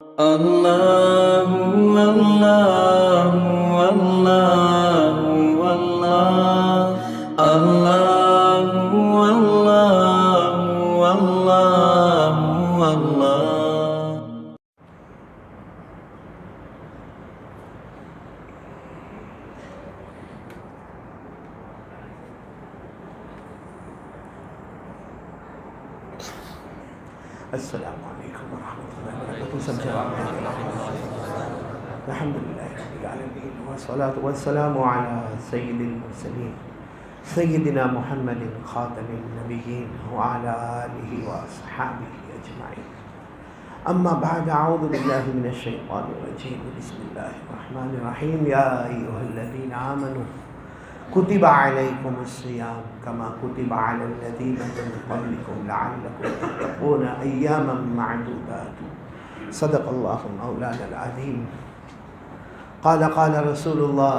اللہ اللہ اللہ اللہ اللہ اللہ اللہ۔ السلام علیکم ورحمۃ اللہ وبرکاتہ۔ سب جواب ہیں الحمدللہ رب العالمین والصلاۃ والسلام علی سید المرسلین سیدنا محمد خاتم النبیین وعلی آلہ واصحابہ اجمعین، اما بعد، اعوذ باللہ من الشیطان الرجیم، بسم اللہ الرحمن الرحیم۔ یا ایھا الذین آمنوا کتب علیکم الصیام کما کتب علی الذین من قبلکم لعلکم تتقون ایاما معدودات، صدق اللہ مولانا العظیم۔ قال قال رسول اللہ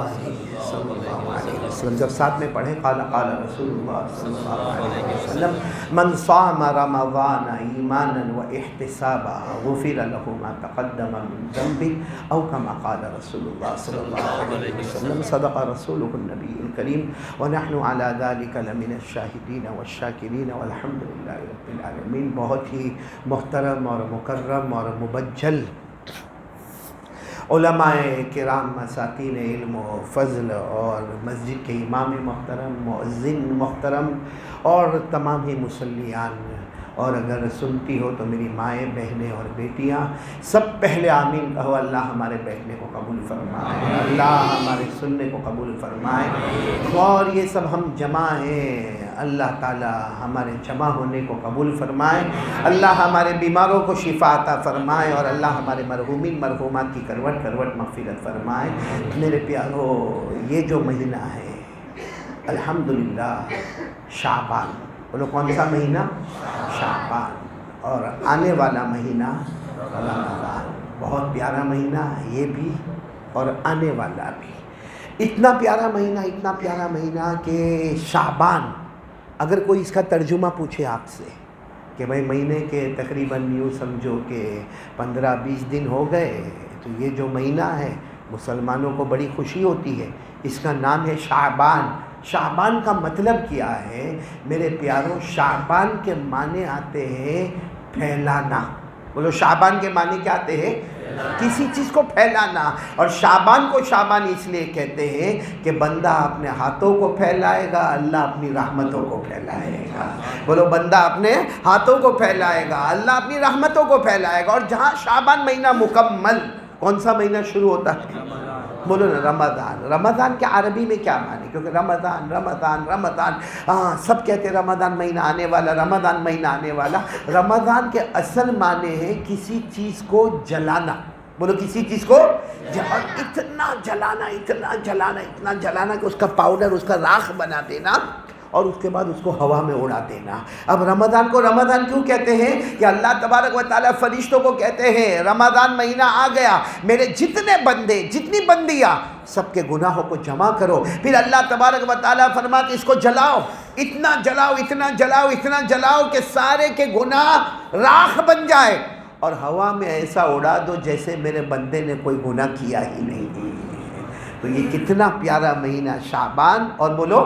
صلی اللہ علیہ وسلم، جب ساتھ میں پڑھیں قال قال رسول اللہ صلی اللہ علیہ وسلم، من صام رمضان ایمانا واحتسابا غفر له ما تقدم من ذنبه، او كما قال رسول اللہ صلی اللہ علیہ وسلم، صدق رسوله النبی الکریم ونحن على ذلك لمن الشاہدین والشاکرین والحمد للہ رب العالمین۔ بہت ہی محترم اور مکرم اور مبجل علماء کرام، مساکین علم و فضل، اور مسجد کے امام محترم، مؤذن محترم، اور تمام ہی مسلیان، اور اگر سنتی ہو تو میری مائیں، بہنیں اور بیٹیاں، سب پہلے آمین کہو۔ اللہ ہمارے بیٹھنے کو قبول فرمائے، اللہ ہمارے سننے کو قبول فرمائے، اور یہ سب ہم جمع ہیں، اللہ تعالی ہمارے جمع ہونے کو قبول فرمائے، اللہ ہمارے بیماروں کو شفا عطا فرمائے، اور اللہ ہمارے مرحومین مرحومات کی کروٹ کروٹ مغفرت فرمائے۔ میرے پیارو، یہ جو مہینہ ہے الحمدللہ شعبان، بولو کون سا مہینہ؟ شعبان، اور آنے والا مہینہ رمضان، بہت پیارا مہینہ یہ بھی اور آنے والا بھی۔ اتنا پیارا مہینہ، اتنا پیارا مہینہ کہ شعبان، اگر کوئی اس کا ترجمہ پوچھے آپ سے کہ بھائی مہینے کے تقریباً یوں سمجھو کہ 15-20 دن ہو گئے، تو یہ جو مہینہ ہے مسلمانوں کو بڑی خوشی ہوتی ہے، اس کا نام ہے شعبان۔ شعبان کا مطلب کیا ہے میرے پیاروں؟ شعبان کے معنی آتے ہیں پھیلانا۔ بولو شعبان کے معنی کیا آتے ہیں؟ کسی چیز کو پھیلانا۔ اور شعبان کو شعبان اس لیے کہتے ہیں کہ بندہ اپنے ہاتھوں کو پھیلائے گا، اللہ اپنی رحمتوں کو پھیلائے گا۔ بولو بندہ اپنے ہاتھوں کو پھیلائے گا، اللہ اپنی رحمتوں کو پھیلائے گا۔ اور جہاں شعبان مہینہ مکمل، کون سا مہینہ شروع ہوتا ہے؟ بولو نا رمضان۔ رمضان کے عربی میں کیا معنی؟ کیونکہ رمضان رمضان رمضان، سب کہتے ہیں رمضان مہینہ آنے والا، رمضان مہینہ آنے والا۔ رمضان کے اصل معنی ہے کسی چیز کو جلانا۔ بولو کسی چیز کو اتنا جلانا، اتنا جلانا، اتنا جلانا کہ اس کا پاؤڈر، اس کا راکھ بنا دینا، اور اس کے بعد اس کو ہوا میں اڑا دینا۔ اب رمضان کو رمضان کیوں کہتے ہیں؟ کہ اللہ تبارک و تعالیٰ فرشتوں کو کہتے ہیں رمضان مہینہ آ گیا، میرے جتنے بندے، جتنی بندیاں، سب کے گناہوں کو جمع کرو۔ پھر اللہ تبارک و تعالیٰ فرماتے اس کو جلاؤ، اتنا جلاؤ، اتنا جلاؤ، اتنا جلاؤ کہ سارے کے گناہ راکھ بن جائے، اور ہوا میں ایسا اڑا دو جیسے میرے بندے نے کوئی گناہ کیا ہی نہیں۔ تو یہ کتنا پیارا مہینہ شعبان۔ اور بولو،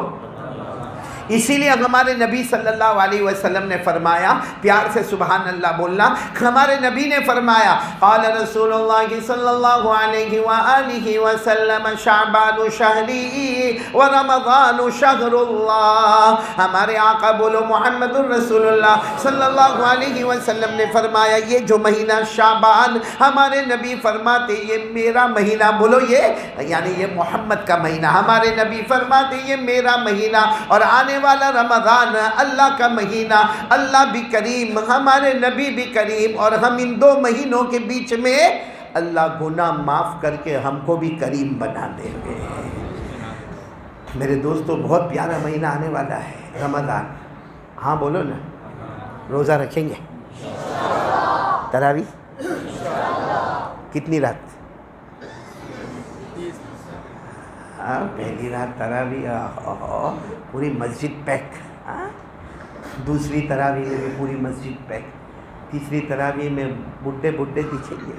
اسی لیے ہمارے نبی صلی اللہ علیہ وسلم نے فرمایا، پیار سے سبحان اللہ بولنا، ہمارے نبی نے فرمایا، قال رسول اللہ صلی اللہ علیہ وآلہ وسلم، شعبان شہری ورمضان شہر اللہ۔ ہمارے آقا بولو محمد الرسول اللہ صلی اللہ علیہ وسلم نے فرمایا یہ جو مہینہ شعبان، ہمارے نبی فرماتے یہ میرا مہینہ، بولو یہ یعنی یہ محمد کا مہینہ، ہمارے نبی فرماتے یہ میرا مہینہ، اور آنے والا رمضان اللہ کا مہینہ، اللہ بھی کریم، ہمارے نبی بھی کریم، اور ہم ان دو مہینوں کے بیچ میں اللہ گناہ معاف کر کے ہم کو بھی کریم بنا دیں گے۔ میرے دوستو، بہت پیارا مہینہ آنے والا ہے رمضان۔ ہاں بولو نا، روزہ رکھیں گے؟ تراویح کتنی رات؟ پہلی رات تراویح پوری مسجد پیک، دوسری تراویح میں بھی پوری مسجد پیک، تیسری تراویح میں بڈھے پیچھے گئے،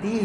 30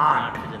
8।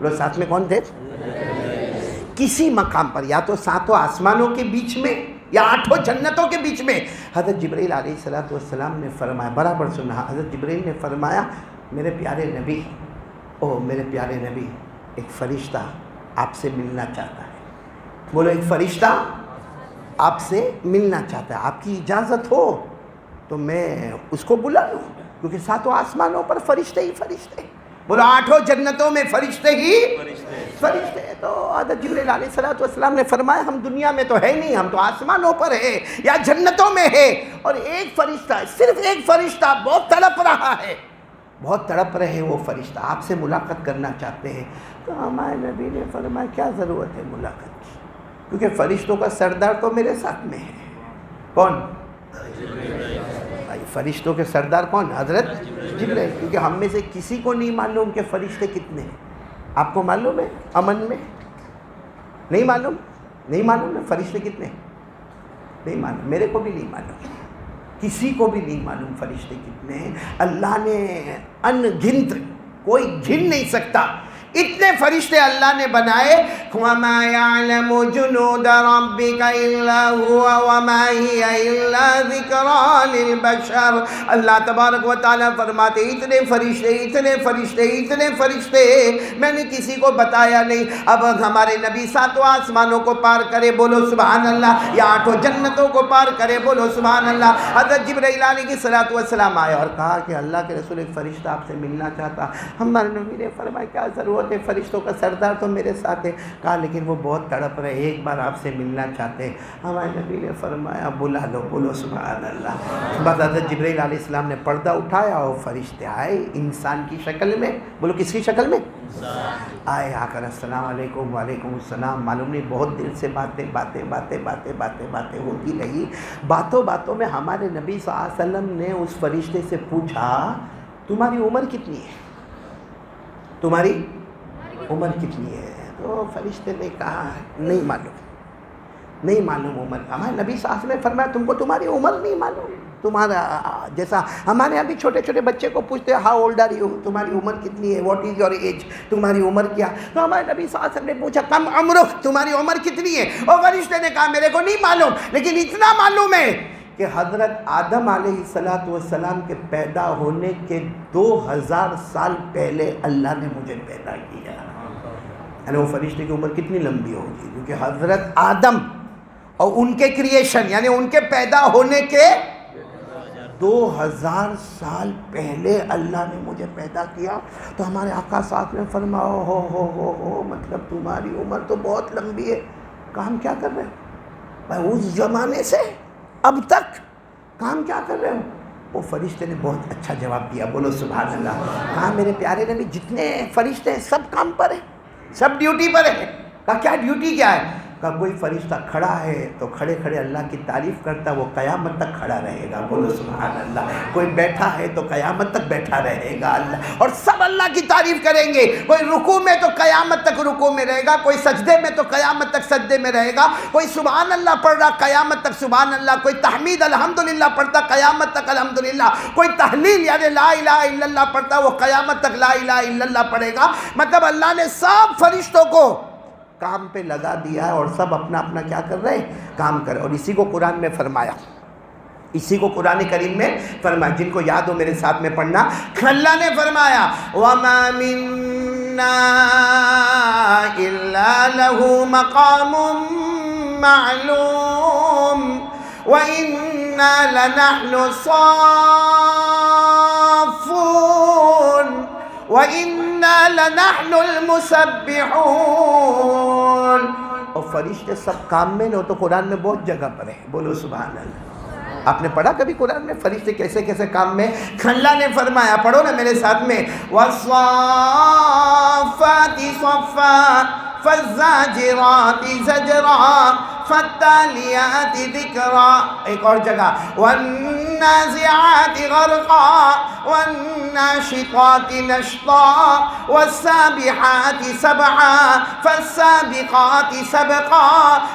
بولو ساتھ میں کون تھے؟ کسی مقام پر، یا تو ساتوں آسمانوں کے بیچ میں یا آٹھوں جنتوں کے بیچ میں، حضرت جبرائیل علیہ السلام نے فرمایا، برابر سننا، حضرت جبرائیل نے فرمایا میرے پیارے نبی، میرے پیارے نبی، ایک فرشتہ آپ سے ملنا چاہتا ہے۔ بولو ایک فرشتہ آپ سے ملنا چاہتا ہے، آپ کی اجازت ہو تو میں اس کو بلا لوں، کیونکہ ساتوں آسمانوں پر فرشتے ہی فرشتے، بولو آٹھوں جنتوں میں فرشتے ہی فرشتے۔ تو حضرت جبرائیل علیہ السلام نے فرمایا ہم دنیا میں تو ہے نہیں، ہم تو آسمانوں پر ہے یا جنتوں میں ہے، اور ایک فرشتہ، صرف ایک فرشتہ بہت تڑپ رہا ہے، بہت تڑپ رہے وہ فرشتہ، آپ سے ملاقات کرنا چاہتے ہیں۔ تو ہمارے نبی نے فرمایا کیا ضرورت ہے ملاقات کی، کیونکہ فرشتوں کا سردار تو میرے ساتھ میں ہے۔ کون؟ بھائی فرشتوں کے سردار کون؟ حضرت جبرائیل، کیونکہ ہم میں سے کسی کو نہیں معلوم کہ فرشتے کتنے ہیں۔ آپ کو معلوم ہے امن میں؟ نہیں معلوم؟ نہیں معلوم ہے فرشتے کتنے ہیں؟ نہیں معلوم، میرے کو بھی نہیں معلوم، کسی کو بھی نہیں معلوم فرشتے کتنے ہیں۔ اللہ نے ان گنت، کوئی گن نہیں سکتا، اتنے فرشتے اللہ نے بنائے۔ وَمَا يَعْلَمُ جُنُودَ رَبِّكَ إِلَّا هُوَ وَمَا هِيَ إِلَّا ذِكْرَىٰ لِلْبَشَرِ۔ اللہ تبارک و تعالیٰ فرماتے اتنے فرشتے، اتنے فرشتے، اتنے فرشتے میں نے کسی کو بتایا نہیں۔ اب ہمارے نبی ساتوں آسمانوں کو پار کرے، بولو سبحان اللہ، یا آٹھوں جنتوں کو پار کرے، بولو سبحان اللہ۔ حضرت جبرائیل علیہ السلام آئے اور کہا کہ اللہ کے رسول ایک فرشتہ آپ سے ملنا چاہتا۔ ہمارے نبی نے فرمایا کیا ضرورت ہے، فرشتوں کا سردار تو میرے ساتھ ہے۔ کہا لیکن وہ بہت تڑپ رہے، ایک بار آپ سے ملنا چاہتے ہیں۔ ہمارے نبی نے فرمایا بلا لو، بولو سبحان اللہ۔ بس حضرت جبرائیل علیہ السلام نے پردہ اٹھایا اور فرشتے آئے انسان کی شکل میں، بولو کس کی شکل میں؟ آئے، آ کر السلام علیکم، وعلیکم السلام۔ معلوم نہیں بہت دل سے باتیں ہوتی رہی۔ باتوں باتوں میں ہمارے نبی صلی اللہ علیہ وسلم نے اس فرشتے سے پوچھا تمہاری عمر کتنی ہے؟ تمہاری عمر کتنی ہے؟ تو فرشتے نے کہا نہیں معلوم عمر۔ ہمارے نبی صلی اللہ علیہ وسلم نے فرمایا تم کو تمہاری عمر نہیں معلوم؟ تمہارا جیسا ہمارے یہاں بھی چھوٹے چھوٹے بچے کو پوچھتے ہیں ہاؤ اولڈ آر یو، تمہاری عمر کتنی ہے، واٹ از یور ایج، تمہاری عمر کیا؟ تو ہمارے نبی صلی اللہ علیہ وسلم نے پوچھا کم عمرک، تمہاری عمر کتنی ہے؟ اور فرشتے نے کہا میرے کو نہیں معلوم، لیکن اتنا معلوم ہے کہ حضرت آدم علیہ السلام کے پیدا ہونے کے 2000 سال پہلے اللہ نے مجھے پیدا کیا۔ یعنی وہ فرشتے کی عمر کتنی لمبی ہوگی، کیونکہ حضرت آدم اور ان کے کریشن یعنی ان کے پیدا ہونے کے 2000 سال پہلے اللہ نے مجھے پیدا کیا۔ تو ہمارے آقا صاحب نے فرمایا ہو مطلب تمہاری عمر تو بہت لمبی ہے، کام کیا کر رہے ہو بھائی؟ اس زمانے سے اب تک کام کیا کر رہے ہو؟ وہ فرشتے نے بہت اچھا جواب دیا، بولو سبحان اللہ۔ کہا میرے پیارے نبی جتنے فرشتے ہیں سب کام پر ہیں، سب ڈیوٹی پر ہیں۔ کہا کیا ڈیوٹی کیا ہے؟ کہا کوئی فرشتہ کھڑا ہے تو کھڑے کھڑے اللہ کی تعریف کرتا، وہ قیامت تک کھڑا رہے گا، بولو سبحان اللہ۔ کوئی بیٹھا ہے تو قیامت تک بیٹھا رہے گا اللہ، اور سب اللہ کی تعریف کریں گے۔ کوئی رکوع میں تو قیامت تک رکوع میں رہے گا، کوئی سجدے میں تو قیامت تک سجدے میں رہے گا، کوئی سبحان اللہ پڑھ رہا قیامت تک سبحان اللہ، کوئی تحمید الحمدللہ پڑھتا قیامت تک الحمدللہ، کوئی تحلیل یعنی لا الہ الا اللہ پڑھتا وہ قیامت تک لا الہ الا اللہ پڑھے گا۔ مطلب اللہ نے سب فرشتوں کو کام پہ لگا دیا ہے، اور سب اپنا اپنا کیا کر رہے ہیں؟ کام کر رہے۔ اور اسی کو قرآن میں فرمایا، اسی کو قرآن کریم میں فرمایا، جن کو یاد ہو میرے ساتھ میں پڑھنا۔ اللہ نے فرمایا وَمَا مِنَّا إِلَّا لَهُ مَقَامٌ مَعْلُومٌ وَإِنَّا لَنَحْنُ الصَّافُّونَ وَإِنَّا لَنَحْنُ الْمُسَبِّحُونَ۔ اور فرشتے سب کام میں نہ، تو قرآن میں بہت جگہ پر ہے، بولو سبحان اللہ۔ آپ نے پڑھا کبھی قرآن میں فرشتے کیسے کیسے کام میں؟ اللہ نے فرمایا، پڑھو نا میرے ساتھ میں، وَالصَّافَّاتِ صَفًّا فَالزَّاجِرَاتِ زَجْرًا فالتاليات ذكرا. ایک اور جگہ والنازعات غرقا والناشطات نشطا والسابحات سبعا فالسابقات سبقا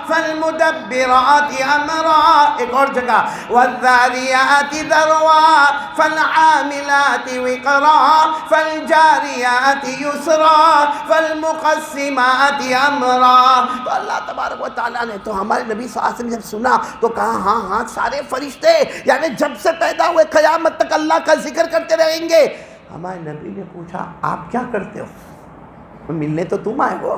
فالمدبرات امرا. ایک اور جگہ والذاريات ذروا فالعاملات وقرا فالجاريات يسرا فالمقسمات امرا. تو اللہ تبارک و تعالیٰ نے تو ہمارے نبی صلی اللہ علیہ وسلم جب سنا تو کہا ہاں ہاں سارے فرشتے یعنی جب سے پیدا ہوئے قیامت تک اللہ کا ذکر کرتے رہیں گے. ہمارے نبی نے پوچھا آپ کیا کرتے ہو؟ ملنے تو تم آئے ہو,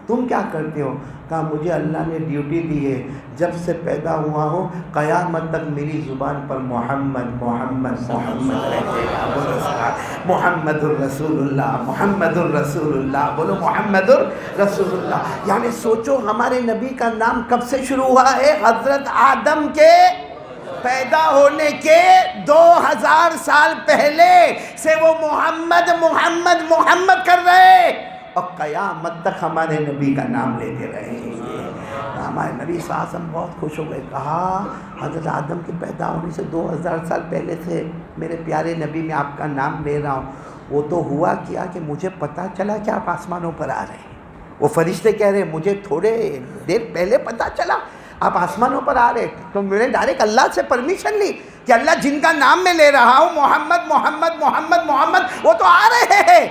تم کیا کرتے ہو؟ کہا مجھے اللہ نے ڈیوٹی دی ہے جب سے پیدا ہوا ہوں قیامت تک میری زبان پر محمد محمد محمد رہے گا. بولو محمد الرسول اللہ محمد الرسول اللہ. بولو محمد الرسول اللہ. یعنی سوچو ہمارے نبی کا نام کب سے شروع ہوا ہے؟ حضرت آدم کے پیدا ہونے کے 2000 سال پہلے سے وہ محمد محمد محمد کر رہے اور قیامت تک ہمارے نبی کا نام لیتے رہے. ہمارے نبی صلی اللہ علیہ وسلم بہت خوش ہو گئے. کہا حضرت آدم کے پیدا ہونے سے 2000 سال پہلے سے میرے پیارے نبی میں آپ کا نام لے رہا ہوں. وہ تو ہوا کیا کہ مجھے پتہ چلا کہ آپ آسمانوں پر آ رہے ہیں. وہ فرشتے کہہ رہے مجھے تھوڑے دیر پہلے پتہ چلا آپ آسمانوں پر آ رہے, تو میں نے ڈائریکٹ اللہ سے پرمیشن لی کہ اللہ جن کا نام میں لے رہا ہوں محمد محمد محمد محمد وہ تو آ رہے ہیں,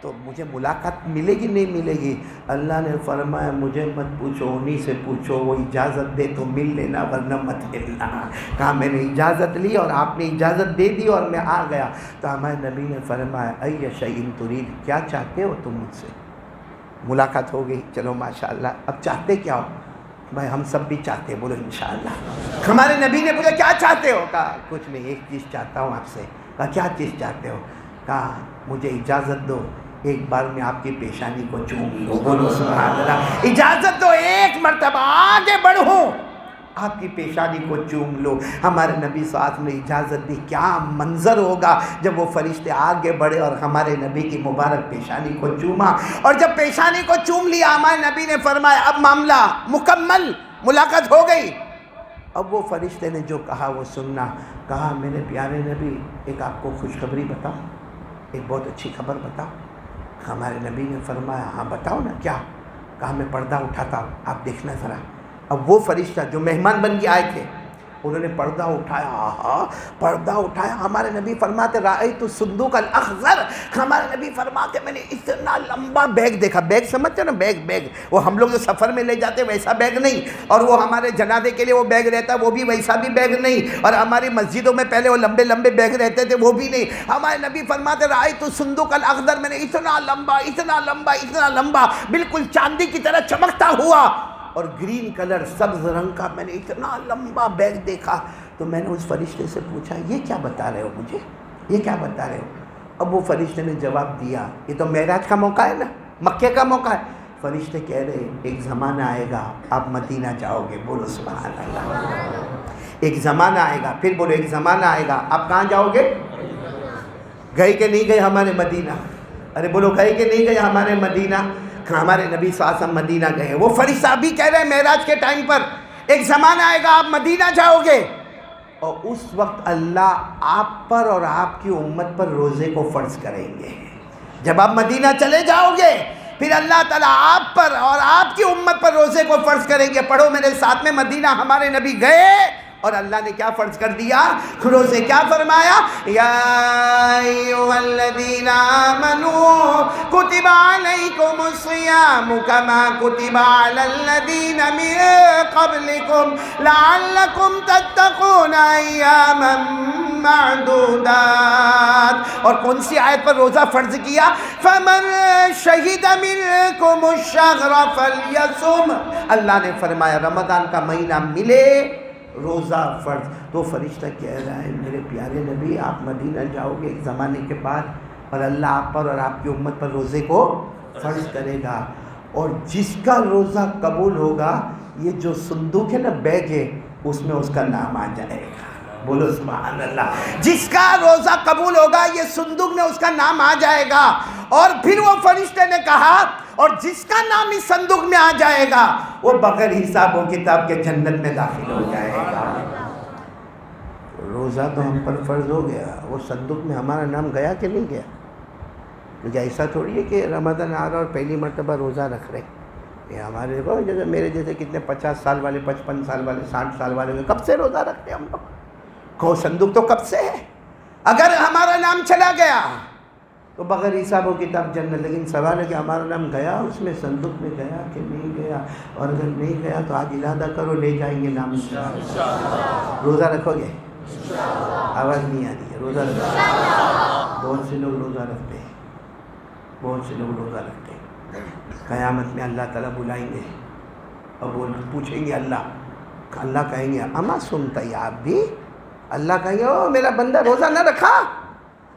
تو مجھے ملاقات ملے گی نہیں ملے گی؟ اللہ نے فرمایا مجھے مت پوچھو, انہی سے پوچھو, وہ اجازت دے تو مل لینا ورنہ مت ملنا. کہا میں نے اجازت لی اور آپ نے اجازت دے دی اور میں آ گیا. تو ہمارے نبی نے فرمایا ای شیء ترید, کیا چاہتے ہو تم مجھ سے؟ ملاقات ہو گئی, چلو ماشاءاللہ. اب چاہتے کیا ہو؟ بھائی ہم سب بھی چاہتے ہیں, بولو انشاءاللہ. ہمارے نبی نے پوچھا کیا چاہتے ہو؟ کہا کچھ نہیں, ایک چیز چاہتا ہوں آپ سے. کہا کیا چیز چاہتے ہو؟ کہا مجھے اجازت دو ایک بار میں آپ کی پیشانی کو چوم لوں. بولو سبحان اللہ. اجازت دو ایک مرتبہ آگے بڑھوں آپ کی پیشانی کو چوم لو. ہمارے نبی صلی اللہ علیہ وسلم نے اجازت دی. کیا منظر ہوگا جب وہ فرشتے آگے بڑھے اور ہمارے نبی کی مبارک پیشانی کو چوما. اور جب پیشانی کو چوم لیا ہمارے نبی نے فرمایا اب معاملہ مکمل, ملاقات ہو گئی. اب وہ فرشتے نے جو کہا وہ سننا. کہا میرے پیارے نبی ایک آپ کو خوشخبری بتاؤں, ایک بہت اچھی خبر بتاؤں. ہمارے نبی نے فرمایا ہاں بتاؤ نا. کیا؟ کہا میں پردہ اٹھاتا ہوں, آپ دیکھنا ذرا. اب وہ فرشتہ جو مہمان بن کے آئے تھے انہوں نے پردہ اٹھایا. پردہ اٹھایا. ہمارے نبی فرماتے رأیت الصندوق الاخضر. ہمارے نبی فرماتے میں نے اتنا لمبا بیگ دیکھا. بیگ سمجھتے ہو نا, بیگ وہ ہم لوگ جو سفر میں لے جاتے ویسا بیگ نہیں, اور وہ ہمارے جنازے کے لیے وہ بیگ رہتا وہ بھی ویسا بھی بیگ نہیں, اور ہماری مسجدوں میں پہلے وہ لمبے لمبے بیگ رہتے تھے وہ بھی نہیں. ہمارے نبی فرماتے رأیت الصندوق الاخضر, میں نے اتنا لمبا اتنا لمبا اتنا لمبا بالکل چاندی کی طرح چمکتا ہوا اور گرین کلر سبز رنگ کا میں نے اتنا لمبا بیگ دیکھا. تو میں نے اس فرشتے سے پوچھا یہ کیا بتا رہے ہو مجھے, یہ کیا بتا رہے ہو؟ اب وہ فرشتے نے جواب دیا یہ تو معراج کا موقع ہے نا, مکے کا موقع ہے. فرشتے کہہ رہے ایک زمانہ آئے گا آپ مدینہ جاؤ گے. بولو سبحان اللہ. ایک زمانہ آئے گا, پھر بولو ایک زمانہ آئے گا آپ کہاں جاؤ گے؟ گئے کہ نہیں گئے ہمارے مدینہ؟ ارے بولو گئے کہ نہیں گئے ہمارے مدینہ؟ ہمارے نبی صلی اللہ علیہ وسلم مدینہ گئے. وہ فرشتہ بھی کہہ رہے ہیں معراج کے ٹائم پر ایک زمانہ آئے گا آپ مدینہ جاؤ گے, اور اس وقت اللہ آپ پر اور آپ کی امت پر روزے کو فرض کریں گے. جب آپ مدینہ چلے جاؤ گے پھر اللہ تعالیٰ آپ پر اور آپ کی امت پر روزے کو فرض کریں گے. پڑھو میرے ساتھ میں, مدینہ ہمارے نبی گئے اور اللہ نے کیا فرض کر دیا؟ روزے. کیا فرمایا؟ یا ایھا الذین آمنوا کتب علیکم الصیام کما کتب علی الذین من قبلکم لعلکم تتقون ایاما معدودات. اور کون سی آیت پر روزہ فرض کیا؟ فمن شہد منکم الشہر فلیصم. اللہ نے فرمایا رمضان کا مہینہ ملے روزہ فرض. تو فرشتہ کہہ رہا ہے میرے پیارے نبی آپ مدینہ جاؤ گے ایک زمانے کے بعد اور اللہ آپ پر اور آپ کی امت پر روزے کو فرض کرے گا, اور جس کا روزہ قبول ہوگا یہ جو صندوق ہے نا بیگ ہے اس میں اس کا نام آ جائے گا. بولو سبحان اللہ. جس کا روزہ قبول ہوگا یہ صندوق میں اس کا نام آ جائے گا. اور پھر وہ فرشتے نے کہا اور جس کا نام اس صندوق میں آ جائے گا وہ بغیر حساب و کتاب کے جنت میں داخل ہو جائے گا. روزہ تو ہم پر فرض ہو گیا, وہ صندوق میں ہمارا نام گیا کہ نہیں گیا؟ کیونکہ ایسا تھوڑی ہے کہ رمضان آ رہا اور پہلی مرتبہ روزہ رکھ رہے. یہ ہمارے دیکھو جیسے میرے جیسے کتنے 50 سال والے, 55 سال والے, 60 سال والے کب سے روزہ رکھتے ہم لوگ. کو صندوق تو کب سے ہے. اگر ہمارا نام چلا گیا تو بغیر حساب و کتاب جنت. لیکن سوال ہے کہ ہمارا نام گیا اس میں صندوق میں گیا کہ نہیں گیا. اور اگر نہیں گیا تو آج ارادہ کرو لے جائیں گے نام. روزہ رکھو گے؟ آواز نہیں آ رہی ہے. روزہ رکھو. بہت سے لوگ روزہ رکھتے ہیں, بہت سے لوگ روزہ رکھتے ہیں. قیامت میں اللہ تعالیٰ بلائیں گے اور وہ پوچھیں گے اللہ کہیں گے اما سنتا یا آپ بھی. اللہ کہیں گے او میرا بندہ روزہ نہ رکھا.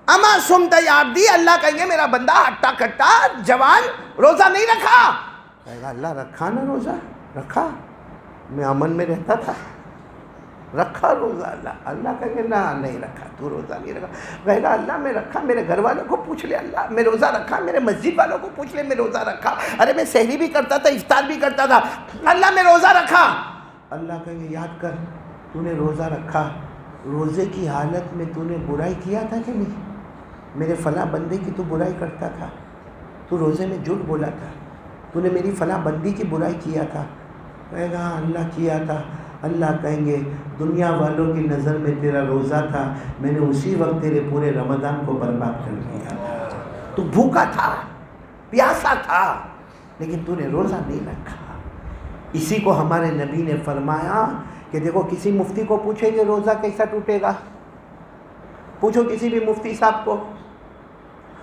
اما سنتا یا آپ بھی. اللہ کہیں گے میرا بندہ ہٹا کٹا جوان روزہ نہیں رکھا. کہے گا اللہ رکھا نا روزہ. رکھا, میں امن میں رہتا تھا, رکھا روزہ. اللہ کہیں گے نہ نہیں رکھا, تو روزہ نہیں رکھا. کہے گا اللہ میں رکھا, میرے گھر والوں کو پوچھ لے. اللہ میں روزہ رکھا, میرے مسجد والوں کو پوچھ لے میں روزہ رکھا. ارے میں سحری بھی کرتا تھا, افطار بھی کرتا تھا. اللہ میں روزہ رکھا. اللہ کہیں گے یاد کر تو نے روزہ رکھا, روزے کی حالت میں تو نے برائی کیا تھا کہ نہیں. میرے فلاں بندے کی تو برائی کرتا تھا, تو روزے میں جھوٹ بولا تھا, تو نے میری فلاں بندی کی برائی کیا تھا. کہے گا اللہ کیا تھا. اللہ کہیں گے دنیا والوں کی نظر میں تیرا روزہ تھا, میں نے اسی وقت تیرے پورے رمضان کو برباد کر دیا. تو بھوکا تھا, پیاسا تھا, لیکن تو نے روزہ نہیں رکھا. اسی کو ہمارے نبی نے فرمایا کہ دیکھو کسی مفتی کو پوچھیں گے روزہ کیسا ٹوٹے گا. پوچھو کسی بھی مفتی صاحب کو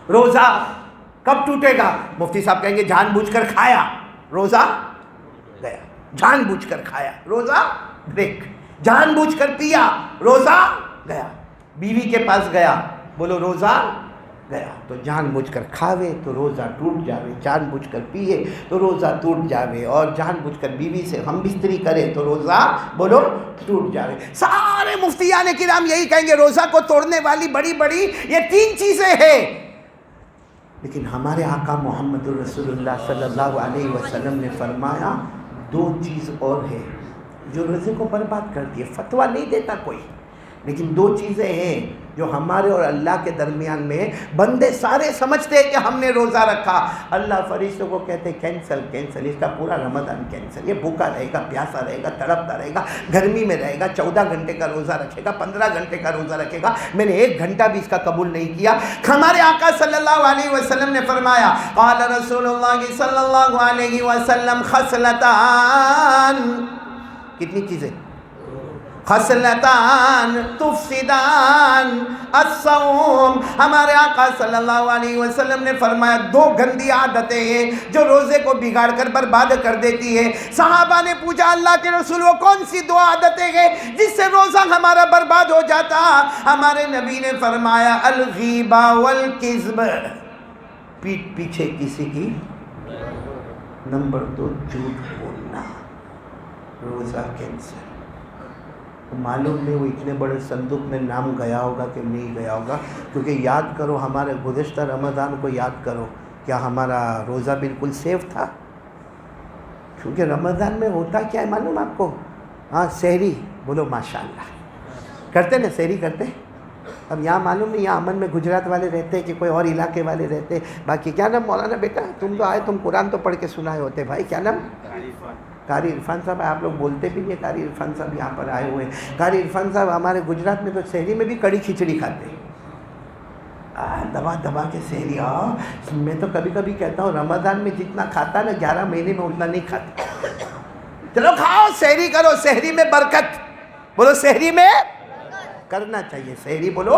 روزہ کب ٹوٹے گا. مفتی صاحب کہیں گے جان بوجھ کر کھایا روزہ گیا, جان بوجھ کر کھایا روزہ بریک, جان بوجھ کر پیا روزہ گیا. بیوی کے پاس گیا, بولو روزہ گیا. تو جان بوجھ کر کھاوے تو روزہ ٹوٹ جاوے, جان بوجھ کر پیے تو روزہ ٹوٹ جاوے, اور جان بوجھ کر بیوی سے ہم بستری کرے تو روزہ بولو ٹوٹ جاوے. سارے مفتیان کرام یہی کہیں گے روزہ کو توڑنے والی بڑی بڑی یہ 3 چیزیں ہیں. لیکن ہمارے آقا محمد رسول اللہ صلی اللہ علیہ وسلم نے فرمایا 2 چیز اور ہے جو روزے کو برباد کرتی ہے. فتویٰ نہیں دیتا کوئی, لیکن 2 چیزیں ہیں جو ہمارے اور اللہ کے درمیان میں بندے سارے سمجھتے ہیں کہ ہم نے روزہ رکھا. اللہ فرشتوں کو کہتے کینسل کینسل, اس کا پورا رمضان کینسل. یہ بھوکا رہے گا, پیاسا رہے گا, تڑپتا رہے گا, گرمی میں رہے گا, 14 گھنٹے کا روزہ رکھے گا, 15 گھنٹے کا روزہ رکھے گا, میں نے 1 گھنٹہ بھی اس کا قبول نہیں کیا. ہمارے آقا صلی اللہ علیہ وسلم نے فرمایا قال رسول اللہ صلی اللہ علیہ وسلم خصلتان. کتنی چیزیں؟ خصلتان تفسدان الصوم. ہمارے آقا صلی اللہ علیہ وسلم نے فرمایا 2 گندی عادتیں ہیں جو روزے کو بگاڑ کر برباد کر دیتی ہے. صحابہ نے پوچھا اللہ کے رسول وہ کون سی 2 عادتیں ہیں جس سے روزہ ہمارا برباد ہو جاتا. ہمارے نبی نے فرمایا الغیبہ والکذب, پیٹھ پیچھے کسی کی. نمبر 2 جھوٹ بولنا, روزہ کینسل. معلوم نہیں وہ اتنے بڑے صندوق میں نام گیا ہوگا کہ نہیں گیا ہوگا. کیونکہ یاد کرو ہمارے گزشتہ رمضان کو یاد کرو, کیا ہمارا روزہ بالکل سیف تھا؟ کیونکہ رمضان میں ہوتا کیا ہے معلوم آپ کو؟ ہاں سحری, بولو ماشاءاللہ کرتے نا, سحری کرتے. اب یہاں معلوم نہیں, یہاں امن میں گجرات والے رہتے کہ کوئی اور علاقے والے رہتے. باقی کیا نام مولانا بیٹا تم تو آئے, تم قرآن تو پڑھ کے سنائے ہوتے بھائی. کیا نام؟ قاری عرفان صاحب. آپ لوگ بولتے بھی نہیں, قاری عرفان صاحب یہاں پر آئے ہوئے ہیں. قاری عرفان صاحب ہمارے گجرات میں تو سحری میں بھی کڑی کھچڑی کھاتے ہیں, دبا دبا کے سحری. میں تو کبھی کبھی کہتا ہوں رمضان میں جتنا کھاتا نا 11 مہینے میں اتنا نہیں کھاتا. چلو کھاؤ, سحری کرو, سحری میں برکت. بولو سحری میں کرنا چاہیے, سحری بولو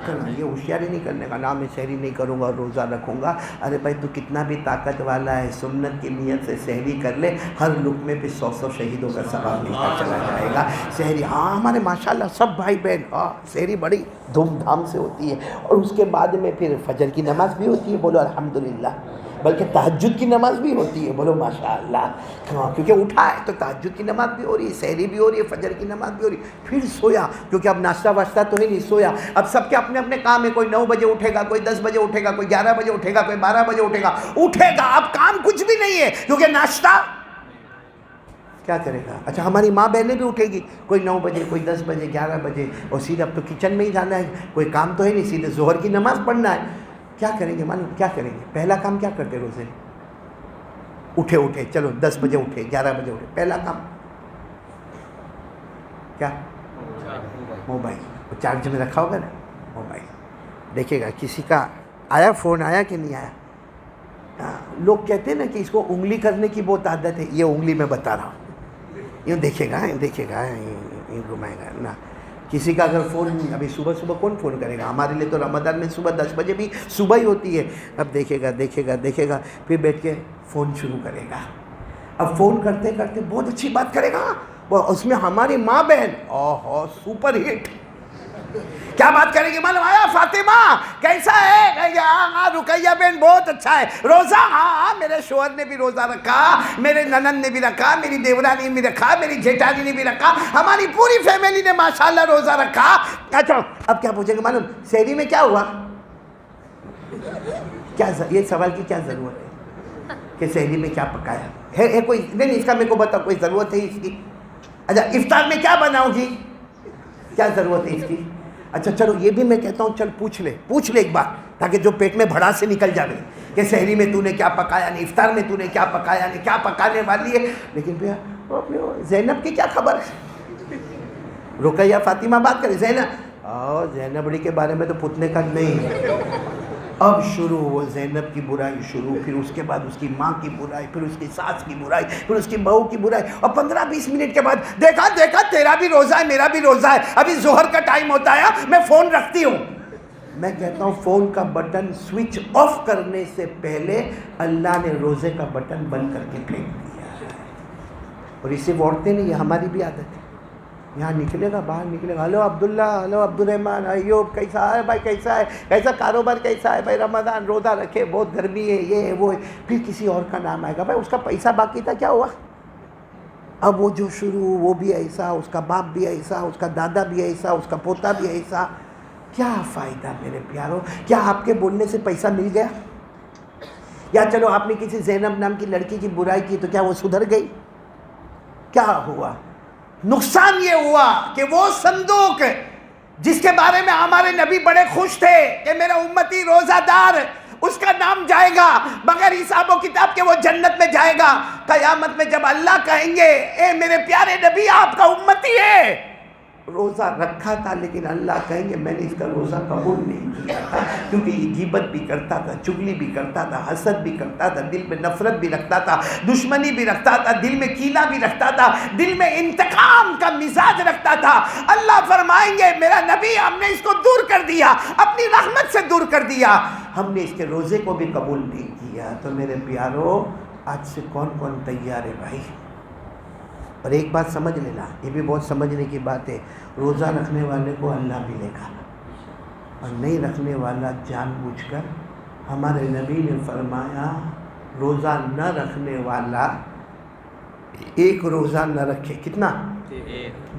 کرنا. یہ ہوشیاری نہیں کرنے کا نام, میں سحری نہیں کروں گا اور روزہ رکھوں گا. ارے بھائی تو کتنا بھی طاقت والا ہے, سنت کی نیت سے سحری کر لے, ہر لقمے پہ 100 شہیدوں کا ثواب ملتا چلا جائے گا. سحری ہاں ہمارے ماشاءاللہ سب بھائی بہن, ہاں سحری بڑی دھوم دھام سے ہوتی ہے. اور اس کے بعد میں پھر فجر کی نماز بھی ہوتی ہے. بولو الحمدللہ. بلکہ تہجد کی نماز بھی ہوتی ہے، بولو ماشاء اللہ، ہاں، کیونکہ اٹھا ہے تو تہجد کی نماز بھی ہو رہی ہے، سحری بھی ہو رہی ہے، فجر کی نماز بھی ہو رہی ہے، پھر سویا، کیونکہ اب ناشتہ واشتہ تو ہی نہیں، سویا۔ اب سب کے اپنے اپنے کام ہے، کوئی 9 بجے اٹھے گا، کوئی 10 بجے اٹھے گا، کوئی 11 بجے اٹھے گا، کوئی 12 بجے اٹھے گا، اب کام کچھ بھی نہیں ہے، کیونکہ ناشتہ کیا کرے گا؟ اچھا ہماری ماں بہنیں بھی اٹھے گی، کوئی 9 بجے، کوئی 10 بجے، 11 بجے، اور سیدھے اب تو کچن میں ہی جانا ہے، کوئی کام تو ہے نہیں، سیدھے ظہر کی نماز پڑھنا ہے۔ کیا کریں گے معلوم؟ کیا کریں گے؟ پہلا کام کیا کرتے روزے؟ اٹھے چلو 10 بجے اٹھے، 11 بجے اٹھے، پہلا کام کیا؟ موبائل۔ چارج میں رکھا ہوگا نا موبائل، دیکھے گا کسی کا آیا، فون آیا کہ نہیں آیا۔ لوگ کہتے ہیں نا کہ اس کو انگلی کرنے کی بہت عادت ہے، یہ انگلی میں بتا رہا ہوں، یہ دیکھے گا یہ گھمائے گا نا۔ کسی کا اگر فون، ابھی صبح کون فون کرے گا؟ ہمارے لیے تو رمضان میں صبح 10 بجے بھی صبح ہی ہوتی ہے۔ اب دیکھے گا پھر بیٹھ کے فون شروع کرے گا۔ اب فون کرتے کرتے بہت اچھی بات کرے گا، اس میں ہماری ماں بہن سپر ہٹ، کیا بات کریں گے معلوم؟ آیا فاطمہ کیسا ہے؟ ہاں رقیہ بہن بہت اچھا ہے، روزہ؟ ہاں میرے شوہر نے بھی روزہ رکھا، میرے ننند نے بھی رکھا، میری دیورانی نے بھی رکھا، میری جیٹھانی نے بھی رکھا، ہماری پوری فیملی نے ماشاءاللہ روزہ رکھا۔ اچھا اب کیا پوچھیں گے معلوم؟ سحری میں کیا ہوا؟ یہ سوال کی کیا ضرورت ہے کہ سحری میں کیا پکایا ہے؟ کوئی نہیں، اس کا میرے کو بتا، کوئی ضرورت ہے اس کی؟ اچھا افطار میں کیا بناؤ گی؟ کیا ضرورت ہے اس کی؟ اچھا چلو یہ بھی میں کہتا ہوں، چل پوچھ لے ایک بار، تاکہ جو پیٹ میں بھڑا سے نکل جائے کہ سحری میں تو نے کیا پکایا نہیں، افطار میں تو نے کیا پکایا نہیں، کیا پکانے والی ہے۔ لیکن بھیا زینب کی کیا خبر ہے؟ رقیہ فاطمہ بات کرے، زینب بڑی کے بارے میں تو پوچھنے کا نہیں ہے۔ اب شروع وہ زینب کی برائی شروع، پھر اس کے بعد اس کی ماں کی برائی، پھر اس کی ساس کی برائی، پھر اس کی بہو کی برائی، اور 15-20 منٹ کے بعد دیکھا تیرا بھی روزہ ہے، میرا بھی روزہ ہے، ابھی ظہر کا ٹائم ہوتا ہے، میں فون رکھتی ہوں۔ میں کہتا ہوں فون کا بٹن سوئچ آف کرنے سے پہلے اللہ نے روزے کا بٹن بند کر کے پھینک دیا ہے۔ اور اس سے عورتیں نہیں، یہ ہماری بھی عادت ہے، یہاں نکلے گا، باہر نکلے گا، ہلو عبداللہ، ہلو عبد الرحمن، ایوب کیسا ہے بھائی، کیسا ہے، کیسا کاروبار کیسا ہے بھائی، رمضان روزہ رکھے، بہت گرمی ہے، یہ ہے وہ ہے، پھر کسی اور کا نام آئے گا، بھائی اس کا پیسہ باقی تھا، کیا ہوا؟ اب وہ جو شروع، وہ بھی ایسا، اس کا باپ بھی ایسا، اس کا دادا بھی ایسا، اس کا پوتا بھی ایسا۔ کیا فائدہ میرے پیاروں؟ کیا آپ کے بولنے سے پیسہ مل گیا؟ یا چلو آپ نے کسی زینب نام کی لڑکی کی برائی کی تو کیا وہ سدھر گئی؟ کیا ہوا؟ نقصان یہ ہوا کہ وہ صندوق جس کے بارے میں ہمارے نبی بڑے خوش تھے کہ میرا امتی روزہ دار، اس کا نام جائے گا بغیر حساب و کتاب کے، وہ جنت میں جائے گا۔ قیامت میں جب اللہ کہیں گے اے میرے پیارے نبی آپ کا امتی ہے، روزہ رکھا تھا لیکن اللہ کہیں گے میں نے اس کا روزہ قبول نہیں کیا تھا، کیونکہ یہ غیبت بھی کرتا تھا، چغلی بھی کرتا تھا، حسد بھی کرتا تھا، دل میں نفرت بھی رکھتا تھا، دشمنی بھی رکھتا تھا، دل میں کینہ بھی رکھتا تھا، دل میں انتقام کا مزاج رکھتا تھا۔ اللہ فرمائیں گے میرا نبی ہم نے اس کو دور کر دیا، اپنی رحمت سے دور کر دیا، ہم نے اس کے روزے کو بھی قبول نہیں کیا۔ تو میرے پیارو آج سے کون تیار ہے بھائی؟ اور ایک بات سمجھ لینا، یہ بھی بہت سمجھنے کی بات ہے، روزہ رکھنے والے کو اللہ ملے گا، اور نہیں رکھنے والا جان بوجھ کر، ہمارے نبی نے فرمایا روزہ نہ رکھنے والا ایک روزہ نہ رکھے، کتنا؟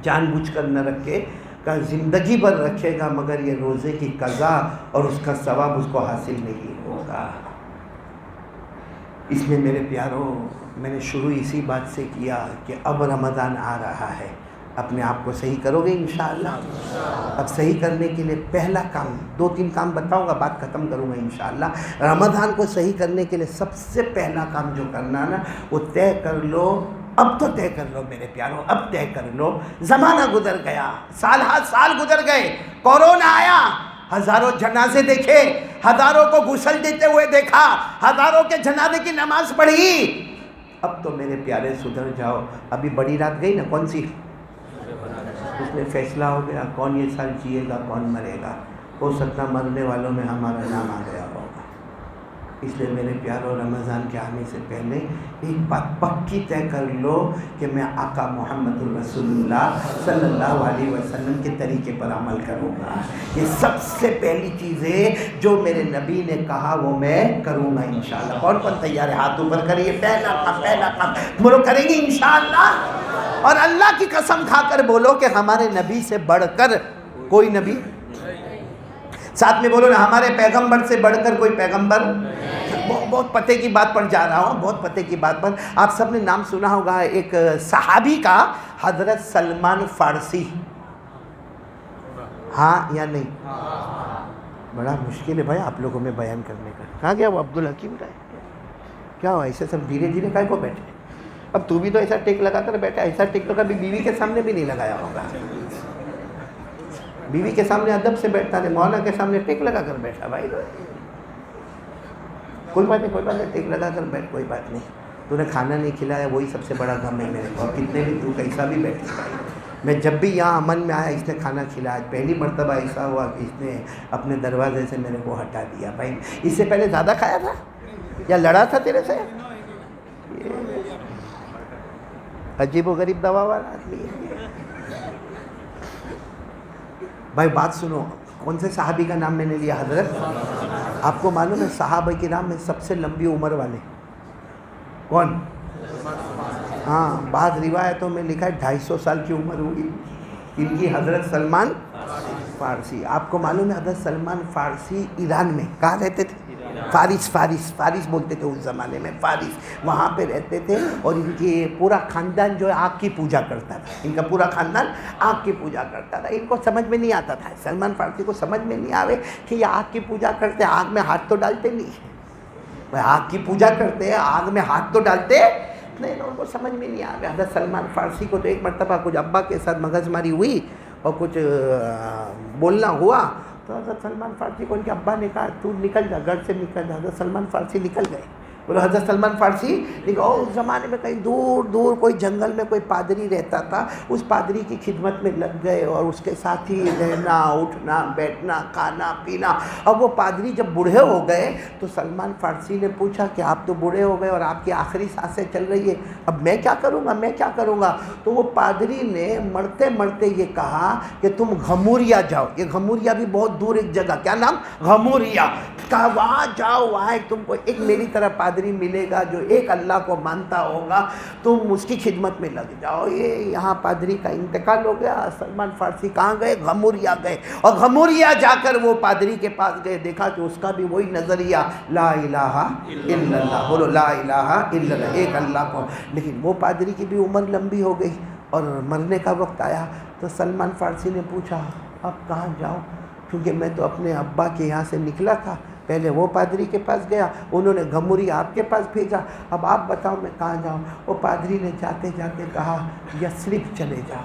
جان بوجھ کر نہ رکھے، کہ زندگی بھر رکھے گا مگر یہ روزے کی قضا اور اس کا ثواب اس کو حاصل نہیں ہوگا۔ اس لیے میرے پیارو میں نے شروع اسی بات سے کیا کہ اب رمضان آ رہا ہے، اپنے آپ کو صحیح کرو گے انشاءاللہ۔ اب صحیح کرنے کے لیے پہلا کام، 2-3 کام بتاؤں گا، بات ختم کروں گا انشاءاللہ۔ رمضان کو صحیح کرنے کے لیے سب سے پہلا کام جو کرنا نا، وہ طے کر لو، اب تو طے کر لو میرے پیارو، اب طے کر لو، زمانہ گزر گیا، سال گزر گئے، کورونا آیا، ہزاروں جنازے دیکھے، ہزاروں کو غسل دیتے ہوئے دیکھا، ہزاروں کے جنازے کی نماز پڑھی، اب تو میرے پیارے سدھر جاؤ۔ ابھی بڑی رات گئی نا، کون سی؟ اس میں فیصلہ ہو گیا کون یہ سال جیے گا کون مرے گا، ہو سکتا مرنے والوں میں ہمارا نام آ گیا ہوگا۔ اس لیے میرے پیاروں رمضان کے آنے سے پہلے ایک بات پکی طے کر لو کہ میں آقا محمد الرسول اللہ صلی اللہ علیہ وسلم کے طریقے پر عمل کروں گا. یہ سب سے پہلی چیز ہے جو میرے نبی نے کہا وہ میں کروں گا انشاءاللہ. کون کون تیار ہے؟ ہاتھ اوپر کریے. پہلا کام بولو کریں گے انشاءاللہ. اور اللہ کی قسم کھا کر بولو کہ ہمارے نبی سے بڑھ کر کوئی نبی، ساتھ میں بولو نا ہمارے پیغمبر سے بڑھ کر کوئی پیغمبر. بہت پتے کی بات پر جا رہا ہوں، بہت پتے کی بات پر. آپ سب نے نام سنا ہوگا ایک صحابی کا، حضرت سلمان فارسی. ہاں یا نہیں؟ بڑا مشکل ہے بھائی آپ لوگوں میں بیان کرنے کا. کہاں گیا وہ عبدالحکیم کا؟ کیا ہوا ایسے سب دھیرے دھیرے کائے کو بیٹھے؟ اب تو بھی تو ایسا ٹیک لگا کر بیٹھا. ایسا ٹیک تو کبھی بیوی کے سامنے بھی نہیں لگایا ہوگا. بیوی کے سامنے ادب سے بیٹھتا ہے، مولانا کے سامنے ٹیک لگا کر بیٹھا. بھائی کوئی بات نہیں، کوئی بات نہیں، ٹیک لگا کر بیٹھ، کوئی بات نہیں. تو نے کھانا نہیں کھلایا وہی سب سے بڑا غم ہے میرے کو. اور کتنے بھی تو کیسا بھی بیٹھے بھائی. میں جب بھی یہاں امن میں آیا اس نے کھانا کھلایا. پہلی مرتبہ ایسا ہوا کہ اس نے اپنے دروازے سے میرے کو ہٹا دیا. بھائی اس سے پہلے زیادہ کھایا تھا یا لڑا تھا تیرے سے؟ عجیب و غریب دوا والا آدمی ہے بھائی. بات سنو، کون سے صحابی کا نام میں نے لیا؟ حضرت. آپ کو معلوم ہے صحابہ کرام میں سب سے لمبی عمر والے کون؟ ہاں، بعض روایتوں میں لکھا ہے 250 سال کی عمر ہوئی ان کی. حضرت سلمان فارسی. آپ کو معلوم ہے حضرت سلمان فارسی ایران میں کہاں رہتے تھے؟ فارس بولتے تھے اس زمانے میں. فارس وہاں پہ رہتے تھے. اور ان کی پورا خاندان جو ہے آگ کی پوجا کرتا تھا. ان کا پورا خاندان آگ کی پوجا کرتا تھا. ان کو سمجھ میں نہیں آتا تھا، سلمان فارسی کو سمجھ میں نہیں آوے کہ یہ آگ کی پوجا کرتے، آگ میں ہاتھ تو ڈالتے نہیں. آگ کی پوجا کرتے، آگ میں ہاتھ تو ڈالتے نہیں. ان کو سمجھ میں نہیں آوے. حضرت سلمان فارسی کو تو ایک مرتبہ کچھ ابا کے ساتھ مغز ماری ہوئی اور کچھ بولنا ہوا تو حضرت سلمان فارسی کو ان کے ابا نے کہا تو نکل جا، گھر سے نکل جا. حضرت سلمان فارسی نکل گئے. بولو حضرت سلمان فارسی لیکن اس زمانے میں کہیں دور دور کوئی جنگل میں کوئی پادری رہتا تھا. اس پادری کی خدمت میں لگ گئے اور اس کے ساتھ ہی رہنا اٹھنا بیٹھنا کھانا پینا. اب وہ پادری جب بوڑھے ہو گئے تو سلمان فارسی نے پوچھا کہ آپ تو بوڑھے ہو گئے اور آپ کی آخری سانسیں چل رہی ہے، اب میں کیا کروں گا، میں کیا کروں گا. تو وہ پادری نے مرتے مرتے یہ کہا کہ تم غموریا جاؤ. یہ غموریا بھی بہت دور ایک جگہ، کیا نام؟ غموریا. کہا وہاں جاؤ، وہاں تم کو ایک میری طرح پادری ملے گا جو ایک اللہ کو مانتا ہوگا، تم اس کی خدمت میں لگ جاؤ. یہ یہاں پادری کا انتقال ہو گیا. سلمان فارسی کہاں گئے؟ غموریا گئے. اور غموریا جا کر وہ پادری کے پاس گئے، دیکھا کہ اس کا بھی وہی نظریہ لا الہ الا اللہ. بولو لا الہ الا اللہ، ایک اللہ کو. لیکن وہ پادری کی بھی عمر لمبی ہو گئی اور مرنے کا وقت آیا تو سلمان فارسی نے پوچھا اب کہاں جاؤں، کیونکہ میں تو اپنے ابا کے یہاں سے نکلا تھا. پہلے وہ پادری کے پاس گیا، انہوں نے غموری آپ کے پاس بھیجا، اب آپ بتاؤ میں کہاں جاؤں. وہ پادری نے جاتے جاتے کہا یثرب چلے جاؤ.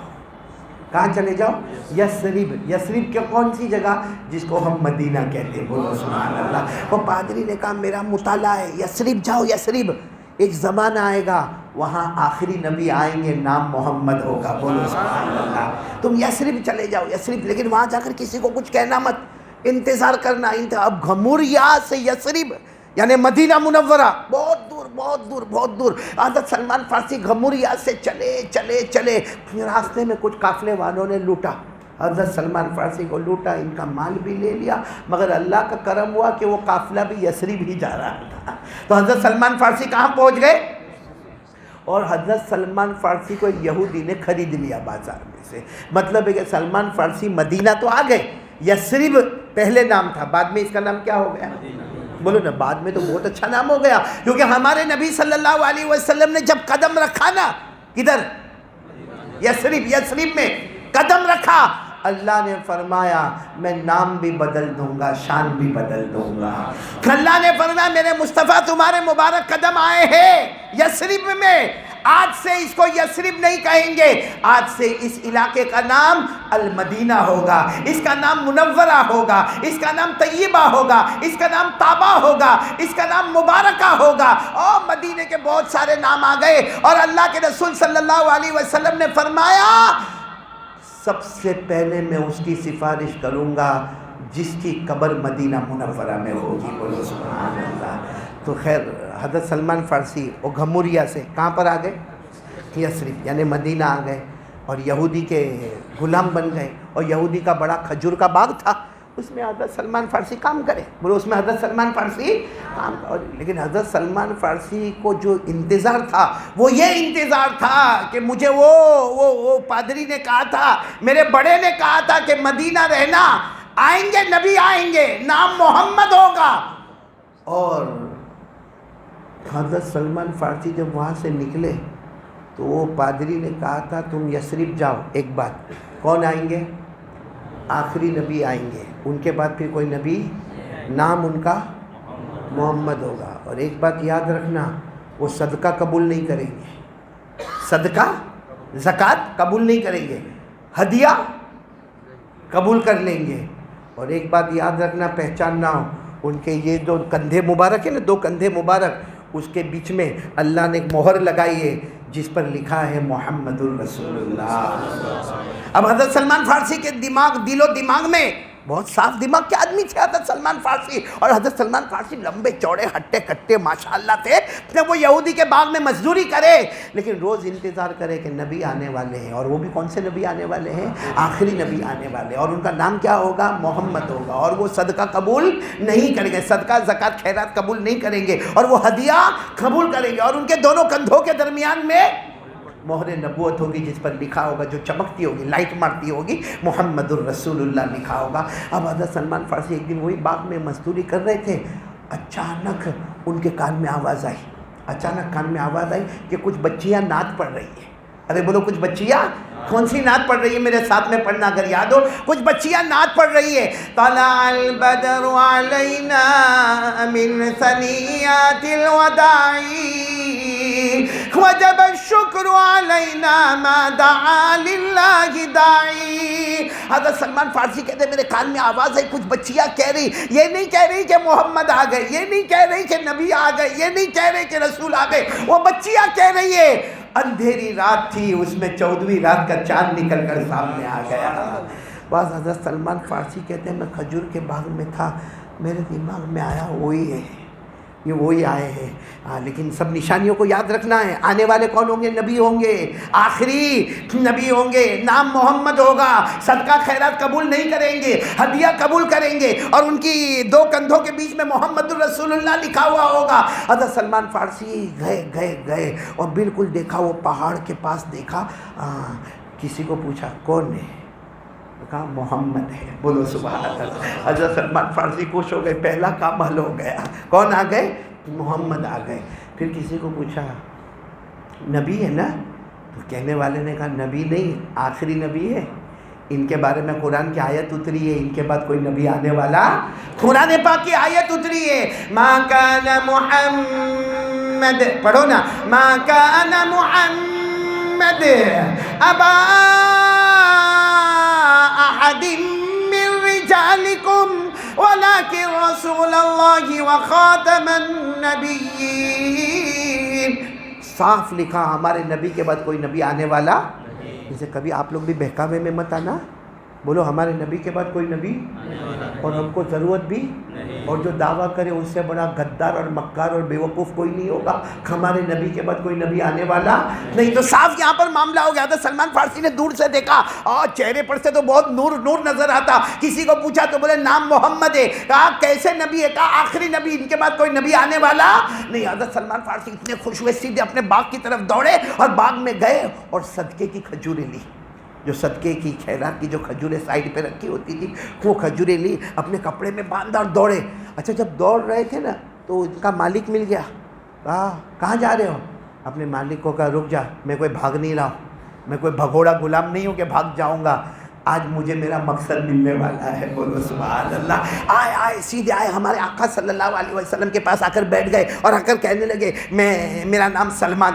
کہاں چلے جاؤ؟ یثرب. یثرب کی کون سی جگہ؟ جس کو ہم مدینہ کہتے ہیں. بولو سبحان اللہ. وہ پادری نے کہا میرا مطالعہ ہے، یثرب جاؤ. یثرب ایک زمانہ آئے گا وہاں آخری نبی آئیں گے، نام محمد ہوگا. بولو سبحان اللہ. تم یثرب چلے جاؤ. یثرب، لیکن وہاں جا کر کسی کو کچھ کہنا مت، انتظار کرنا. اب غموریا سے یثرب یعنی مدینہ منورہ بہت دور بہت دور بہت دور. حضرت سلمان فارسی غموریا سے چلے چلے چلے. راستے میں کچھ قافلے والوں نے لوٹا، حضرت سلمان فارسی کو لوٹا، ان کا مال بھی لے لیا. مگر اللہ کا کرم ہوا کہ وہ قافلہ بھی یثرب ہی جا رہا تھا. تو حضرت سلمان فارسی کہاں پہنچ گئے؟ اور حضرت سلمان فارسی کو ایک یہودی نے خرید لیا بازار میں سے. مطلب ہے کہ سلمان فارسی مدینہ تو آ گئے. یثرب پہلے نام تھا، بعد میں اس کا نام کیا ہو گیا؟ بولو نا، بعد میں تو بہت اچھا نام ہو گیا. کیونکہ ہمارے نبی صلی اللہ علیہ وسلم نے جب قدم رکھا نا، کدھر؟ یثرب میں قدم رکھا، اللہ نے فرمایا میں نام بھی بدل دوں گا، شان بھی بدل دوں گا. اللہ نے فرمایا میرے مصطفیٰ تمہارے مبارک قدم آئے ہیں یثرب میں، آج سے اس کو یثرب نہیں کہیں گے، آج سے اس علاقے کا نام المدینہ ہوگا، اس کا نام منورہ ہوگا، اس کا نام طیبہ ہوگا، اس کا نام طابہ ہوگا، اس کا نام مبارکہ ہوگا. اور مدینے کے بہت سارے نام آ گئے. اور اللہ کے رسول صلی اللہ علیہ وسلم نے فرمایا سب سے پہلے میں اس کی سفارش کروں گا جس کی قبر مدینہ منورہ میں ہوگی. بولو سبحان اللہ. تو خیر حضرت سلمان فارسی وہ گھموریا سے کہاں پر آ گئے؟ یثرب یعنی مدینہ آ گئے، اور یہودی کے غلام بن گئے، اور یہودی کا بڑا کھجور کا باغ تھا، اس میں حضرت سلمان فارسی کام کرے، بولو اس میں حضرت سلمان فارسی کام کرے۔ لیکن حضرت سلمان فارسی کو جو انتظار تھا وہ یہ انتظار تھا کہ مجھے وہ پادری نے کہا تھا، میرے بڑے نے کہا تھا کہ مدینہ رہنا، آئیں گے نبی آئیں گے، نام محمد ہوگا۔ اور حضرت سلمان فارسی جب وہاں سے نکلے تو وہ پادری نے کہا تھا تم یثرب جاؤ، ایک بات، کون آئیں گے؟ آخری نبی آئیں گے، ان کے بعد پھر کوئی نبی، نام ان کا محمد ہوگا۔ اور ایک بات یاد رکھنا، وہ صدقہ قبول نہیں کریں گے، صدقہ زکوٰۃ قبول نہیں کریں گے، ہدیہ قبول کر لیں گے۔ اور ایک بات یاد رکھنا، پہچاننا ہو، ان کے یہ جو کندھے مبارک ہیں نا، دو کندھے مبارک، اس کے بیچ میں اللہ نے ایک مہر لگائی ہے جس پر لکھا ہے محمد الرسول اللہ۔ اب حضرت سلمان فارسی کے دل و دماغ میں بہت صاف دماغ کے آدمی تھے حضرت سلمان فارسی، اور حضرت سلمان فارسی لمبے چوڑے ہٹے کٹے ماشاءاللہ تھے، وہ یہودی کے باغ میں مزدوری کرے لیکن روز انتظار کرے کہ نبی آنے والے ہیں، اور وہ بھی کون سے نبی آنے والے ہیں؟ آخری نبی آنے والے، اور ان کا نام کیا ہوگا؟ محمد ہوگا، اور وہ صدقہ قبول نہیں کریں گے، صدقہ زکوٰۃ خیرات قبول نہیں کریں گے، اور وہ ہدیہ قبول کریں گے، اور ان کے دونوں کندھوں کے درمیان میں مہر نبوت ہوگی جس پر لکھا ہوگا، جو چمکتی ہوگی، لائٹ مارتی ہوگی، محمد الرسول اللہ لکھا ہوگا۔ اب حضرت سلمان فارسی ایک دن وہی باغ میں مزدوری کر رہے تھے، اچانک ان کے کان میں آواز آئی، اچانک کان میں آواز آئی کہ کچھ بچیاں نعت پڑھ رہی ہیں۔ ارے بولو کچھ بچیاں، کون سی نعت پڑھ رہی ہے؟ میرے ساتھ میں پڑھنا اگر یاد ہو، کچھ بچیاں نعت پڑھ رہی ہے، طلع البدر علینا من ثنیات الوداع وجب الشکر علینا ما دعا للہ داعی۔ حضرت سلمان فارسی کہتے ہیں میرے کان میں آواز ہے، کچھ بچیاں کہہ رہی، یہ نہیں کہہ رہی کہ محمد آ گئے، یہ نہیں کہہ رہی کہ نبی آ گئے، یہ نہیں کہہ رہے کہ رسول آ گئے، وہ بچیاں کہہ رہی ہے اندھیری رات تھی، اس میں 14ویں رات کا چاند نکل کر سامنے آ گیا۔ بعض حضرت سلمان فارسی کہتے ہیں میں کھجور کے باغ میں تھا، میرے دماغ میں آیا وہی ہے، یہ وہی آئے ہیں، لیکن سب نشانیوں کو یاد رکھنا ہے، آنے والے کون ہوں گے؟ نبی ہوں گے، آخری نبی ہوں گے، نام محمد ہوگا، صدقہ خیرات قبول نہیں کریں گے، ہدیہ قبول کریں گے، اور ان کی دو کندھوں کے بیچ میں محمد الرسول اللہ لکھا ہوا ہوگا۔ حضرت سلمان فارسی گئے اور بالکل دیکھا، وہ پہاڑ کے پاس دیکھا، کسی کو پوچھا کون ہے؟ کہا محمد ہے، بولو سبحان اللہ۔ حضرت سلمان فارسی خوش ہو گئے، پہلا کام حل ہو گیا، کون آ گئے؟ محمد آ گئے۔ پھر کسی کو پوچھا نبی ہے نا؟ تو کہنے والے نے کہا نبی نہیں، آخری نبی ہے، ان کے بارے میں قرآن کی آیت اتری ہے، ان کے بعد کوئی نبی آنے والا، قرآن پاک کی آیت اتری ہے، ما کان محمد، پڑھو نا، ما کان محمد ابا احد من رجالکم ولكن رسول اللہ وخاتم النبیین۔ صاف لکھا ہمارے نبی کے بعد کوئی نبی آنے والا، جسے کبھی آپ لوگ بھی بہکاوے میں مت آنا، بولو ہمارے نبی کے بعد کوئی نبی، اور ہم کو ضرورت بھی، اور جو دعویٰ کرے اس سے بڑا غدار اور مکار اور بیوقوف کوئی نہیں ہوگا، ہمارے نبی کے بعد کوئی نبی آنے والا نہیں۔ تو صاف یہاں پر معاملہ ہو گیا تھا، سلمان فارسی نے دور سے دیکھا اور چہرے پر سے تو بہت نور نظر آتا، کسی کو پوچھا تو بولے نام محمد ہے، کہا کیسے نبی ہے؟ کہا آخری نبی، ان کے بعد کوئی نبی آنے والا نہیں۔ حضرت سلمان فارسی اتنے خوش ہوئے، سیدھے اپنے باغ کی طرف دوڑے اور باغ میں گئے اور صدقے کی کھجوریں لی، جو صدقے کی خیرات کی جو کھجوریں سائڈ پہ رکھی ہوتی تھی، وہ کھجوریں لی، اپنے کپڑے میں باندھا اور دوڑے۔ اچھا جب دوڑ رہے تھے نا تو ان کا مالک مل گیا، کہا کہاں جا رہے ہو؟ اپنے مالک کو کہا رک جا، میں کوئی بھاگ نہیں رہا ہوں، میں کوئی بھگوڑا غلام نہیں ہوں کہ بھاگ جاؤں گا، آج مجھے میرا مقصد ملنے والا ہے، بولو سبحان اللہ۔ آئے سیدھے آئے ہمارے آقا صلی اللہ علیہ وسلم کے پاس، آ کر بیٹھ گئے اور آ کر کہنے لگے میرا نام سلمان،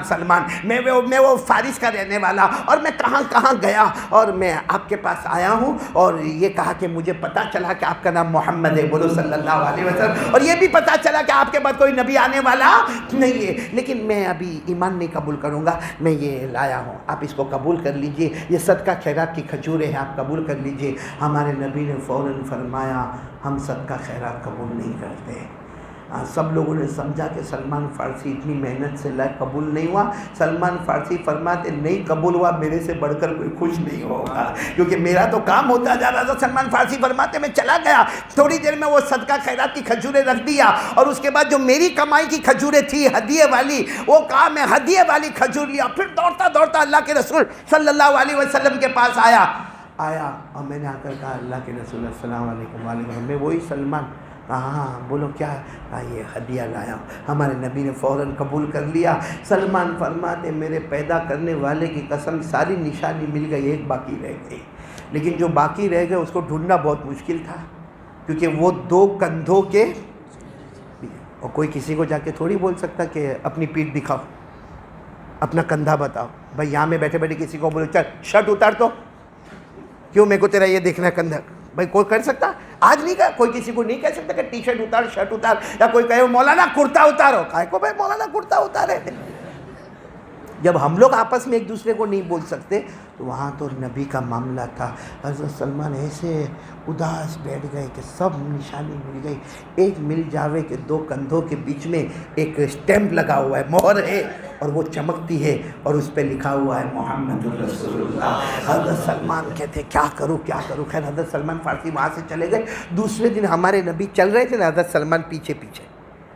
میں وہ فارس کا رہنے والا، اور میں کہاں گیا اور میں آپ کے پاس آیا ہوں، اور یہ کہا کہ مجھے پتہ چلا کہ آپ کا نام محمد ہے، بولو صلی اللہ علیہ وسلم، اور یہ بھی پتہ چلا کہ آپ کے بعد کوئی نبی آنے والا نہیں ہے، لیکن میں ابھی ایمان نہیں قبول کروں گا، میں یہ لایا ہوں، آپ اس کو قبول کر لیجئے، یہ صدقہ خیرات کی کھجوریں ہیں، آپ قبول کر لیجئے۔ ہمارے نبی نے فوراً فرمایا ہم صدقہ خیرات قبول نہیں کرتے، سب لوگوں نے سمجھا کہ سلمان فارسی اتنی محنت سے قبول نہیں ہوا. سلمان فارسی فرماتے نہیں قبول ہوا میرے سے بڑھ کر کوئی خوش نہیں ہوگا, کیونکہ میرا تو کام ہوتا جا رہا تھا. سلمان فارسی فرماتے میں چلا گیا, تھوڑی دیر میں وہ صدقہ خیرات کی کھجوریں رکھ دیا, اور اس کے بعد جو میری کمائی کی کھجوریں تھی ہدیے والی, وہ کہا میں ہدیے والی کھجور لیا. پھر دوڑتا دوڑتا اللہ کے رسول صلی اللہ علیہ وسلم کے پاس آیا اور میں نے آ کر کہا اللہ کے رسول السلام علیکم. وعلیکم. میں وہی سلمان. ہاں بولو کیا ہے؟ یہ ہدیہ لایا ہوں. ہمارے نبی نے فوراً قبول کر لیا. سلمان فرماتے میرے پیدا کرنے والے کی قسم ساری نشانی مل گئی, ایک باقی رہ گئی. لیکن جو باقی رہ گئے اس کو ڈھونڈنا بہت مشکل تھا, کیونکہ وہ 2 کندھوں کے, اور کوئی کسی کو جا کے تھوڑی بول سکتا کہ اپنی پیٹھ دکھاؤ, اپنا کندھا بتاؤ. بھائی یہاں میں بیٹھے بیٹھے کسی کو بولو چل شرٹ اتار تو, کیوں میرے کو تیرا یہ دیکھنا ہے کندھا؟ بھائی کوئی کر سکتا؟ آج نہیں کہا, کوئی کسی کو نہیں کہہ سکتا کہ ٹی شرٹ اتار شرٹ اتار, یا کوئی کہے مولانا کرتا اتارو. کہے کو بھائی مولانا کرتا اتارے؟ جب ہم لوگ آپس میں ایک دوسرے کو نہیں بول سکتے تو وہاں تو نبی کا معاملہ تھا. حضرت سلمان ایسے اداس بیٹھ گئے کہ سب نشانی مل گئی. ایک مل جاوے کہ 2 کندھوں کے بیچ میں ایک اسٹیمپ لگا ہوا ہے, مہر ہے, اور وہ چمکتی ہے, اور اس پہ لکھا ہوا ہے محمد رسول اللہ. حضرت سلمان کہتے کیا کروں کیا کروں. خیر حضرت سلمان فارسی وہاں سے چلے گئے. دوسرے دن ہمارے نبی چل رہے تھے نا, حضرت سلمان پیچھے پیچھے,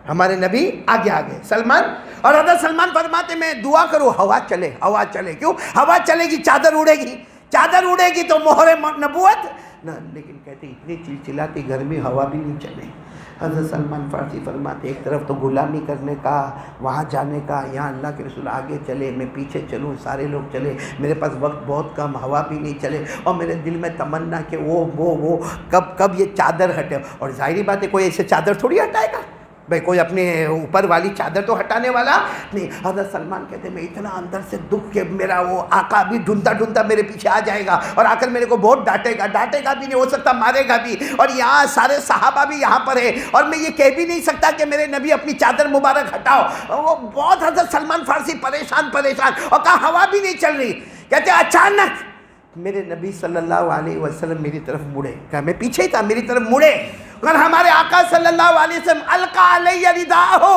ہمارے نبی آگے آگے سلمان. اور حضرت سلمان فرماتے میں دعا کروں ہوا چلے ہوا چلے. کیوں ہوا چلے گی؟ چادر اڑے گی, چادر اڑے گی تو مہر نبوت نہ. لیکن کہتے اتنی چلچلاتی گرمی, ہوا بھی نہیں چلے. حضرت سلمان فارسی فرماتے ایک طرف تو غلامی کرنے کا, وہاں جانے کا, یہاں اللہ کے رسول آگے چلے, میں پیچھے چلوں, سارے لوگ چلے, میرے پاس وقت بہت کم, ہوا بھی نہیں چلے, اور میرے دل میں تمنا کہ وہ کب یہ چادر ہٹے. اور ظاہری بات ہے کوئی ایسے چادر تھوڑی ہٹائے گا بھائی, کوئی اپنے اوپر والی چادر تو ہٹانے والا نہیں. حضرت سلمان کہتے میں اتنا اندر سے دکھ کہ میرا وہ آقا بھی ڈھونڈتا ڈھونڈتا میرے پیچھے آ جائے گا, اور آ کر میرے کو بہت ڈانٹے گا بھی نہیں, ہو سکتا مارے گا بھی, اور یہاں سارے صحابہ بھی یہاں پر ہے, اور میں یہ کہہ بھی نہیں سکتا کہ میرے نبی اپنی چادر مبارک ہٹاؤ. وہ بہت حضرت سلمان فارسی پریشان, اور کہا ہوا بھی نہیں چل رہی. کہتے اچانک میرے نبی صلی اللہ علیہ وسلم میری طرف مڑے. کہا میں پیچھے ہی تھا, میری طرف مڑے, اور ہمارے آقا صلی اللہ علیہ وسلم القا علیہ رداءہ,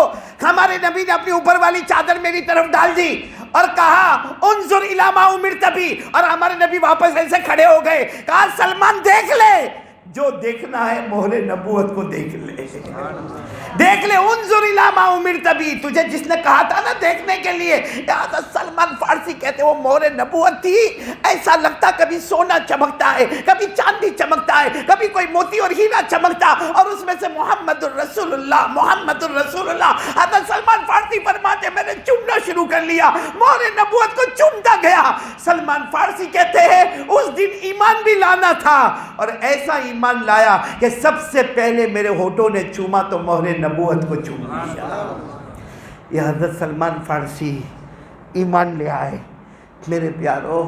ہمارے نبی نے اپنی اوپر والی چادر میری طرف ڈال دی اور کہا انظر الی ما امرت بی. اور ہمارے نبی واپس ایسے کھڑے ہو گئے, کہا سلمان دیکھ لے, جو دیکھنا ہے مہر نبوت کو دیکھ لے, دیکھ لے. انظر الی ما امرت بی, تجھے جس نے کہا تھا نا دیکھنے کے لیے. حضرت سلمان فارسی کہتے وہ مہر نبوت تھی. ایسا لگتا کبھی سونا چمکتا ہے, کبھی چاندی چمکتا ہے, کبھی کوئی موتی اور ہیرا چمکتا, اور اس میں سے محمد الرسول اللہ, محمد الرسول اللہ. حضرت سلمان فارسی فرماتے میں نے چومنا شروع کر لیا, مہر نبوت کو چومتا گیا. سلمان فارسی کہتے ہیں اس دن ایمان بھی لانا تھا, اور ایسا ایمان لایا کہ سب سے پہلے میرے ہونٹوں نے چوما تو مہر نبوت کو چوم لیا. یہ حضرت سلمان فارسی ایمان لے آئے. میرے پیارو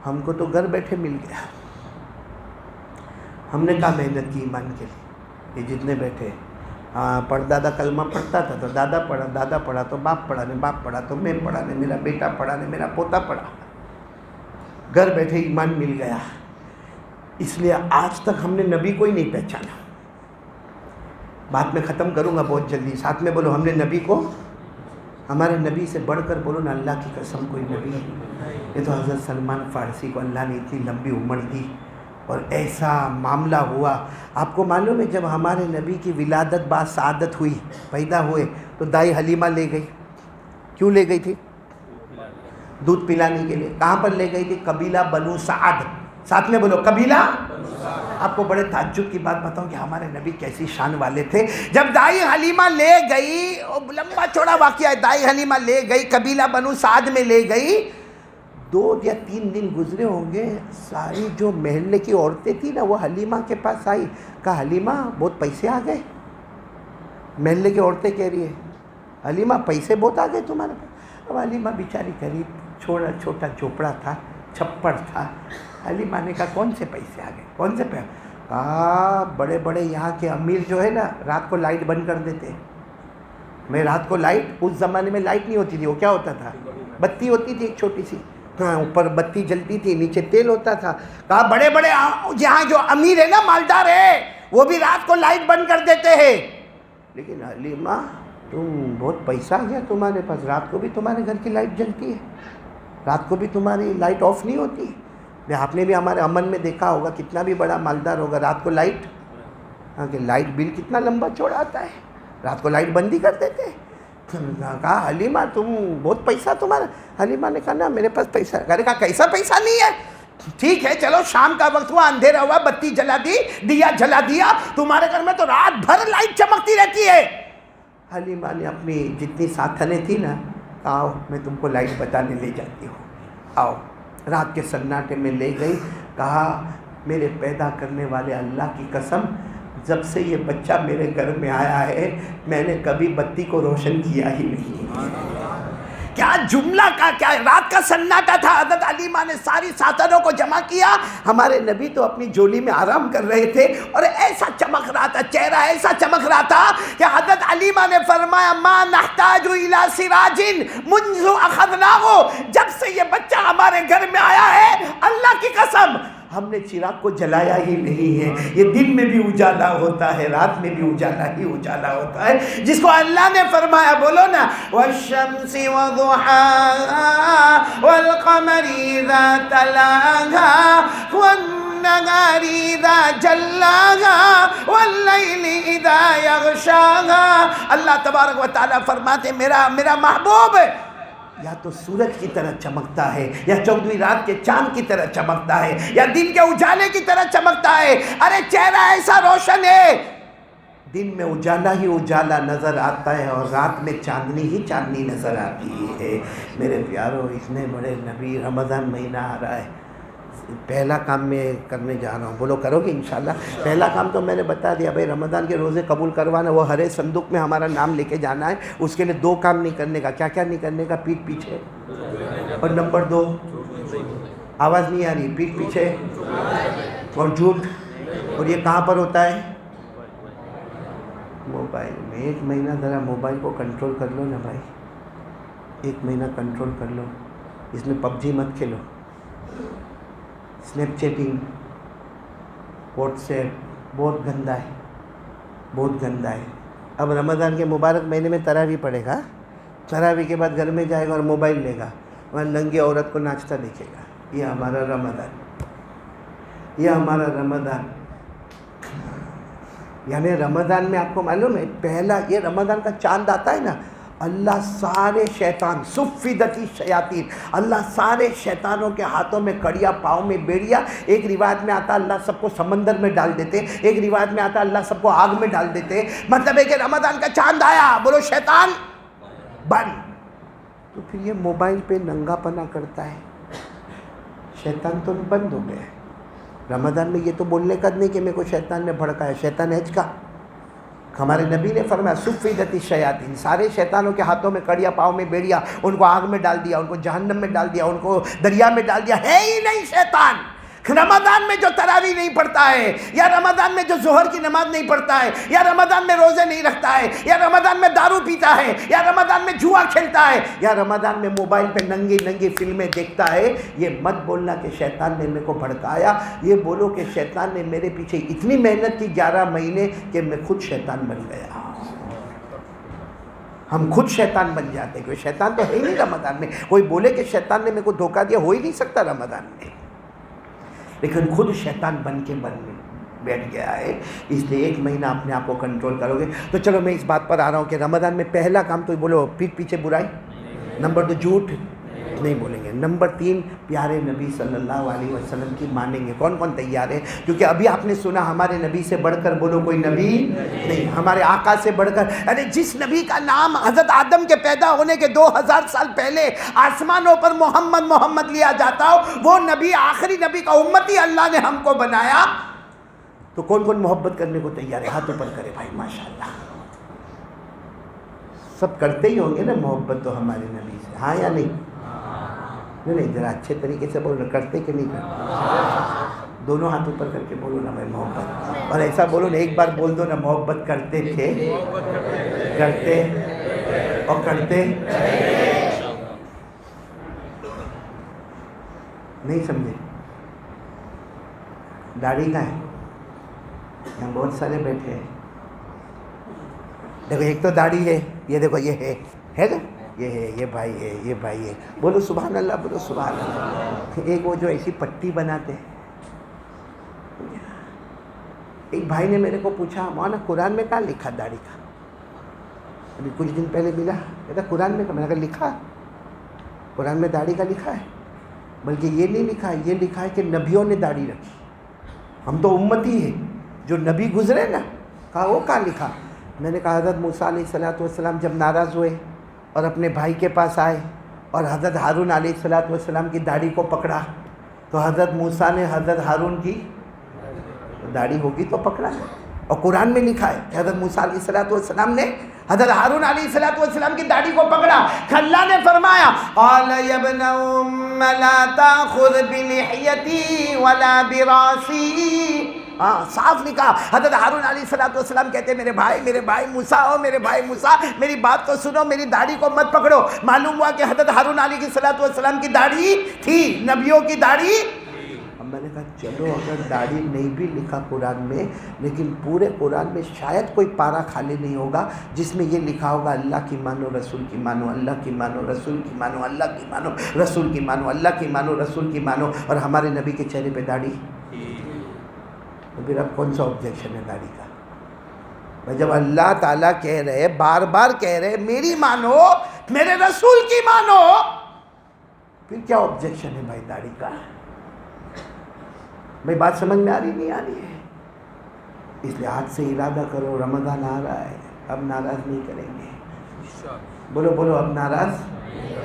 ہم کو تو گھر بیٹھے مل گیا, ہم نے کہا محنت کی ایمان کے لیے. یہ جتنے بیٹھے پردادا کلمہ پڑھتا تھا تو دادا پڑھا, دادا پڑھا تو باپ پڑھا, نے باپ پڑھا تو میں پڑھا, نے میرا بیٹا پڑھا, نے میرا پوتا پڑھا. گھر بیٹھے ایمان مل گیا. اس لیے آج تک ہم نے نبی کو ہی نہیں پہچانا. بات میں ختم کروں گا بہت جلدی, ساتھ میں بولو ہم نے نبی کو, ہمارے نبی سے بڑھ کر بولو نا اللہ کی قسم کوئی نبی. یہ تو حضرت سلمان فارسی کو اللہ نے اتنی لمبی عمر دی, اور ایسا معاملہ ہوا. آپ کو معلوم ہے جب ہمارے نبی کی ولادت با سعادت ہوئی, پیدا ہوئے, تو دائی حلیمہ لے گئی. کیوں لے گئی تھی؟ دودھ پلانے کے لیے. کہاں پر لے گئی تھی؟ قبیلہ بنو سعد. ساتھ میں بولو قبیلہ. آپ کو بڑے تعجب کی بات بتاؤں کہ ہمارے نبی کیسی شان والے تھے. جب دائی حلیمہ لے گئی, لمبا چوڑا واقعہ ہے, دائی حلیمہ لے گئی, قبیلہ بنو سعد میں لے گئی, 2 یا 3 دن گزرے ہوں گے, ساری جو محلے کی عورتیں تھیں نا وہ حلیمہ کے پاس آئی. کہا حلیمہ بہت پیسے آ گئے. محلے کی عورتیں کہہ رہی ہیں حلیمہ پیسے بہت آ گئے تمہارے پاس. اب حلیمہ بیچاری غریب, چھوٹا جھوپڑا تھا, چھپڑ تھا. حلیمہ نے کہا کون سے پیسے آ گئے, کون سے پیسے؟ کہا بڑے بڑے یہاں کے امیر جو ہے نا رات کو لائٹ بند کر دیتے. میں رات کو لائٹ, اس زمانے میں لائٹ نہیں ہوتی تھی, وہ کیا ہوتا تھا, بتی ہوتی تھی ایک چھوٹی سی, اوپر بتی جلتی تھی, نیچے تیل ہوتا تھا. کہا بڑے بڑے یہاں جو امیر ہے نا, مالدار ہے, وہ بھی رات کو لائٹ بند کر دیتے ہیں. لیکن حلیمہ تم بہت پیسہ ہے تمہارے پاس، رات کو بھی تمہارے گھر کی لائٹ جلتی ہے، رات کو بھی تمہاری لائٹ آف نہیں ہوتی؟ آپ نے بھی ہمارے عمل میں دیکھا ہوگا، کتنا بھی بڑا مالدار ہوگا رات کو لائٹ، ہاں کہ لائٹ بل کتنا لمبا چوڑا آتا ہے، رات کو لائٹ بند ہی کر دیتے ہیں۔ کہا حلیمہ تم بہت پیسہ تمہارا، حلیمہ نے کہا نا میرے پاس پیسہ ہے۔ کہا کیسا پیسہ نہیں ہے؟ ٹھیک ہے چلو شام کا وقت ہوا، اندھیرا ہوا، بتی جلا دی، دیا جلا دیا، تمہارے گھر میں تو رات بھر لائٹ چمکتی رہتی ہے۔ حلیمہ نے اپنی جتنی ساتھنیں تھی نا، آؤ میں تم کو لائٹ بتانے لے جاتی ہوں، آؤ۔ رات کے سناٹے میں لے گئی، کہا میرے پیدا کرنے والے اللہ کی قسم، جب سے یہ بچہ میرے گھر میں آیا ہے میں نے کبھی بتی کو روشن کیا ہی نہیں۔ کیا جملہ کا، کیا رات کا سناٹا تھا۔ حضرت حلیمہ نے ساری ساتھنوں کو جمع کیا، ہمارے نبی تو اپنی جولی میں آرام کر رہے تھے اور ایسا چمک رہا تھا، چہرہ ایسا چمک رہا تھا کہ حضرت حلیمہ نے فرمایا ما نحتاج الی سراج منذ اخذناہ، جب سے یہ بچہ ہمارے گھر میں آیا ہے اللہ کی قسم ہم نے چراغ کو جلایا ہی نہیں ہے۔ یہ دن میں بھی اجالا ہوتا ہے، رات میں بھی اجالا ہی اجالا ہوتا ہے، جس کو اللہ نے فرمایا، بولو نا والشمس وضحاها والقمر اذا تلاها والنهار اذا جلاها واللیل اذا یغشاها۔ اللہ تبارک و تعالیٰ فرماتے میرا محبوب یا تو سورج کی طرح چمکتا ہے، یا 14ویں رات کے چاند کی طرح چمکتا ہے، یا دن کے اجالے کی طرح چمکتا ہے۔ ارے چہرہ ایسا روشن ہے، دن میں اجالا ہی اجالا نظر آتا ہے اور رات میں چاندنی ہی چاندنی نظر آتی ہے۔ میرے پیارو، اتنے بڑے نبی، رمضان مہینہ آ رہا ہے، پہلا کام میں کرنے جا رہا ہوں، بولو کرو گے انشاءاللہ؟ پہلا کام تو میں نے بتا دیا بھائی، رمضان کے روزے قبول کروانا، وہ ہرے صندوق میں ہمارا نام لے کے جانا ہے۔ اس کے لیے 2 کام نہیں کرنے کا۔ کیا کیا نہیں کرنے کا؟ پیٹھ پیچھے، اور نمبر 2 آواز نہیں آ رہی، پیٹھ پیچھے اور جھوٹ۔ اور یہ کہاں پر ہوتا ہے؟ موبائل میں۔ 1 مہینہ ذرا موبائل کو کنٹرول کر لو نا بھائی، 1 مہینہ کنٹرول کر لو، اس میں پب جی مت کھیلو، اسنیپ چیٹنگ، واٹس ایپ بہت گندا ہے، بہت گندا ہے۔ اب رمضان کے مبارک مہینے میں تراویح پڑھے گا، تراویح کے بعد گھر میں جائے گا اور موبائل لے گا، وہاں ننگی عورت کو ناچتا دیکھے گا۔ یہ ہمارا رمضان، یہ ہمارا رمضان۔ یعنی رمضان میں آپ کو معلوم ہے، پہلا یہ رمضان کا چاند آتا ہے نا، اللہ سارے شیطان صفدت الشیاطین، اللہ سارے شیطانوں کے ہاتھوں میں کڑیا، پاؤں میں بیڑیا۔ ایک روایت میں آتا اللہ سب کو سمندر میں ڈال دیتے، ایک روایت میں آتا اللہ سب کو آگ میں ڈال دیتے۔ مطلب ہے کہ رمضان کا چاند آیا، بولو شیطان بند۔ تو پھر یہ موبائل پہ ننگا پنا کرتا ہے، شیطان تو بند ہو گیا ہے۔ رمضان میں یہ تو بولنے کا نہیں کہ میرے کو شیطان نے بھڑکایا، شیطان ہے کا۔ ہمارے نبی نے فرمایا صفدت الشیاطین، سارے شیطانوں کے ہاتھوں میں کڑیا، پاؤں میں بیڑیا، ان کو آگ میں ڈال دیا، ان کو جہنم میں ڈال دیا، ان کو دریا میں ڈال دیا، ہے ہی نہیں شیطان۔ رمضان میں جو تراویح نہیں پڑھتا ہے، یا رمضان میں جو ظہر کی نماز نہیں پڑھتا ہے، یا رمضان میں روزے نہیں رکھتا ہے، یا رمضان میں دارو پیتا ہے، یا رمضان میں جوا کھیلتا ہے، یا رمضان میں موبائل پہ ننگی ننگی فلمیں دیکھتا ہے، یہ مت بولنا کہ شیطان نے میرے کو بھڑکایا، یہ بولو کہ شیطان نے میرے پیچھے اتنی محنت کی 11 مہینے کہ میں خود شیطان بن گیا۔ ہم خود شیطان بن جاتے ہیں، شیطان تو ہے ہی نہیں رمضان میں۔ کوئی بولے کہ شیطان نے میرے کو دھوکہ دیا، ہو ہی نہیں سکتا رمضان میں، لیکن خود شیطان بن کے بیٹھ گیا ہے۔ اس لیے 1 مہینہ اپنے آپ کو کنٹرول کرو گے تو چلو میں اس بات پر آ رہا ہوں کہ رمضان میں پہلا کام تو بولو پیٹھ پیچھے برائی، نمبر 2 جھوٹ نہیں بولیں گے، نمبر 3 پیارے نبی صلی اللہ علیہ وسلم کی مانیں گے۔ کون کون تیار ہے؟ کیونکہ ابھی آپ نے سنا ہمارے نبی سے بڑھ کر بولو کوئی نبی نہیں، ہمارے آقا سے بڑھ کر، ارے جس نبی کا نام حضرت آدم کے پیدا ہونے کے 2000 سال پہلے آسمانوں پر محمد محمد لیا جاتا ہو، وہ نبی آخری نبی کا امتی اللہ نے ہم کو بنایا، تو کون کون محبت کرنے کو تیار ہے؟ ہاتھ اوپر کرے بھائی، ماشاءاللہ۔ سب کرتے ہی ہوں گے نا محبت تو ہمارے نبی سے، ہاں یا نہیں؟ نہیں، ذرا اچھے طریقے سے بولو، کرتے کہ نہیں کرتے؟ دونوں ہاتھ اوپر کر کے بولو نا بھائی محبت، اور ایسا بولو نا، ایک بار بول دو نا، محبت کرتے تھے، کرتے اور کرتے۔ نہیں سمجھے؟ داڑھی کا ہے، یہاں بہت سارے بیٹھے ہیں، دیکھو ایک تو داڑھی ہے، یہ دیکھو یہ ہے نا، یہ ہے، یہ بھائی ہے، یہ بھائی ہے، بولو سبحان اللہ، بولو سبحان اللہ۔ ایک وہ جو ایسی پٹی بناتے ہیں، ایک بھائی نے میرے کو پوچھا مولانا قرآن میں کہاں لکھا داڑھی کا؟ ابھی کچھ دن پہلے ملا، کہتا قرآن میں، میں نے کہا لکھا، قرآن میں داڑھی کا لکھا ہے، بلکہ یہ نہیں لکھا ہے، یہ لکھا ہے کہ نبیوں نے داڑھی رکھی، ہم تو امتی ہیں، جو نبی گزرے نا، کہا وہ کہاں لکھا؟ میں نے کہا حضرت موسیٰ علیہ السلام جب ناراض ہوئے اور اپنے بھائی کے پاس آئے اور حضرت ہارون علیہ السلام کی داڑھی کو پکڑا، تو حضرت موسیٰ نے حضرت ہارون کی داڑھی ہوگی تو پکڑا، اور قرآن میں لکھا ہے کہ حضرت موسیٰ علیہ السلام نے حضرت ہارون علیہ السلام کی داڑھی کو پکڑا۔ اللہ نے فرمایا قال یا ابن ام لا تاخذ بلحیتی ولا براسی، صاف لکھا۔ حضرت ہارون علیہ السلام کہتے ہیں میرے بھائی موسیٰ میری بات کو سنو، میری داڑھی کو مت پکڑو۔ معلوم ہوا کہ حضرت ہارون علیہ السلام کی داڑھی تھی، نبیوں کی داڑھی۔ اب میں نے کہا چلو اگر داڑھی نہیں بھی لکھا قرآن میں، لیکن پورے قرآن میں شاید کوئی پارہ خالی نہیں ہوگا جس میں یہ لکھا ہوگا اللہ کی مانو، رسول کی مانو، اللہ کی مانو، رسول کی مانو، اللہ کی مانو، رسول کی مانو، اللہ کی مانو، رسول کی مانو، اور ہمارے نبی کے چہرے پہ داڑھی۔ تو پھر اب کون سا آبجیکشن ہے داڑھی کا؟ جب اللہ تعالیٰ کہہ رہے، بار بار کہہ رہے میری مانو، میرے رسول کی مانو، پھر کیا آبجیکشن ہے بھائی داڑھی کا؟ بھائی بات سمجھ میں آ رہی نہیں آ رہی ہے؟ اس لیے آج سے ارادہ کرو، رمضان آ رہا ہے، اب ناراض نہیں کریں گے۔ بولو اب ناراض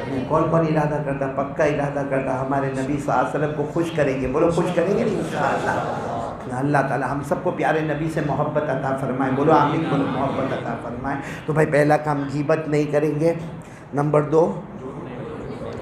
نہیں۔ کون ارادہ کرتا، پکا ارادہ کرتا ہمارے نبی صلی اللہ علیہ وسلم کو خوش کریں گے؟ بولو خوش کریں گے نہیں انشاءاللہ۔ اللہ تعالی ہم سب کو پیارے نبی سے محبت عطا فرمائے، بولو آمین، بولو محبت عطا فرمائے۔ تو بھائی پہلا کام غیبت نہیں کریں گے، نمبر 2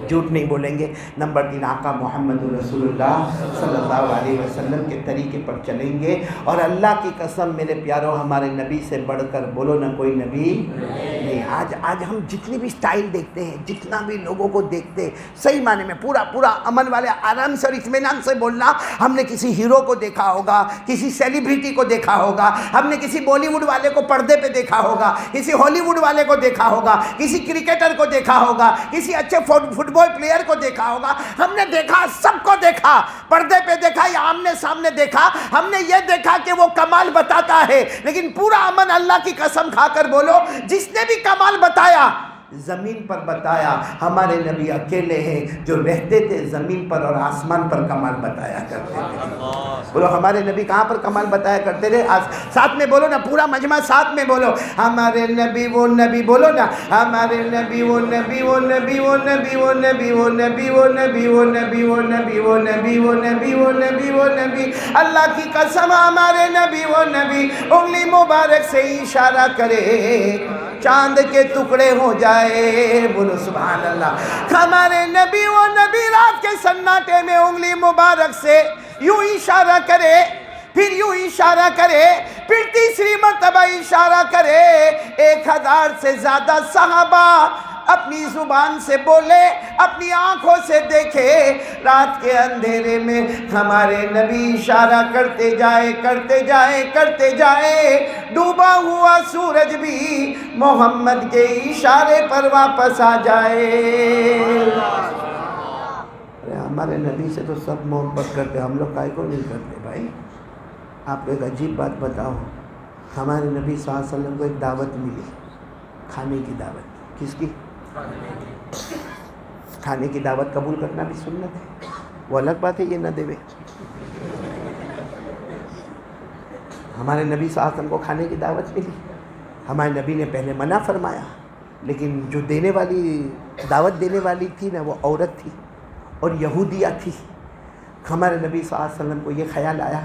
جھوٹ نہیں بولیں گے، نمبر 3 آقا محمد رسول اللہ صلی اللہ علیہ وسلم کے طریقے پر چلیں گے، اور اللہ کی قسم میرے پیاروں ہمارے نبی سے بڑھ کر بولو نہ کوئی نبی نہیں۔ آج ہم جتنی بھی سٹائل دیکھتے ہیں، جتنا بھی لوگوں کو دیکھتے ہیں، صحیح معنی میں پورا امن والے آرام سے اور اطمینان سے بولنا، ہم نے کسی ہیرو کو دیکھا ہوگا، کسی سیلیبریٹی کو دیکھا ہوگا، ہم نے کسی بالی ووڈ والے کو پردے پہ دیکھا ہوگا، کسی ہالی ووڈ والے کو دیکھا ہوگا، کسی کرکٹر کو دیکھا ہوگا، کسی اچھے فٹ بال پلیئر کو دیکھا ہوگا، ہم نے دیکھا، سب کو دیکھا، پردے پہ دیکھا یا آمنے سامنے دیکھا، ہم نے یہ دیکھا کہ وہ کمال بتاتا ہے، لیکن پورا امن اللہ کی قسم کھا کر بولو جس نے بھی کمال بتایا زمین پر بتایا، ہمارے نبی اکیلے ہیں جو رہتے تھے زمین پر اور آسمان پر کمال بتایا کرتے تھے۔ بولو ہمارے نبی کہاں پر کمال بتایا کرتے تھے؟ ساتھ میں بولو نا، پورا مجمع ساتھ میں بولو، ہمارے نبی وہ نبی، بولو نا ہمارے نبی وہ نبی، وہ نبی، وہ نبی، وہ نبی، وہ نبی، وہ نبی، وہ نبی، وہ نبی، وہ نبی، وہ نبی، وہ نبی، وہ نبی، اللہ کی قسم ہمارے نبی وہ نبی، انگلی مبارک سے اشارہ کرے چاند کے ٹکڑے ہو جائے، بولو سبحان اللہ۔ ہمارے نبی وہ نبی رات کے سناٹے میں انگلی مبارک سے یوں اشارہ کرے، پھر یوں اشارہ کرے، پھر تیسری مرتبہ اشارہ کرے، 1000 سے زیادہ صحابہ اپنی زبان سے بولے، اپنی آنکھوں سے دیکھے، رات کے اندھیرے میں ہمارے نبی اشارہ کرتے جائے، کرتے جائے، کرتے جائے، ڈوبا ہوا سورج بھی محمد کے اشارے پر واپس آ جائے۔ ہمارے نبی سے تو سب محبت کرتے، ہم لوگ کائے کو نہیں کرتے بھائی؟ آپ کو ایک عجیب بات بتاؤ، ہمارے نبی صلی اللہ علیہ وسلم کو ایک دعوت ملی، کھانے کی دعوت۔ کس کی؟ کھانے کی دعوت قبول کرنا بھی سنت ہے، وہ الگ بات ہے یہ نہ دے۔ ہمارے نبی صلی اللہ علیہ وسلم کو کھانے کی دعوت ملی، ہمارے نبی نے پہلے منع فرمایا، لیکن جو دینے والی دعوت دینے والی تھی نا وہ عورت تھی اور یہودیہ تھی۔ ہمارے نبی صلی اللہ علیہ وسلم کو یہ خیال آیا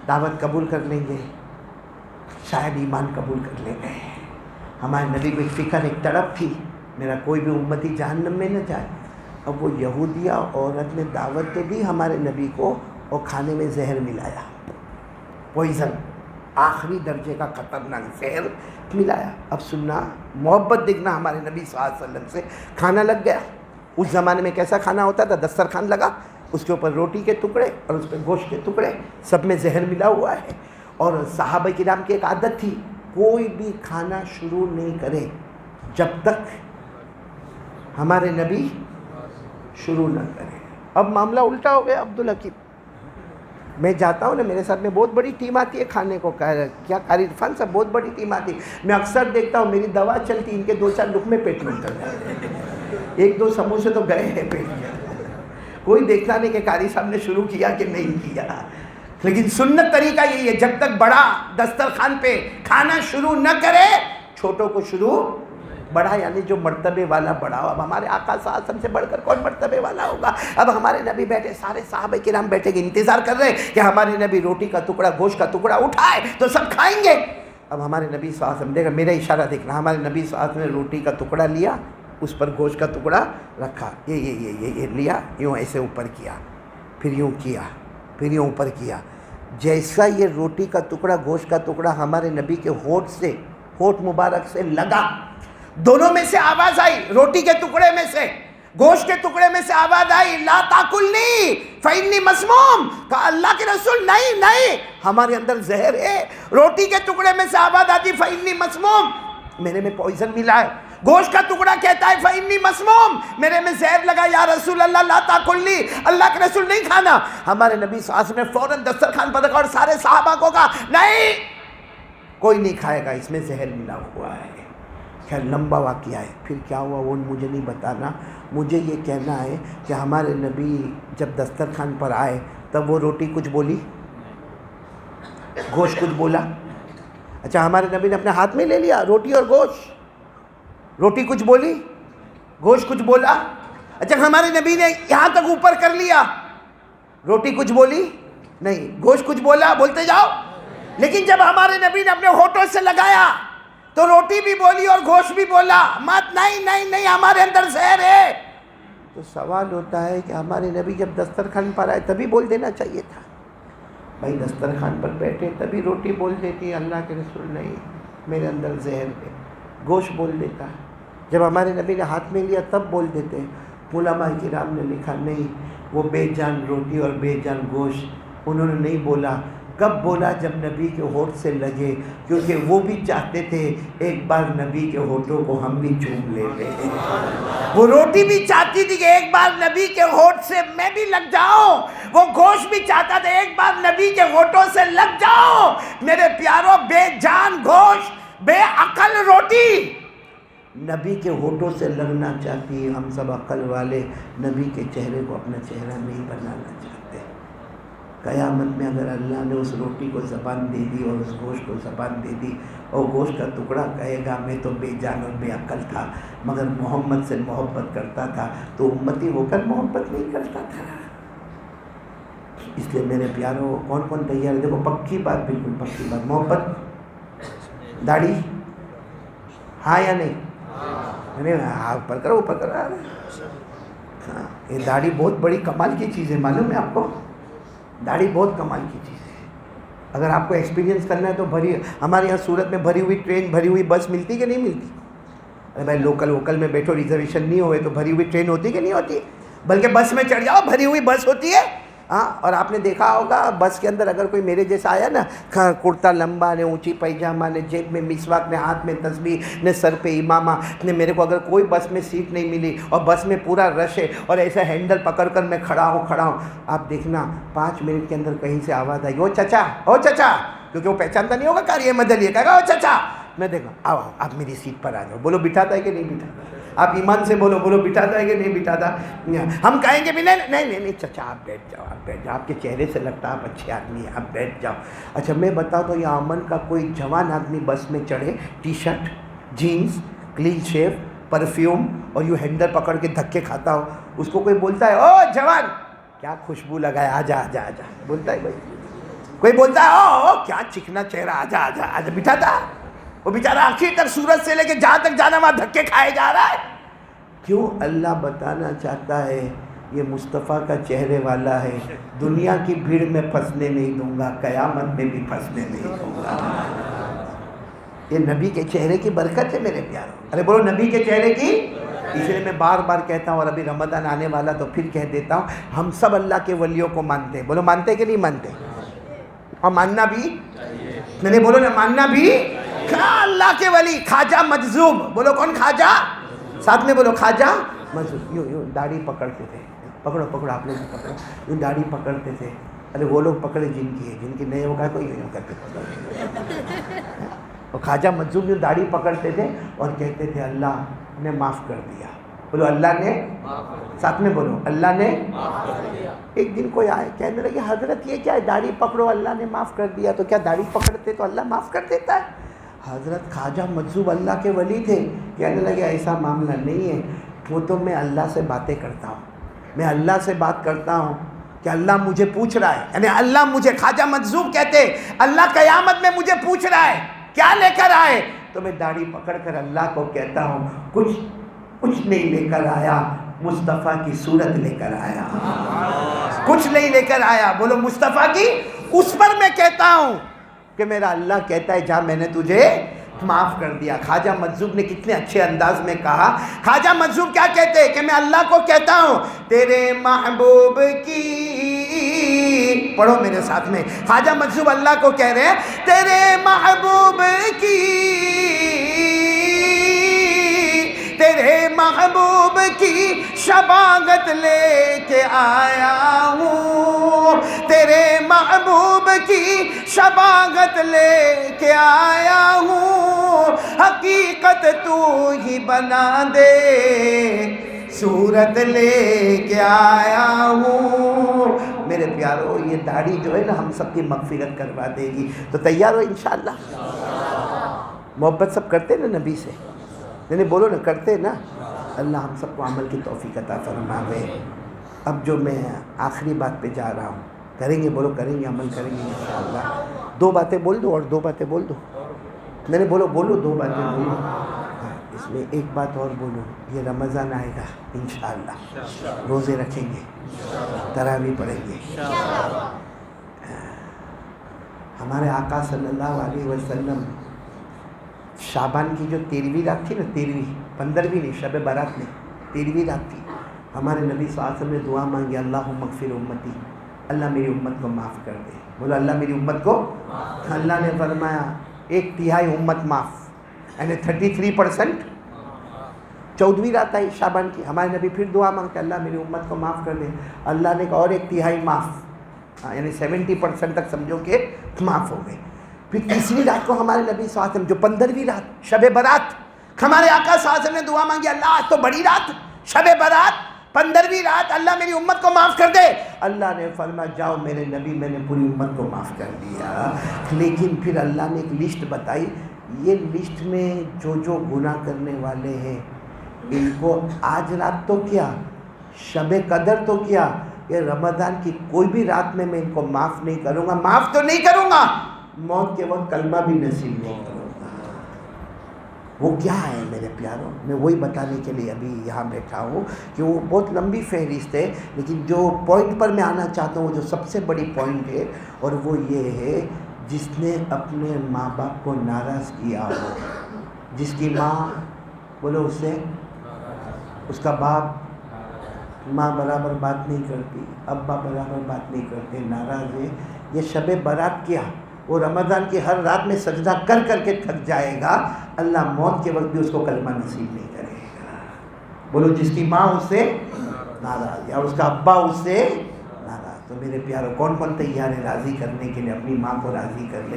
دعوت قبول کر لیں گے، شاید ایمان قبول کر لیں گے۔ ہمارے نبی کو ایک فکر، ایک تڑپ تھی، میرا کوئی بھی امتی جہنم میں نہ جائے۔ اب وہ یہودیہ عورت نے دعوت تو دی ہمارے نبی کو، اور کھانے میں زہر ملایا، پوائزن، آخری درجے کا خطرناک زہر ملایا۔ اب سننا، محبت دیکھنا ہمارے نبی صلی اللہ علیہ وسلم سے، کھانا لگ گیا۔ اس زمانے میں کیسا کھانا ہوتا تھا؟ دسترخوان لگا، اس کے اوپر روٹی کے ٹکڑے اور اس پہ گوشت کے ٹکڑے، سب میں زہر ملا ہوا ہے۔ اور صحابہ کرام کی ایک عادت تھی، کوئی بھی کھانا شروع نہیں کرے جب تک ہمارے نبی شروع نہ کرے. اب معاملہ الٹا ہو گیا عبدالحکیم. میں جاتا ہوں نا, میرے ساتھ میں بہت بڑی ٹیم آتی ہے کھانے کو, کیا قاری عرفان صاحب بہت بڑی ٹیم آتی ہے. میں اکثر دیکھتا ہوں میری دوا چلتی, ان کے 2-4 لقمے پیٹ میں اتر جاتے ہیں, 1-2 سموسے تو گئے ہیں پیٹ میں. کوئی دیکھتا نہیں کہ قاری صاحب نے شروع کیا کہ نہیں کیا. لیکن سنت طریقہ یہی ہے, جب تک بڑا دسترخوان پہ کھانا شروع نہ کرے چھوٹوں کو شروع بڑا, یعنی جو مرتبے والا بڑا ہو. اب ہمارے آقا صلی اللہ علیہ وسلم سے بڑھ کر کون مرتبے والا ہوگا. اب ہمارے نبی بیٹھے, سارے صحابہ کرام بیٹھے کے انتظار کر رہے ہیں کہ ہمارے نبی روٹی کا ٹکڑا, گوشت کا ٹکڑا اٹھائے تو سب کھائیں گے. اب ہمارے نبی صلی اللہ علیہ وسلم, دیکھا میرا اشارہ دیکھنا, ہمارے نبی صلی اللہ علیہ وسلم نے روٹی کا ٹکڑا لیا, اس پر گوشت کا ٹکڑا رکھا, یہ لیا, یوں ایسے اوپر کیا, پھر یوں کیا, پھر یوں اوپر کیا. جیسا یہ روٹی کا ٹکڑا, گوشت کا ٹکڑا ہمارے نبی کے ہونٹ سے, ہونٹ مبارک سے لگا, دونوں میں سے آواز آئی, روٹی کے ٹکڑے میں سے, گوشت کے ٹکڑے میں سے آواز آئی, لا تاکلنی فإنی مسموم. کہا اللہ کے رسول نہیں نہیں, ہمارے اندر زہر ہے. روٹی کے ٹکڑے میں سے آواز آتی فإنی مسموم, میرے میں پوائزن ملا ہے. گوشت کا ٹکڑا کہتا ہے فإنی مسموم, میرے میں زہر لگا, یا رسول اللہ لا تاکلنی, اللہ کے رسول نہیں کھانا. ہمارے نبی صلی اللہ علیہ وسلم نے فوراً دسترخوان پر رکھا اور سارے صحابہ کو کہا نہیں, کوئی نہیں کھائے گا, اس میں زہر ملا ہوا ہے. خیر لمبا واقعہ ہے. پھر کیا ہوا وہ مجھے نہیں بتانا, مجھے یہ کہنا ہے کہ ہمارے نبی جب دسترخوان پر آئے تب وہ روٹی کچھ بولی, گوشت کچھ بولا. اچھا ہمارے نبی نے اپنے ہاتھ میں لے لیا روٹی اور گوشت, روٹی کچھ بولی, گوشت کچھ بولا. اچھا ہمارے نبی نے یہاں تک اوپر کر لیا, روٹی کچھ بولی نہیں, گوشت کچھ بولا, بولتے جاؤ. لیکن جب ہمارے نبی نے اپنے ہونٹوں سے لگایا تو روٹی بھی بولی اور گوشت بھی بولا. مت نہیں نہیں نہیں, ہمارے اندر زہر ہے. تو سوال ہوتا ہے کہ ہمارے نبی جب دسترخوان پر آئے تبھی بول دینا چاہیے تھا. بھائی دسترخوان پر بیٹھے تبھی روٹی بول دیتی, اللہ کے رسول نہیں, میرے اندر زہر ہے. گوشت بول دیتا, جب ہمارے نبی نے ہاتھ میں لیا تب بول دیتے. علماء کرام نے لکھا نہیں, وہ بے جان روٹی اور بے جان گوشت انہوں نے نہیں بولا. کب بولا؟ جب نبی کے ہونٹ سے لگے, کیونکہ وہ بھی چاہتے تھے ایک بار نبی کے ہونٹوں کو ہم بھی چوم لے لیں. وہ روٹی بھی چاہتی تھی کہ ایک بار نبی کے ہونٹ سے میں بھی لگ جاؤں, وہ گوشت بھی چاہتا تھا ایک بار نبی کے ہونٹوں سے لگ جاؤں. میرے پیاروں, بے جان گوشت, بے عقل روٹی نبی کے ہونٹوں سے لگنا چاہتی. ہم سب عقل والے نبی کے چہرے کو اپنا چہرہ نہیں بنانا چاہتے. قیامت میں اگر اللہ نے اس روٹی کو زبان دے دی اور اس گوشت کو زبان دے دی اور گوشت کا ٹکڑا کہے گا میں تو بے جان اور بے عقل تھا مگر محمد سے محبت کرتا تھا, تو امتی ہو کر محبت نہیں کرتا تھا. اس لیے میرے پیاروں, کون کون تیار ہے؟ دیکھو پکی بات, بالکل پکی بات, محبت داڑھی ہاں یا نہیں؟ ہاں اوپر کرو, اوپر کرو. ہاں یہ داڑھی بہت بڑی کمال کی چیز ہے, معلوم ہے آپ کو؟ داڑھی بہت کمال کی چیز ہے. اگر آپ کو ایکسپیرینس کرنا ہے تو ہمارے یہاں سورت میں بھری ہوئی ٹرین, بھری ہوئی بس ملتی کہ نہیں ملتی؟ ارے بھائی لوکل ووکل میں بیٹھو, ریزرویشن نہیں ہوئے تو بھری ہوئی ٹرین ہوتی کہ نہیں ہوتی؟ بلکہ بس میں چڑھ جاؤ, بھری ہوئی بس ہوتی ہے. ہاں, اور آپ نے دیکھا ہوگا بس کے اندر اگر کوئی میرے جیسا آیا نا, کرتا لمبا نے, اونچی پائجامہ نے, جیب میں مسواک نے, ہاتھ میں تسبیح نے, سر پہ امامہ نے, میرے کو اگر کوئی بس میں سیٹ نہیں ملی اور بس میں پورا رش ہے اور ایسا ہینڈل پکڑ کر میں کھڑا ہوں, آپ دیکھنا 5 منٹ کے اندر کہیں سے آواز آئی, او چچا, او چچا, کیونکہ وہ پہچانتا نہیں ہوگا کاری مدد, یہ کہے گا او چچا. میں دیکھا, آؤ آپ میری سیٹ پر آ جاؤ. بولو بٹھاتا ہے کہ نہیں بٹھاتا؟ آپ ایمان سے بولو, بولو بٹھاتا ہے کہ نہیں بٹھاتا؟ ہم کہیں گے بھی نہیں نہیں نہیں چچا آپ بیٹھ جاؤ, آپ بیٹھ جاؤ, آپ کے چہرے سے لگتا آپ اچھے آدمی ہیں, آپ بیٹھ جاؤ. اچھا میں بتاؤ تو یہ امن کا کوئی جوان آدمی بس میں چڑھے, T shirt, jeans, clean shave, perfume اور یوں ہینڈل پکڑ کے دھکے کھاتا ہو, اس کو کوئی بولتا ہے او جوان کیا خوشبو لگائے, آجا آجا آجا, بولتا ہے بھائی؟ کوئی بولتا ہے او کیا چکنا چہرہ, آجا آجا آجا, بٹھاتا؟ وہ بیچارہ آخر تک سورج سے لے کے جہاں تک جانا وہاں دھکے کھائے جا رہا ہے. کیوں؟ اللہ بتانا چاہتا ہے یہ مصطفیٰ کا چہرے والا ہے, دنیا کی بھیڑ میں پھنسنے نہیں دوں گا, قیامت میں بھی پھنسنے نہیں دوں گا. یہ نبی کے چہرے کی برکت ہے میرے پیاروں. ارے بولو نبی کے چہرے کی. اس لیے میں بار بار کہتا ہوں, اور ابھی رمضان آنے والا تو پھر کہہ دیتا ہوں, ہم سب اللہ کے ولیوں کو مانتے ہیں. بولو مانتے کہ نہیں مانتے؟ اور ماننا بھی, میں نے بولو نا ماننا بھی. اللہ کے ولی خواجہ مجذوب، بولو کون خواجہ، ساتھ میں بولو خواجہ مجذوب. یوں داڑھی پکڑتے تھے، پکڑو پکڑو آپ لوگ پکڑو، یوں داڑھی پکڑتے تھے. ارے وہ لوگ پکڑے جن کی ہے، جن کی نہیں ہوگا کوئی یوں کر کے پکڑ. اور خواجہ مجذوب یوں داڑھی پکڑتے تھے اور کہتے تھے اللہ نے معاف کر دیا. بولو اللہ نے، ساتھ میں بولو اللہ نے. ایک دن کوئی آئے کہنے لگے حضرت یہ کیا ہے، داڑھی پکڑو اللہ نے معاف کر دیا، تو کیا داڑھی پکڑتے تو اللہ معاف کر دیتا ہے؟ حضرت خواجہ مجذوب اللہ کے ولی تھے، کہنے لگے ایسا معاملہ نہیں ہے، وہ تو میں اللہ سے باتیں کرتا ہوں، میں اللہ سے بات کرتا ہوں کہ اللہ مجھے پوچھ رہا ہے، یعنی اللہ مجھے، خواجہ مجذوب کہتے اللہ قیامت میں مجھے پوچھ رہا ہے کیا لے کر آئے، تو میں داڑھی پکڑ کر اللہ کو کہتا ہوں کچھ نہیں لے کر آیا، مصطفیٰ کی صورت لے کر آیا. کچھ نہیں لے کر آیا، بولو مصطفیٰ کی. اس پر میں کہتا ہوں کہ میرا اللہ کہتا ہے جا میں نے تجھے معاف کر دیا. خواجہ مجذوب نے کتنے اچھے انداز میں کہا. خواجہ مجذوب کیا کہتے ہیں کہ میں اللہ کو کہتا ہوں تیرے محبوب کی، پڑھو میرے ساتھ میں، خواجہ مجذوب اللہ کو کہہ رہے ہیں تیرے محبوب کی، تیرے محبوب کی شباغت لے کے آیا ہوں، تیرے محبوب کی شباغت لے کے آیا ہوں، حقیقت تو ہی بنا دے، صورت لے کے آیا ہوں. میرے پیارو یہ داڑھی جو ہے نا ہم سب کی مغفرت کروا دے گی، تو تیار ہو انشاءاللہ. محبت سب کرتے نا نبی سے، نہیں بولو نا کرتے نا. اللہ ہم سب کو عمل کی توفیق عطا فرماوے. اب جو میں آخری بات پہ جا رہا ہوں، کریں گے بولو، کریں گے عمل کریں گے انشاءاللہ. 2 باتیں بول دو اور 2 باتیں بول دو. میں نے بولو 2 باتیں بولو. اس میں ایک بات اور بولو، یہ رمضان آئے گا انشاءاللہ، روزے رکھیں گے، تراویح پڑھیں گے. ہمارے آقا صلی اللہ علیہ وسلم شعبان کی جو 13ویں رات تھی نا، 15ویں نہیں، شب برات میں 13ویں رات تھی، ہمارے نبی صلی اللہ علیہ وسلم نے دعا مانگی اللہم اغفر امتی، اللہ میری امت کو معاف کر دے. بولو اللہ میری امت کو. اللہ نے فرمایا 1/3 امت معاف، یعنی 33%. 14ویں رات آئی شعبان کی، ہمارے نبی پھر دعا مانگتے اللہ میری امت کو معاف کر دے. اللہ نے کہا اور 1/3 معاف، یعنی 70% تک سمجھو کہ معاف ہو گئے. پھر 3ری رات کو ہمارے نبی صلی اللہ علیہ وسلم، جو 15ویں رات شب برات، ہمارے آقا صلی اللہ علیہ وسلم نے دعا مانگی اللہ آج تو بڑی رات شب برات، 15ویں رات، اللہ میری امت کو معاف کر دے. اللہ نے فرمایا جاؤ میرے نبی میں نے پوری امت کو معاف کر دیا. لیکن پھر اللہ نے ایک لسٹ بتائی، یہ لسٹ میں جو گناہ کرنے والے ہیں ان کو آج رات تو کیا، شب قدر تو کیا، یہ رمضان کی کوئی بھی رات میں ان کو معاف نہیں کروں گا. معاف تو نہیں کروں گا، موت کے وقت کلمہ بھی نصیب نہیں کروں گا. وہ کیا ہے میرے پیاروں، میں وہی بتانے کے لیے ابھی یہاں بیٹھا ہوں کہ وہ بہت لمبی فہرست ہے، لیکن جو پوائنٹ پر میں آنا چاہتا ہوں وہ جو سب سے بڑی پوائنٹ ہے، اور وہ یہ ہے جس نے اپنے ماں باپ کو ناراض کیا ہو، جس کی ماں بولو اس سے، اس کا باپ، ماں برابر بات نہیں کرتی، ابا برابر بات نہیں کرتے، ناراض ہے. یہ شب برات کیا، وہ رمضان کی ہر رات میں سجدہ کر کر کے تھک جائے گا، اللہ موت کے وقت بھی اس کو کلمہ نصیب نہیں کرے گا. بولو جس کی ماں اس سے ناراض یا اس کا ابا اس سے ناراض. تو میرے پیاروں کون تیار ہے راضی کرنے کے لیے اپنی ماں کو راضی کر لے.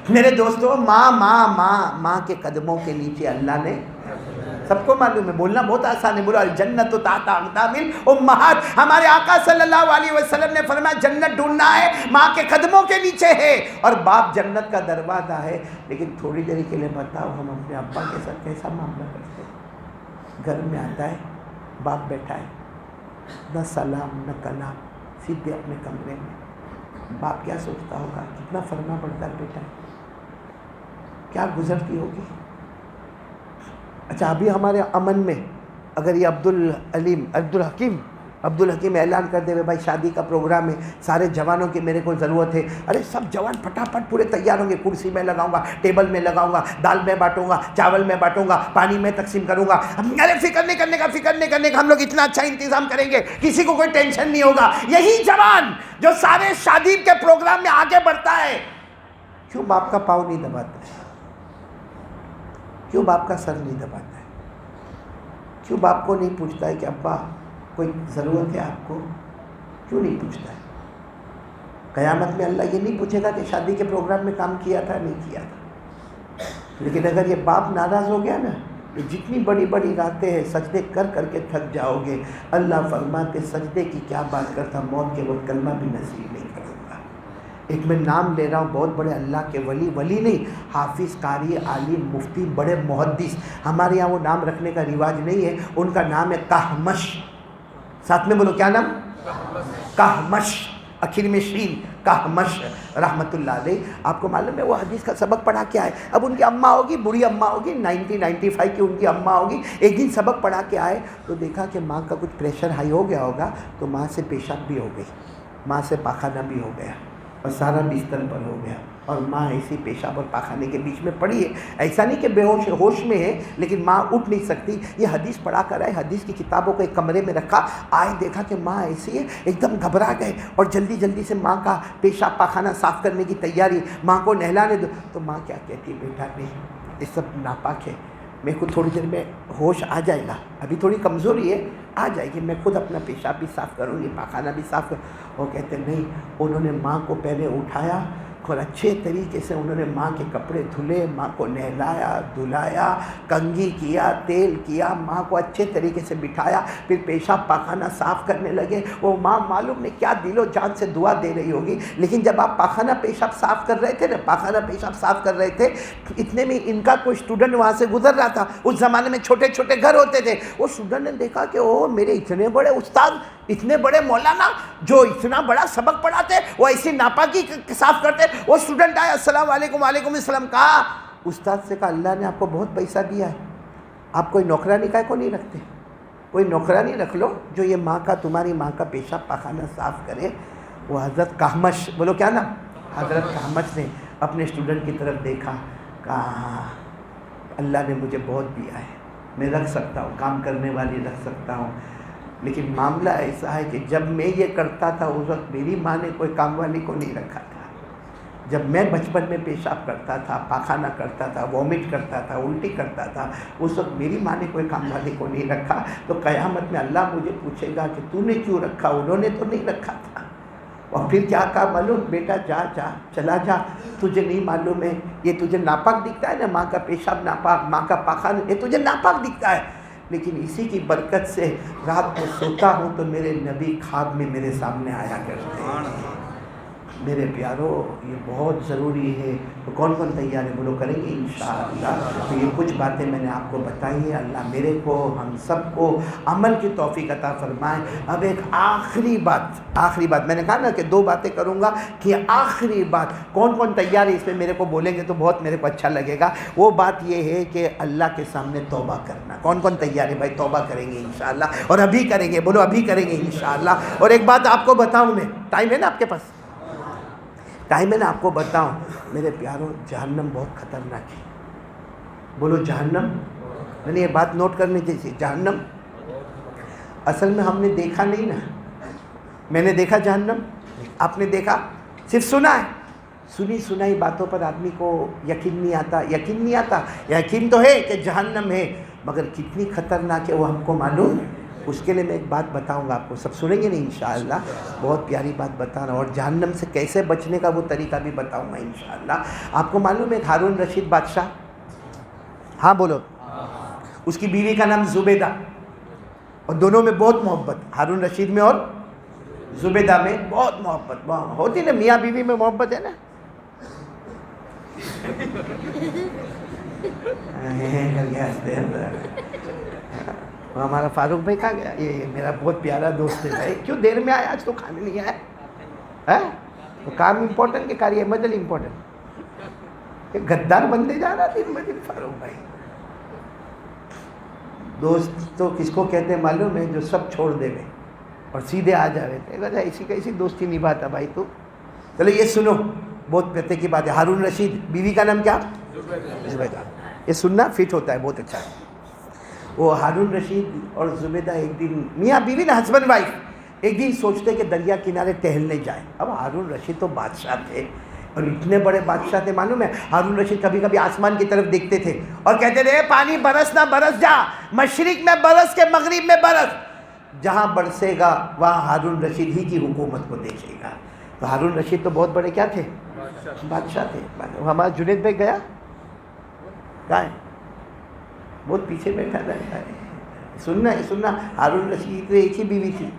میرے دوستو ماں کے قدموں کے نیچے اللہ نے، سب کو معلوم ہے، بولنا بہت آسان ہے، بولو الجنت تحت اقدام الامہات. ہمارے آقا صلی اللہ علیہ وسلم نے فرمایا جنت ڈھونڈنا ہے ماں کے قدموں کے نیچے ہے، اور باپ جنت کا دروازہ ہے. لیکن تھوڑی دیر کے لیے بتاؤ ہم اپنے ابا کے ساتھ کیسا معاملہ کرتے ہیں؟ گھر میں آتا ہے، باپ بیٹھا ہے، نہ سلام نہ کلام، سیدھے اپنے کمرے میں. باپ کیا سوچتا ہوگا، کتنا فرما بردار بیٹا ہے، کیا گزرتی ہوگی. اچھا ابھی ہمارے امن میں اگر یہ عبد الحکیم اعلان کر دے بھائی شادی کا پروگرام ہے، سارے جوانوں کی میرے کو ضرورت ہے، ارے سب جوان پھٹافٹ پورے تیار ہوں گے، کرسی میں لگاؤں گا، ٹیبل میں لگاؤں گا، دال میں بانٹوں گا، چاول میں بانٹوں گا، پانی میں تقسیم کروں گا. ارے فکر نہیں کرنے کا ہم لوگ اتنا اچھا انتظام کریں گے، کسی کو کوئی ٹینشن نہیں ہوگا. یہی جوان جو سارے شادی کے پروگرام میں آگے بڑھتا ہے، کیوں باپ کا پاؤں نہیں دباتا ہے؟ کیوں باپ کا سر نہیں دباتا ہے؟ کیوں باپ کو نہیں پوچھتا ہے کہ ابا کوئی ضرورت ہے آپ کو؟ کیوں نہیں پوچھتا ہے؟ قیامت میں اللہ یہ نہیں پوچھے گا کہ شادی کے پروگرام میں کام کیا تھا نہیں کیا تھا. لیکن اگر یہ باپ ناراض ہو گیا نا تو جتنی بڑی بڑی راتیں ہیں سجدے کر کر کے تھک جاؤ گے. اللہ فرماتے سجدے کی کیا بات کرتا، موت کے وقت کلمہ بھی نصیب نہیں کروں گا. ایک میں نام لے رہا ہوں، بہت بڑے اللہ کے ولی نہیں، حافظ، قاری، عالم، مفتی، بڑے محدث. ہمارے یہاں وہ نام رکھنے کا رواج نہیں ہے. ان کا نام ہے کہمش. ساتھ میں بولو کیا نام؟ کہمش، آخر میں شین، کہمش رحمۃ اللہ علیہ. آپ کو معلوم ہے وہ حدیث کا سبق پڑھا کے آئے. اب ان کی اماں ہوگی، بوڑھی اماں ہوگی، 95 کی ان کی اماں ہوگی. ایک دن سبق پڑھا کے آئے تو دیکھا کہ ماں کا کچھ پریشر ہائی ہو گیا ہوگا، تو ماں سے پیشاب بھی ہو گئی، ماں سے پاخانہ بھی ہو گیا اور سارا بستر پر ہو گیا. اور ماں ایسی پیشاب اور پاخانے کے بیچ میں پڑی ہے. ایسا نہیں کہ بے ہوش ہوش میں ہے، لیکن ماں اٹھ نہیں سکتی. یہ حدیث پڑھا کر آئے، حدیث کی کتابوں کو ایک کمرے میں رکھا. آئے دیکھا کہ ماں ایسی ہے، ایک دم گھبرا گئے اور جلدی جلدی سے ماں کا پیشاب پاخانہ صاف کرنے کی تیاری، ماں کو نہلانے دو. تو ماں کیا کہتی ہے، بیٹا نہیں، یہ سب ناپاک ہے، میرے کو تھوڑی دیر میں ہوش آ جائے گا، ابھی تھوڑی کمزوری ہے، آ جائے گی، میں خود اپنا پیشاب بھی صاف کروں گی، پاخانہ بھی صاف کروں. وہ کہتے نہیں. انہوں نے ماں کو پہلے اٹھایا اور اچھے طریقے سے انہوں نے ماں کے کپڑے دھلے، ماں کو نہلایا، دھلایا، کنگھی کیا، تیل کیا، ماں کو اچھے طریقے سے بٹھایا، پھر پیشاب پاخانہ صاف کرنے لگے. وہ ماں معلوم نہیں کیا دل و جان سے دعا دے رہی ہوگی. لیکن جب آپ پاخانہ پیشاب صاف کر رہے تھے نا، پاخانہ پیشاب صاف کر رہے تھے، اتنے میں ان کا کوئی اسٹوڈنٹ وہاں سے گزر رہا تھا. اس زمانے میں چھوٹے چھوٹے گھر ہوتے تھے. وہ اسٹوڈنٹ نے دیکھا کہ او میرے اتنے بڑے استاد، اتنے بڑے مولانا جو اتنا بڑا سبق پڑھاتے، وہ ایسی ناپاکی صاف کرتے. وہ اسٹوڈنٹ آیا، السلام علیکم. وعلیکم السلام. کہا استاد سے کہا اللہ نے آپ کو بہت پیسہ دیا ہے، آپ کوئی نوکرانی کا کو نہیں رکھتے؟ کوئی نوکرانی رکھ لو جو یہ ماں کا، تمہاری ماں کا پیشاب پاخانہ صاف کرے. وہ حضرت کہمش، بولو کیا نام؟ حضرت کہمش نے اپنے اسٹوڈنٹ کی طرف دیکھا، کہا ہاں اللہ نے مجھے بہت دیا ہے، میں رکھ سکتا ہوں، کام کرنے والی رکھ سکتا ہوں. لیکن معاملہ ایسا ہے کہ جب میں یہ کرتا تھا اس وقت میری ماں نے کوئی کام والی کو نہیں رکھا تھا. جب میں بچپن میں پیشاب کرتا تھا، پاخانہ کرتا تھا، وامٹ کرتا تھا، الٹی کرتا تھا، اس وقت میری ماں نے کوئی کام والی کو نہیں رکھا. تو قیامت میں اللہ مجھے پوچھے گا کہ تو نے کیوں رکھا، انہوں نے تو نہیں رکھا تھا. اور پھر کیا کہا معلوم؟ بیٹا جا جا، چلا جا، تجھے نہیں معلوم ہے یہ تجھے ناپاک دکھتا ہے نا، ماں کا پیشاب ناپاک، ماں کا پاخانہ، یہ تجھے ناپاک دکھتا ہے، لیکن اسی کی برکت سے رات کو سوتا ہوں تو میرے نبی خواب میں میرے سامنے آیا کرتے ہیں. میرے پیارو یہ بہت ضروری ہے. تو کون کون تیار ہے بولو، کریں گے انشاءاللہ. تو یہ کچھ باتیں میں نے آپ کو بتائی ہیں. اللہ میرے کو، ہم سب کو عمل کی توفیق عطا فرمائے. اب ایک آخری بات میں نے کہا نا کہ 2 باتیں کروں گا، کہ آخری بات کون کون تیار ہے اس میں میرے کو بولیں گے تو بہت میرے کو اچھا لگے گا. وہ بات یہ ہے کہ اللہ کے سامنے توبہ کرنا. کون کون تیار ہے بھائی؟ توبہ کریں گے انشاءاللہ، اور ابھی کریں گے، بولو ابھی کریں گے انشاءاللہ. اور ایک بات آپ کو بتاؤں، میں ٹائم ہے نا آپ کے پاس؟ ٹائم ہے نا؟ آپ کو بتاؤں میرے پیاروں، جہنم بہت خطرناک ہے. بولو جہنم. میں نے یہ بات نوٹ کرنے جیسی، جہنم اصل میں ہم نے دیکھا نہیں نا. میں نے دیکھا جہنم، آپ نے دیکھا؟ صرف سنا ہے. سنی سنائی باتوں پر آدمی کو یقین نہیں آتا. یقین تو ہے کہ جہنم ہے، مگر کتنی خطرناک ہے وہ ہم کو معلوم. اس کے لیے میں ایک بات بتاؤں گا آپ کو، سب سنیں گے نہیں انشاءاللہ. بہت پیاری بات بتا رہا ہوں، اور جہنم سے کیسے بچنے کا وہ طریقہ بھی بتاؤں گا انشاءاللہ. آپ کو معلوم ہے ہارون رشید بادشاہ، ہاں بولو، اس کی بیوی کا نام زبیدہ، اور دونوں میں بہت محبت، ہارون رشید میں اور زبیدہ میں بہت محبت ہوتی نا. میاں بیوی میں محبت ہے نا. ہمارا فاروق بھائی کہاں گیا؟ یہ میرا بہت پیارا دوست ہے بھائی. کیوں دیر میں آیا؟ آج تو کھانے نہیں آیا. تو کام امپورٹنٹ کہ کاری مدل امپورٹنٹ؟ غدار بنتے جا رہا دن بدن فاروق بھائی. دوست تو کس کو کہتے ہیں معلوم ہے؟ جو سب چھوڑ دے گئے اور سیدھے آ جا رہے تھے. ایسی کیسی دوستی نبھاتا بھائی تو. چلو یہ سنو، بہت پتے کی بات ہے. ہارون رشید، بیوی کا نام کیا؟ زبیدہ. یہ سننا فٹ ہوتا ہے، بہت اچھا ہے. وہ ہارون رشید اور زبیدہ ایک دن، میاں بیوی نا، ہسبینڈ وائف، ایک دن سوچتے کہ دریا کنارے ٹہلنے جائیں. اب ہارون رشید تو بادشاہ تھے، اور اتنے بڑے بادشاہ تھے معلوم ہے. ہارون رشید کبھی کبھی آسمان کی طرف دیکھتے تھے اور کہتے تھے پانی برس نہ برس جا، مشرق میں برس کے مغرب میں برس، جہاں برسے گا وہاں ہارون رشید ہی کی حکومت کو دیکھے گا. تو ہارون رشید تو بہت بڑے کیا تھے؟ بادشاہ تھے. ہمارا جنید بھائی گیا کہاں ہے؟ بہت پیچھے بیٹھا رہتا ہے. سننا ہارون رشید کی ایک ہی بیوی تھی.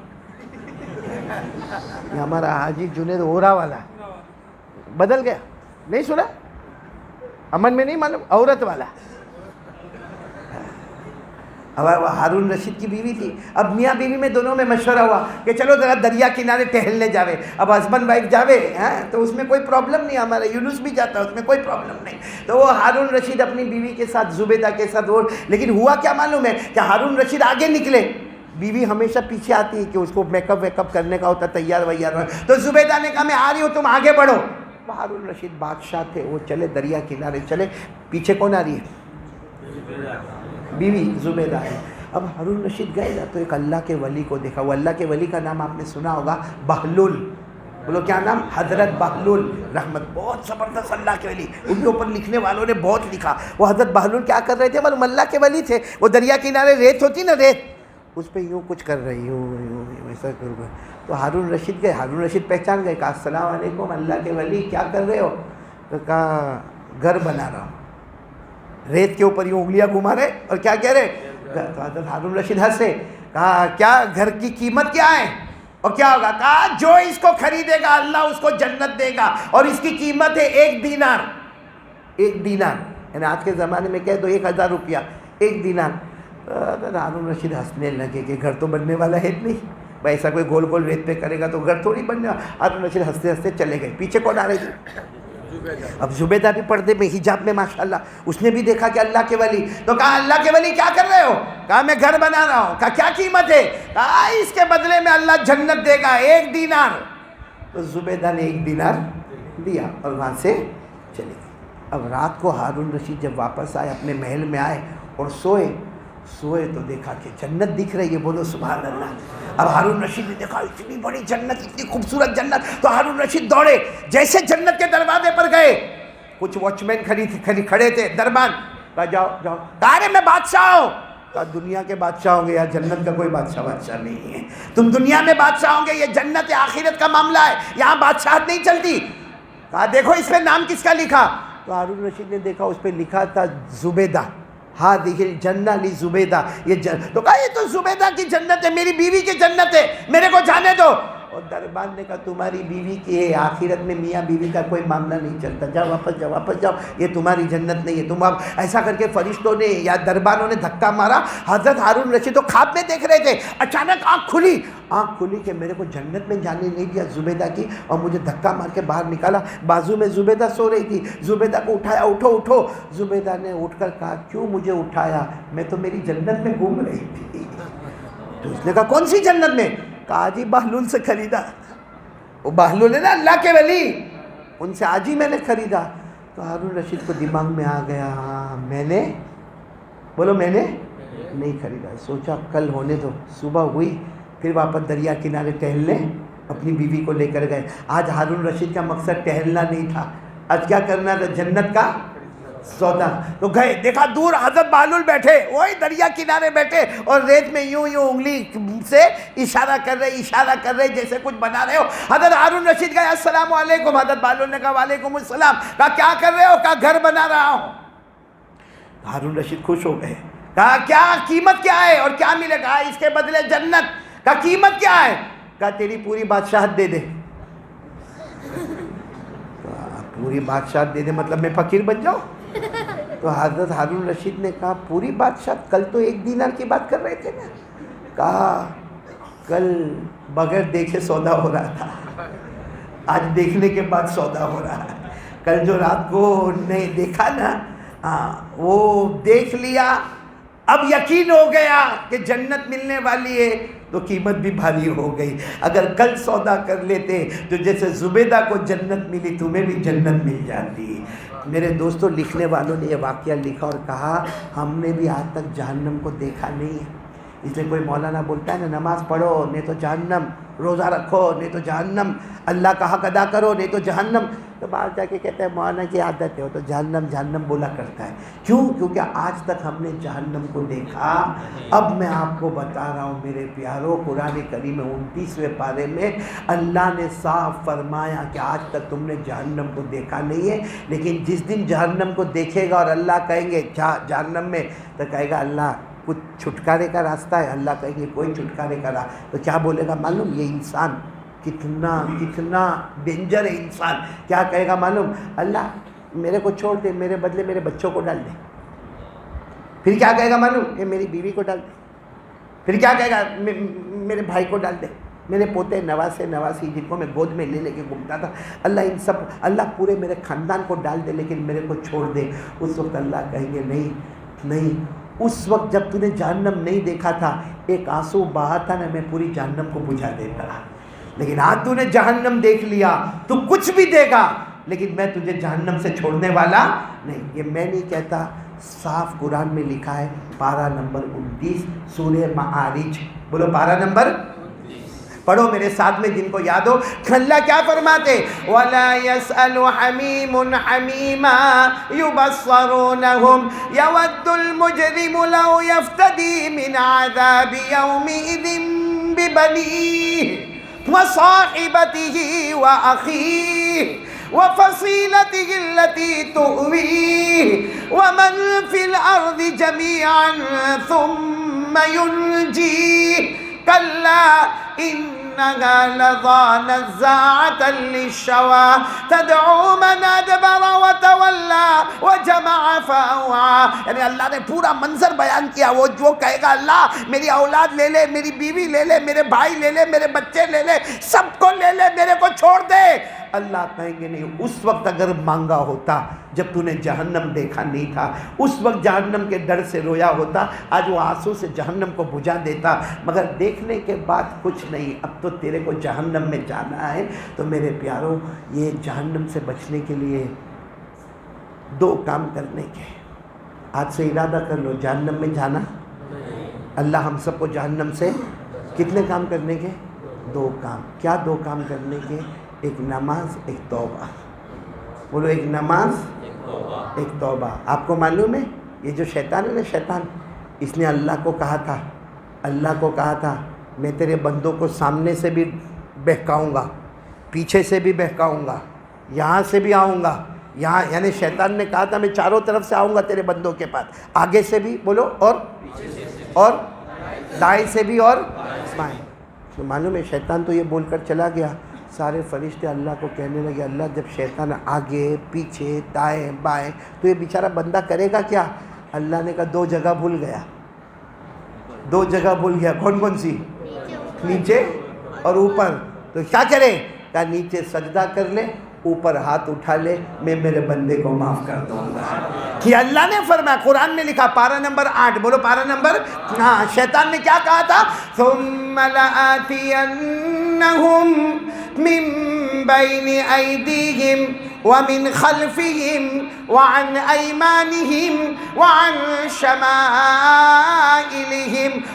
یہ ہمارا حاجی جنید اورا والا بدل گیا، نہیں سنا؟ امن میں نہیں معلوم، عورت والا. اب ہارون رشید کی بیوی تھی. اب میاں بیوی میں دونوں میں مشورہ ہوا کہ چلو ذرا دریا کنارے ٹہلنے جاوے. اب ہسبینڈ وائف جاوے تو اس میں کوئی پرابلم نہیں، ہمارا یونس بھی جاتا ہے اس میں کوئی پرابلم نہیں. تو وہ ہارون رشید اپنی بیوی کے ساتھ زبیدہ کے ساتھ لیکن ہوا کیا معلوم ہے کہ ہارون رشید آگے نکلے، بیوی ہمیشہ پیچھے آتی ہے کہ اس کو میک اپ ویک اپ کرنے کا ہوتا، تیار ویار. تو زبیدہ نے کہا میں آ رہی ہوں تم آگے بڑھو. ہارون رشید بادشاہ تھے، وہ چلے دریا کنارے چلے. پیچھے کون آ رہی ہے؟ بیوی زبیدہ ہے. اب ہارون رشید گئے نا تو ایک اللہ کے ولی کو دیکھا. وہ اللہ کے ولی کا نام آپ نے سنا ہوگا، بہلول. بولو کیا نام؟ حضرت بہلول رحمت. بہت زبردست اللہ کے ولی، ان کے اوپر لکھنے والوں نے بہت لکھا. وہ حضرت بہلول کیا کر رہے تھے معلوم؟ اللہ کے ولی تھے. وہ دریا کنارے ریت ہوتی نا، ریت، اس پہ یوں کچھ کر رہے یوں ایسا کر رہے. تو ہارون رشید گئے، ہارون رشید پہچان گئے. کہا السلام علیکم اللہ کے ولی، کیا کر رہے ہو؟ تو کہا گھر بنا رہا ہوں. ریت کے اوپر یوں انگلیاں گھما رہے اور کیا کہہ رہے؟ تو حضرت ہارون رشید ہنسے. کہا کیا گھر کی قیمت کیا ہے اور کیا ہوگا؟ کہا جو اس کو خریدے گا اللہ اس کو جنت دے گا، اور اس کی قیمت ہے 1 دینار. 1 دینار یعنی آج کے زمانے میں کہہ دو 1000 روپیہ، 1 دینار. ہارون رشید ہنسنے لگے کہ گھر تو بننے والا ہے نہیں بھائی، ایسا کوئی گول گول ریت پہ کرے گا تو گھر تھوڑی بننے والا. ہارون رشید ہنستے ہنستے چلے گئے. پیچھے کون آ رہے تھے؟ اب زبیدہ بھی پردے میں، حجاب میں ماشاءاللہ. اس نے بھی دیکھا کہ اللہ کے ولی. تو کہا اللہ کے ولی کیا کر رہے ہو؟ کہا میں گھر بنا رہا ہوں. کہا کیا قیمت ہے؟ کہا اس کے بدلے میں اللہ جنت دے گا 1 دینار. تو زبیدہ نے 1 دینار دیا اور وہاں سے چلے گئے. اب رات کو ہارون رشید جب واپس آئے اپنے محل میں آئے اور سوئے تو دیکھا کہ جنت دکھ رہی ہے. بولو سبحان اللہ. اب ہارون رشید نے دیکھا اتنی بڑی جنت، اتنی خوبصورت جنت. تو ہارون رشید دوڑے، جیسے جنت کے دروازے پر گئے کچھ واچ مین کھڑے تھے دربان. کہا جاؤ جاؤ. کہا رہے میں بادشاہ ہوں. کہا دنیا کے بادشاہ ہوں گے یا جنت کا کوئی بادشاہ نہیں ہے. تم دنیا میں بادشاہ ہوں گے، یہ جنت آخرت کا معاملہ ہے، یہاں بادشاہت نہیں چلتی. کہا دیکھو اس پہ نام کس کا لکھا. تو ہارون رشید نے دیکھا اس پہ لکھا تھا زبیدہ. ہادہ الجنہ لزبیدہ. تو کہا یہ تو زبیدہ کی جنت ہے، میری بیوی کی جنت ہے، میرے کو جانے دو. اور دربان نے کہا تمہاری بیوی کی ہے، آخرت میں میاں بیوی کا کوئی معاملہ نہیں چلتا، جاؤ واپس جاؤ، یہ تمہاری جنت نہیں ہے. تم اب ایسا کر کے فرشتوں نے یا دربانوں نے دھکا مارا. حضرت ہارون رشید تو خواب میں دیکھ رہے تھے، اچانک آنکھ کھلی کہ میرے کو جنت میں جانے نہیں دیا زبیدہ کی، اور مجھے دھکا مار کے باہر نکالا. بازو میں زبیدہ سو رہی تھی. زبیدہ کو اٹھایا، اٹھو. زبیدہ نے اٹھ کر کہا کیوں مجھے اٹھایا؟ میں تو میری جنت میں گھوم رہی تھی. تو اس نے کہا کون سی جنت میں؟ کہا جی بہلول سے خریدا. وہ بہلول ہے نا اللہ کے ولی، ان سے آج ہی میں نے خریدا. تو ہارون رشید کو دماغ میں آ گیا میں نے نہیں خریدا. سوچا کل ہونے دو. صبح ہوئی پھر واپس دریا کنارے ٹہلنے اپنی بیوی کو لے کر گئے. آج ہارون رشید کا مقصد ٹہلنا نہیں تھا، آج کیا کرنا تھا؟ جنت کا سودا. تو گئے، دیکھا دور حضرت بہلول بیٹھے، وہی دریا کنارے بیٹھے اور ریت میں یوں انگلی سے اشارہ کر رہے جیسے کچھ بنا رہے ہو. حضرت ہارون رشید گئے السلام علیکم. حضرت بہلول نے کہا وعلیکم السلام. کہا کیا کر رہے ہو؟ کہا گھر بنا رہا ہوں. ہارون رشید خوش ہو گئے. کہا کیا قیمت کیا ہے اور کیا ملے؟ کہا اس کے بدلے جنت. کہا قیمت کیا ہے؟ کہا تیری پوری بادشاہت دے دے. پوری بادشاہت دے دے مطلب میں فقیر بن جاؤں؟ تو حضرت ہارون رشید نے کہا پوری بادشاہت؟ کل تو 1 دینار کی بات کر رہے تھے نا. کہا کل بغیر دیکھے سودا ہو رہا تھا، آج دیکھنے کے بعد سودا ہو رہا ہے. کل جو رات کو نہیں دیکھا نا، وہ دیکھ لیا، اب یقین ہو گیا کہ جنت ملنے والی ہے تو قیمت بھی بھاری ہو گئی. اگر کل سودا کر لیتے تو جیسے زبیدہ کو جنت ملی تمہیں بھی جنت مل جاتی. میرے دوستوں، لکھنے والوں نے یہ واقعہ لکھا اور کہا ہم نے بھی آج تک جہنم کو دیکھا نہیں ہے، اس لیے کوئی مولانا بولتا ہے نا نماز پڑھو نہیں تو جہنم، روزہ رکھو نہیں تو جہنم، اللہ کا حق ادا کرو نہیں تو جہنم، تو باہر جا کے کہتے ہیں مولانا کی عادت ہے وہ تو جہنم جہنم بولا کرتا ہے. کیوں؟ کیونکہ آج تک ہم نے جہنم کو دیکھا. اب میں آپ کو بتا رہا ہوں میرے پیاروں، قرآن کریم 29ویں پارے میں اللہ نے صاف فرمایا کہ آج تک تم نے جہنم کو دیکھا نہیں ہے، لیکن جس دن جہنم کو دیکھے گا اور اللہ کہیں گے جہنم میں، تو کہے گا اللہ کچھ چھٹکارے کا راستہ ہے، اللہ کہیں گے کوئی چھٹکارے کا راستہ. تو کیا بولے گا معلوم؟ یہ انسان کتنا ڈینجر ہے انسان. کیا کہے گا معلوم؟ اللہ میرے کو چھوڑ دے، میرے بدلے میرے بچوں کو ڈال دے. پھر کیا کہے گا معلوم؟ کہ میری بیوی کو ڈال دے. پھر کیا کہے گا؟ میرے بھائی کو ڈال دے، میرے پوتے نواسے نواسی جن کو میں گود میں لے کے گھومتا تھا، اللہ ان سب، اللہ پورے میرے خاندان کو ڈال دے لیکن میرے کو چھوڑ دے. اس وقت اللہ کہیں گے نہیں. اس وقت جب تو نے جہنم نہیں دیکھا تھا، ایک آنسو بہا تھا نا، میں پوری جہنم کو بجھا دیتا. لیکن آج تو نے جہنم دیکھ لیا، تو کچھ بھی دے گا لیکن میں تجھے جہنم سے چھوڑنے والا نہیں. یہ میں نہیں کہتا، صاف قرآن میں لکھا ہے. پارہ نمبر 29 سورہ معارج. بولو پارہ نمبر، پڑھو میرے ساتھ میں جن کو یاد ہو. اللہ کیا فرماتے؟ وَلَا يَسْأَلُ حَمِيمٌ حَمِيمًا يُبَصَّرُونَهُمْ يَوَدُّ الْمُجْرِمُ لَوْ يَفْتَدِي مِنْ عَذَابِ يَوْمِئِذٍ بِبَنِيهِ وَصَاحِبَتِهِ وَأَخِيهِ وَفَصِيلَتِهِ الَّتِي تُؤْوِيهِ وَمَنْ فِي الْأَرْضِ جَمِيعًا ثُمَّ يُنْجِيهِ كَلَّا إِنَّهَا لَظَىٰ نَزَّاعَةً لِلشَّوَىٰ تَدْعُو مَنْ أَدْبَرَ وَتَوَلَّىٰ وَجَمَعَ فَأَوْعَىٰ. یعنی اللہ نے پورا منظر بیان کیا. وہ جو کہے گا اللہ میری اولاد لے لے، میری بیوی لے لے، میرے بھائی لے لے، میرے بچے لے لے، سب کو لے لے، میرے کو چھوڑ دے. اللہ کہیں گے نہیں. اس وقت اگر مانگا ہوتا جب تو نے جہنم دیکھا نہیں تھا، اس وقت جہنم کے ڈر سے رویا ہوتا، آج وہ آنسو سے جہنم کو بجھا دیتا. مگر دیکھنے کے بعد کچھ نہیں، اب تو تیرے کو جہنم میں جانا ہے. تو میرے پیاروں، یہ جہنم سے بچنے کے لیے 2 کام کرنے کے. آج سے ارادہ کر لو جہنم میں جانا. اللہ ہم سب کو جہنم سے کتنے کام کرنے کے؟ 2 کام. کیا 2 کام کرنے کے؟ ایک نماز، ایک توبہ. بولو ایک نماز، ایک توبہ. آپ کو معلوم ہے یہ جو شیطان ہے نا، شیطان اس نے اللہ کو کہا تھا میں تیرے بندوں کو سامنے سے بھی بہکاؤں گا، پیچھے سے بھی بہکاؤں گا، یہاں سے بھی آؤں گا، یہاں، یعنی شیطان نے کہا تھا میں چاروں طرف سے آؤں گا تیرے بندوں کے پاس، آگے سے بھی بولو اور دائیں سے بھی اور بائیں. تو معلوم ہے شیطان تو یہ بول کر چلا گیا. سارے فرشتے اللہ کو کہنے لگے اللہ جب شیطان آگے پیچھے دائیں بائیں تو یہ بیچارہ بندہ کرے گا کیا؟ اللہ نے کہا 2 جگہ بھول گیا. 2 جگہ بھول گیا. کون سی؟ نیچے اور اوپر. تو کیا کرے؟ کہا نیچے سجدہ کر لے، اوپر ہاتھ اٹھا لے، میں میرے بندے کو معاف کر دوں گا. کہ اللہ نے فرمایا، قرآن میں لکھا پارہ نمبر 8. بولو پارہ نمبر. ہاں، شیطان نے کیا کہا تھا؟ ثُمَّ لَآتِيَنَّهُمْ مِن بَيْنِ أَيْدِيهِمْ وَمِنْ خَلْفِهِمْ وَعَنْ أَيْمَانِهِمْ وَعَنْ شَمَائِلِهِمْ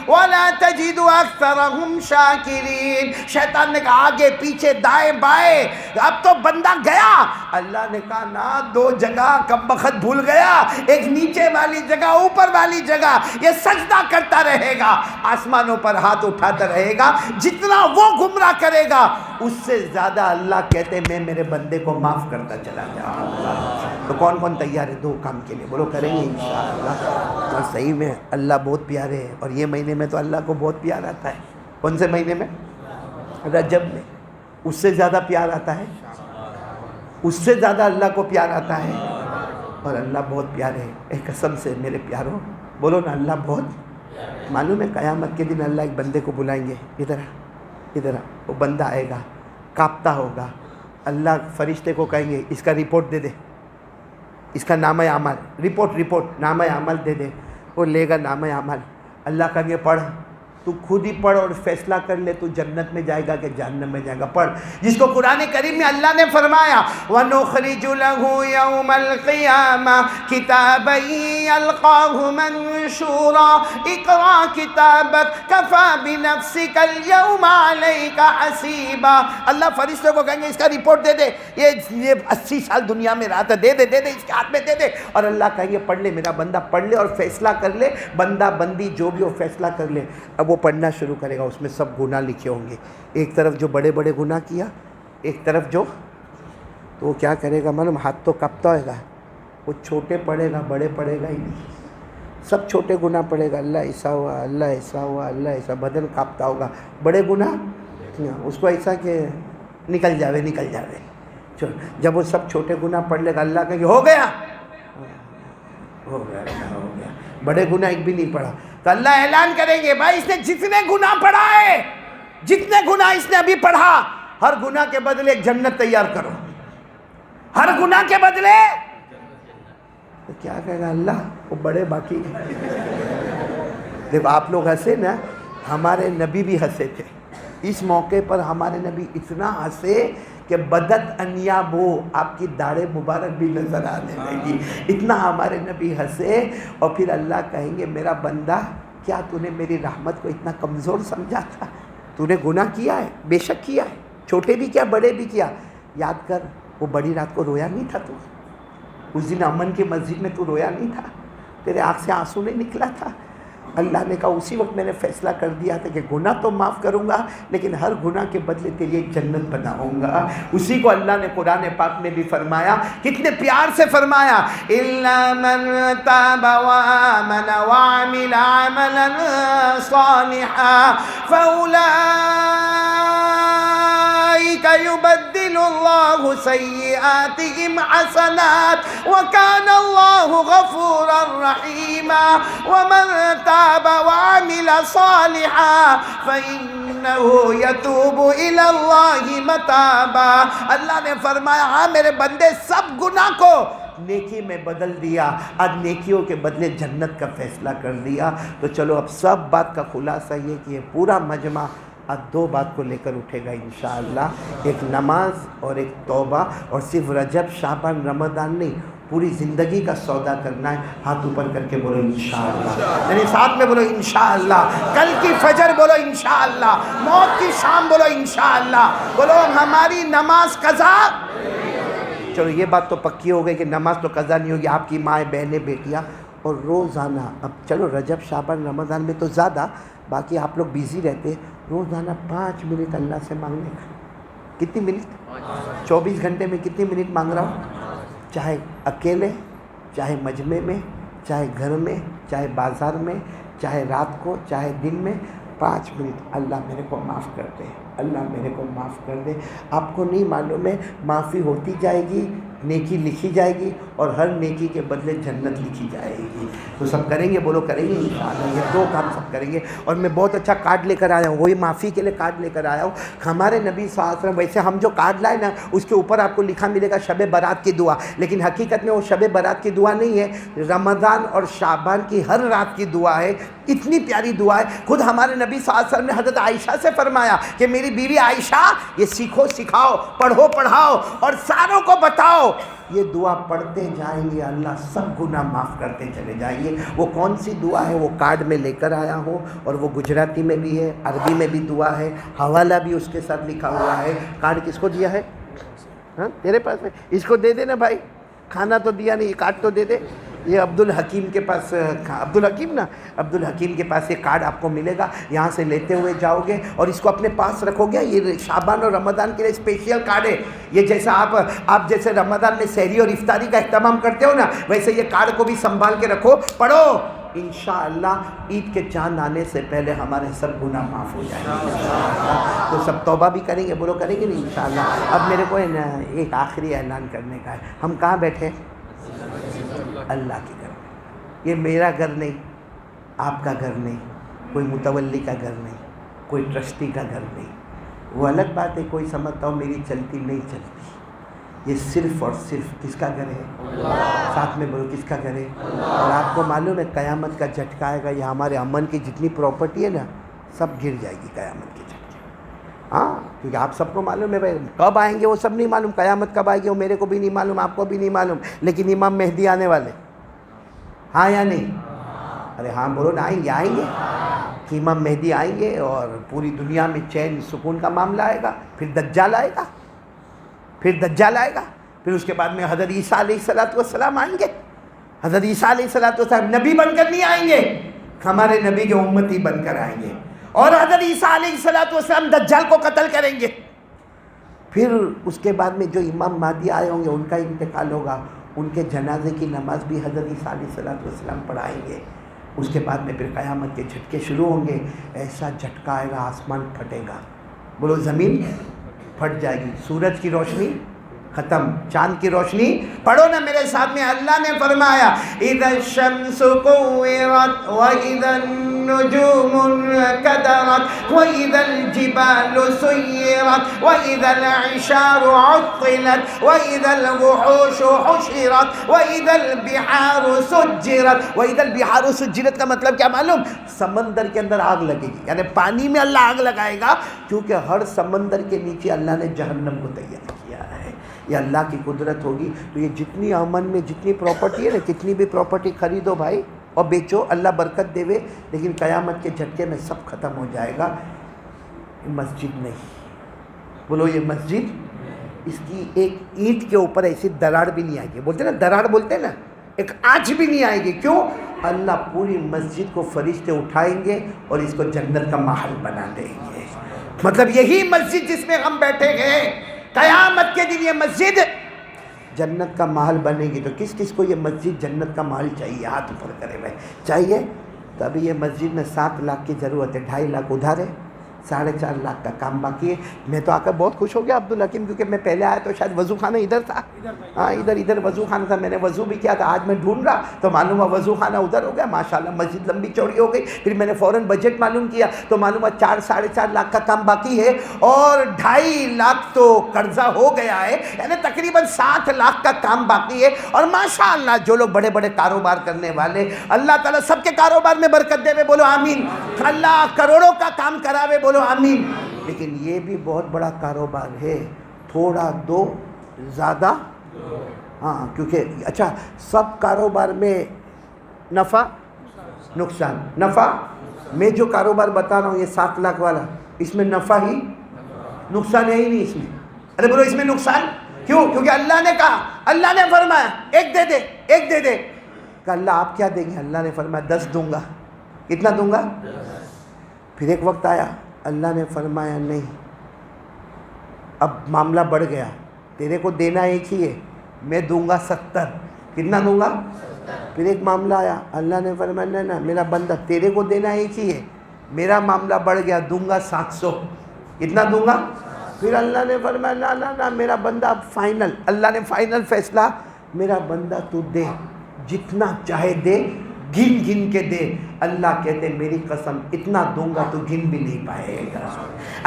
وَلَا تَجِدُ أَكْثَرَهُمْ شَاكِرِينَ. شیطان نے کہا آگے پیچھے دائیں بائیں. اب تو بندہ گیا. اللہ نے کہا نا 2 جگہ کم بخت بھول گیا. ایک نیچے والی جگہ، اوپر والی جگہ. یہ سجدہ کرتا رہے گا، آسمانوں پر ہاتھ اٹھاتا رہے گا. جتنا وہ گمراہ کرے گا اس سے زیادہ اللہ کہتے میں میرے بندے کو معاف کرتا چلا جاؤں گا. تو کون کون تیار ہے 2 کام کے لیے؟ بولو کریں گے انشاءاللہ. اور صحیح میں اللہ بہت پیارے ہے. اور یہ مہینے میں تو اللہ کو بہت پیار آتا ہے. کون سے مہینے میں؟ رجب میں. اس سے زیادہ پیار آتا ہے، اس سے زیادہ اللہ کو پیار آتا ہے. اور اللہ بہت پیارے ہے. ایک قسم سے میرے پیاروں بولو نا اللہ بہت. معلوم ہے قیامت کے دن اللہ ایک بندے کو بلائیں گے، ادھر وہ بندہ آئے گا، کانپتا ہوگا. اللہ فرشتے کو کہیں گے اس کا رپورٹ دے دے، اس کا نامہ اعمال، رپورٹ نامہ اعمال دے دے. وہ لے گا نامہ اعمال. اللہ کہیں گے پڑھ. تو خود ہی پڑھ اور فیصلہ کر لے تو جنت میں جائے گا کہ جہنم میں جائے گا. پڑھ جس کو قرآن کریم میں اللہ نے فرمایا وَنُخْرِجُ لَهُ يَوْمَ الْقِيَامَةِ كِتَابًا يَلْقَاهُ مَنْشُورًا اقْرَأْ كِتَابَكَ كَفَى بِنَفْسِكَ الْيَوْمَ عَلَيْكَ حَسِيبًا. اللہ فرشتوں کو کہیں گے اس کا رپورٹ دے دے, یہ 80 سال دنیا میں رہا تھا, دے دے اس کے ہاتھ میں دے دے. اور اللہ کہیں گے پڑھ لے میرا بندہ, پڑھ لے اور فیصلہ کر لے, بندہ بندی جو بھی ہو فیصلہ کر لے. اب وہ پڑھنا شروع کرے گا, اس میں سب گناہ لکھے ہوں گے, ایک طرف جو بڑے بڑے گناہ کیا, ایک طرف جو, تو وہ کیا کرے گا معلوم, ہاتھ تو کانپتا ہوئے گا, وہ چھوٹے پڑھے گا بڑے پڑھے گا ہی نہیں, سب چھوٹے گناہ پڑھے گا, اللہ ایسا ہوا, اللہ ایسا ہوا, اللہ ایسا, بدن کانپتا ہوگا. بڑے گناہ اس کو ایسا کہ نکل جاوے. جب وہ سب چھوٹے گناہ پڑھ لے گا, اللہ کہے ہو گیا. بڑے گناہ ایک بھی نہیں پڑھا تو اللہ اعلان کریں گے بھائی اس نے جتنے گناہ پڑھا ہے, جتنے گناہ اس نے ابھی پڑھا, ہر گناہ کے بدلے ایک جنت تیار کرو, ہر گناہ کے بدلے. تو کیا کہے گا اللہ, وہ بڑے باقی. دیکھو آپ لوگ ہنسے نا, ہمارے نبی بھی ہنسے تھے. اس موقع پر ہمارے نبی اتنا ہنسے کہ بدت انیاب ہو, آپ کی داڑھ مبارک بھی نظر آنے لگی, اتنا ہمارے نبی ہنسے. اور پھر اللہ کہیں گے میرا بندہ کیا تو نے میری رحمت کو اتنا کمزور سمجھا تھا, تو نے گناہ کیا ہے, بے شک کیا ہے, چھوٹے بھی کیا بڑے بھی کیا. یاد کر وہ بڑی رات کو رویا نہیں تھا, تو اس دن امن کی مسجد میں تو رویا نہیں تھا, تیرے آنکھ سے آنسو نہیں نکلا تھا. اللہ نے کہا اسی وقت میں نے فیصلہ کر دیا تھا کہ گناہ تو معاف کروں گا, لیکن ہر گناہ کے بدلے تیرے لیے جنت بناؤں گا. اسی کو اللہ نے قرآن پاک میں بھی فرمایا, کتنے پیار سے فرمایا, إِلَّا مَنْ تَابَ وَآمَنَ وَعَمِلَ عَمَلًا صَالِحًا فَأُولَٰئِكَ يُبَدِّلُ اللَّهُ سَيِّئَاتِهِمْ حَسَنَاتٍ وَكَانَ اللَّهُ غَفُورًا رَحِيمًا وَمَنْ تَابَ وَعَمِلَ صَالِحًا فَإِنَّهُ يَتُوبُ إِلَى اللَّهِ مَتَابًا. اللہ نے فرمایا ہاں میرے بندے سب گناہ کو نیکی میں بدل دیا, آج نیکیوں کے بدلے جنت کا فیصلہ کر دیا. تو چلو اب سب بات کا خلاصہ یہ کہ یہ پورا مجمع آج دو بات کو لے کر اٹھے گا انشاءاللہ, ایک نماز اور ایک توبہ. اور صرف رجب شعبان رمضان نہیں, پوری زندگی کا سودا کرنا ہے. ہاتھ اوپر کر کے بولو انشاءاللہ, یعنی ساتھ میں بولو انشاءاللہ, کل کی فجر بولو انشاءاللہ, موت کی شام بولو انشاءاللہ, بولو ہماری نماز قضا. چلو یہ بات تو پکی ہو گئی کہ نماز تو قضا نہیں ہوگی, آپ کی مائیں بہنیں بیٹیاں. اور روزانہ اب چلو رجب شعبان رمضان میں تو زیادہ, باقی آپ لوگ بیزی رہتے, روزانہ 5 منٹ اللہ سے مانگنے کا. کتنی منٹ؟ 24 گھنٹے میں کتنی منٹ مانگ رہا ہوں, چاہے اکیلے, چاہے مجمع میں, چاہے گھر میں, چاہے بازار میں, چاہے رات کو, چاہے دن میں, 5 منٹ اللہ میرے کو معاف کر دے, اللہ میرے کو معاف کر دے. آپ کو نہیں معلوم ہے معافی ہوتی جائے گی, نیکی لکھی جائے گی, اور ہر نیکی کے بدلے جنت لکھی جائے گی. تو سب کریں گے, بولو کریں گے انشاءاللہ, یہ 2 کام سب کریں گے. اور میں بہت اچھا کارڈ لے کر آیا ہوں, وہی معافی کے لیے کارڈ لے کر آیا ہوں. ہمارے نبی صلی اللہ علیہ وسلم, ویسے ہم جو کارڈ لائے نا اس کے اوپر آپ کو لکھا ملے گا شب برات کی دعا, لیکن حقیقت میں وہ شب برات کی دعا نہیں ہے, رمضان اور شعبان کی ہر رات کی دعا ہے. اتنی پیاری دعا ہے. خود ہمارے نبی صلی اللہ علیہ وسلم نے حضرت عائشہ سے فرمایا کہ میری بیوی عائشہ یہ سیکھو, سکھاؤ, پڑھو, پڑھاؤ اور ساروں کو بتاؤ. یہ دعا پڑھتے جائیں گے اللہ سب گناہ معاف کرتے چلے جائیں گے. وہ کون سی دعا ہے وہ کارڈ میں لے کر آیا ہوں, اور وہ گجراتی میں بھی ہے, عربی میں بھی دعا ہے, حوالہ بھی اس کے ساتھ لکھا ہوا ہے. کارڈ کس کو دیا ہے؟ ہاں تیرے پاس ہے, اس کو دے دے نا بھائی, کھانا تو دیا نہیں, یہ کارڈ تو دے دے. یہ عبد الحکیم کے پاس, عبد الحکیم کے پاس یہ کارڈ آپ کو ملے گا, یہاں سے لیتے ہوئے جاؤ گے اور اس کو اپنے پاس رکھو گے. یہ شعبان اور رمضان کے لیے اسپیشل کارڈ ہے. یہ جیسا آپ جیسے رمضان میں سحری اور افطاری کا اہتمام کرتے ہو نا, ویسے یہ کارڈ کو بھی سنبھال کے رکھو, پڑھو. انشاءاللہ عید کے چاند آنے سے پہلے ہمارے سب گناہ معاف ہو جائیں گے. تو سب توبہ بھی کریں گے, بولو کریں گے نہیں انشاءاللہ. اب میرے کو ایک آخری اعلان کرنے کا ہے. ہم کہاں بیٹھے؟ اللہ کے گھر میں. یہ میرا گھر نہیں, آپ کا گھر نہیں, کوئی متولی کا گھر نہیں, کوئی ٹرسٹی کا گھر نہیں. وہ الگ بات ہے, کوئی سمجھتا ہو میری چلتی نہیں چلتی. یہ صرف اور صرف کس کا گھر ہے؟ ساتھ میں بولو کس کا گھر ہے. اور آپ کو معلوم ہے قیامت کا جھٹکا آئے گا, یہ ہمارے امن کی جتنی پراپرٹی ہے نا سب گر جائے گی قیامت کے جھٹکے. ہاں کیونکہ آپ سب کو معلوم ہے بھائی کب آئیں گے وہ سب نہیں معلوم, قیامت کب آئے گی وہ میرے کو بھی نہیں معلوم, آپ کو بھی نہیں معلوم, لیکن امام مہدی آنے والے, ہاں یا نہیں؟ ارے ہاں بولو نا, آئیں گے کہ امام مہدی آئیں گے اور پوری دنیا میں چین سکون کا معاملہ آئے گا. پھر دجال آئے گا, پھر اس کے بعد میں حضرت عیسیٰ علیہ السلام آئیں گے. حضرت عیسیٰ علیہ السلام نبی بن کر نہیں آئیں گے, ہمارے نبی کے امتی بن کر آئیں گے, اور حضرت عیسیٰ علیہ السلام دجال کو قتل کریں گے. پھر اس کے بعد میں جو امام مہدی آئے ہوں گے ان کا انتقال ہوگا, ان کے جنازے کی نماز بھی حضرت عیسیٰ علیہ السلام پڑھائیں گے. اس کے بعد میں پھر قیامت کے جھٹکے شروع ہوں گے. ایسا جھٹکا آئے گا آسمان پھٹے گا, بولو زمین پھٹ جائے گی, سورج کی روشنی ختم, چاند کی روشنی. پڑھو نا میرے ساتھ میں, اللہ نے فرمایا اذا الشمس كورت واذا النجوم انكدرت واذا الجبال سيرت واذا العشار عطلت واذا الوحوش حشرت واذا البحار سجرت. واذا البحار سجرت کا مطلب کیا معلوم؟ سمندر کے اندر آگ لگے گی, یعنی پانی میں اللہ آگ لگائے گا, کیونکہ ہر سمندر کے نیچے اللہ نے جہنم کو تیار کیا ہے. یہ اللہ کی قدرت ہوگی. تو یہ جتنی امن میں جتنی پراپرٹی ہے نا, کتنی بھی پراپرٹی خریدو بھائی اور بیچو, اللہ برکت دے وے, لیکن قیامت کے جھٹکے میں سب ختم ہو جائے گا. مسجد نہیں, بولو یہ مسجد, اس کی ایک اینٹ کے اوپر ایسی دراڑ بھی نہیں آئے گی. بولتے نا دراڑ بولتے ہیں نا, ایک آنچ بھی نہیں آئے گی. کیوں؟ اللہ پوری مسجد کو فرشتے اٹھائیں گے اور اس کو جنت کا محل بنا دیں گے. مطلب یہی مسجد جس میں ہم بیٹھے ہیں, قیامت کے دن یہ مسجد جنت کا محل بنے گی. تو کس کس کو یہ مسجد جنت کا محل چاہیے؟ ہاتھ اوپر کرے بھائی. چاہیے؟ تو ابھی یہ مسجد میں 7 لاکھ کی ضرورت ہے, 2.5 لاکھ ادھار ہے, 4.5 لاکھ کا کام باقی ہے. میں تو آ کر بہت خوش ہو گیا عبدالحکیم, کیونکہ میں پہلے آیا تو شاید وضو خانہ ادھر تھا. ہاں ادھر وضو خانہ تھا, میں نے وضو بھی کیا تھا. آج میں ڈھونڈ رہا تو معلوم ہوا وضو خانہ ادھر ہو گیا. ماشاءاللہ مسجد لمبی چوڑی ہو گئی. پھر میں نے فوراً بجٹ معلوم کیا تو معلوم ہوا 4-4.5 لاکھ کا کام باقی ہے, اور 2.5 لاکھ تو قرضہ ہو گیا ہے, یعنی تقریباً 7 لاکھ کا کام باقی ہے. اور ماشاءاللہ جو لوگ بڑے بڑے کاروبار کرنے والے, اللہ تعالیٰ سب کے کاروبار میں برکت دے, بولو آمین. اللہ کروڑوں کا کام کراوے, بولو آمین. لیکن یہ بھی بہت بڑا کاروبار ہے, تھوڑا دو زیادہ ہاں, کیونکہ اچھا سب کاروبار میں نفع نقصان. نفع میں جو کاروبار بتا رہا ہوں یہ 7 لاکھ والا, اس میں نفع ہی, نقصان ہے ہی نہیں اس میں. ارے بولو اس میں نقصان کیوں؟ کیونکہ اللہ نے کہا, اللہ نے فرمایا ایک دے دے, ایک دے دے. کہ اللہ آپ کیا دیں گے؟ اللہ نے فرمایا 10 دوں گا. کتنا دوں گا؟ پھر ایک وقت آیا, اللہ نے فرمایا نہیں, اب معاملہ بڑھ گیا, تیرے کو دینا ایک ہی ہے, میں دوں گا 70. کتنا دوں گا؟ پھر ایک معاملہ آیا, اللہ نے فرمایا نہ میرا بندہ, تیرے کو دینا ایک ہی ہے, میرا معاملہ بڑھ گیا, دوں گا 700. کتنا دوں گا؟ پھر اللہ نے فرمایا نہ میرا بندہ اب فائنل. اللہ نے فائنل فیصلہ, میرا بندہ تو دے, جتنا چاہے دے, گن گن کے دے. اللہ کہتے میری قسم اتنا دوں گا تو گن بھی نہیں پائے گا.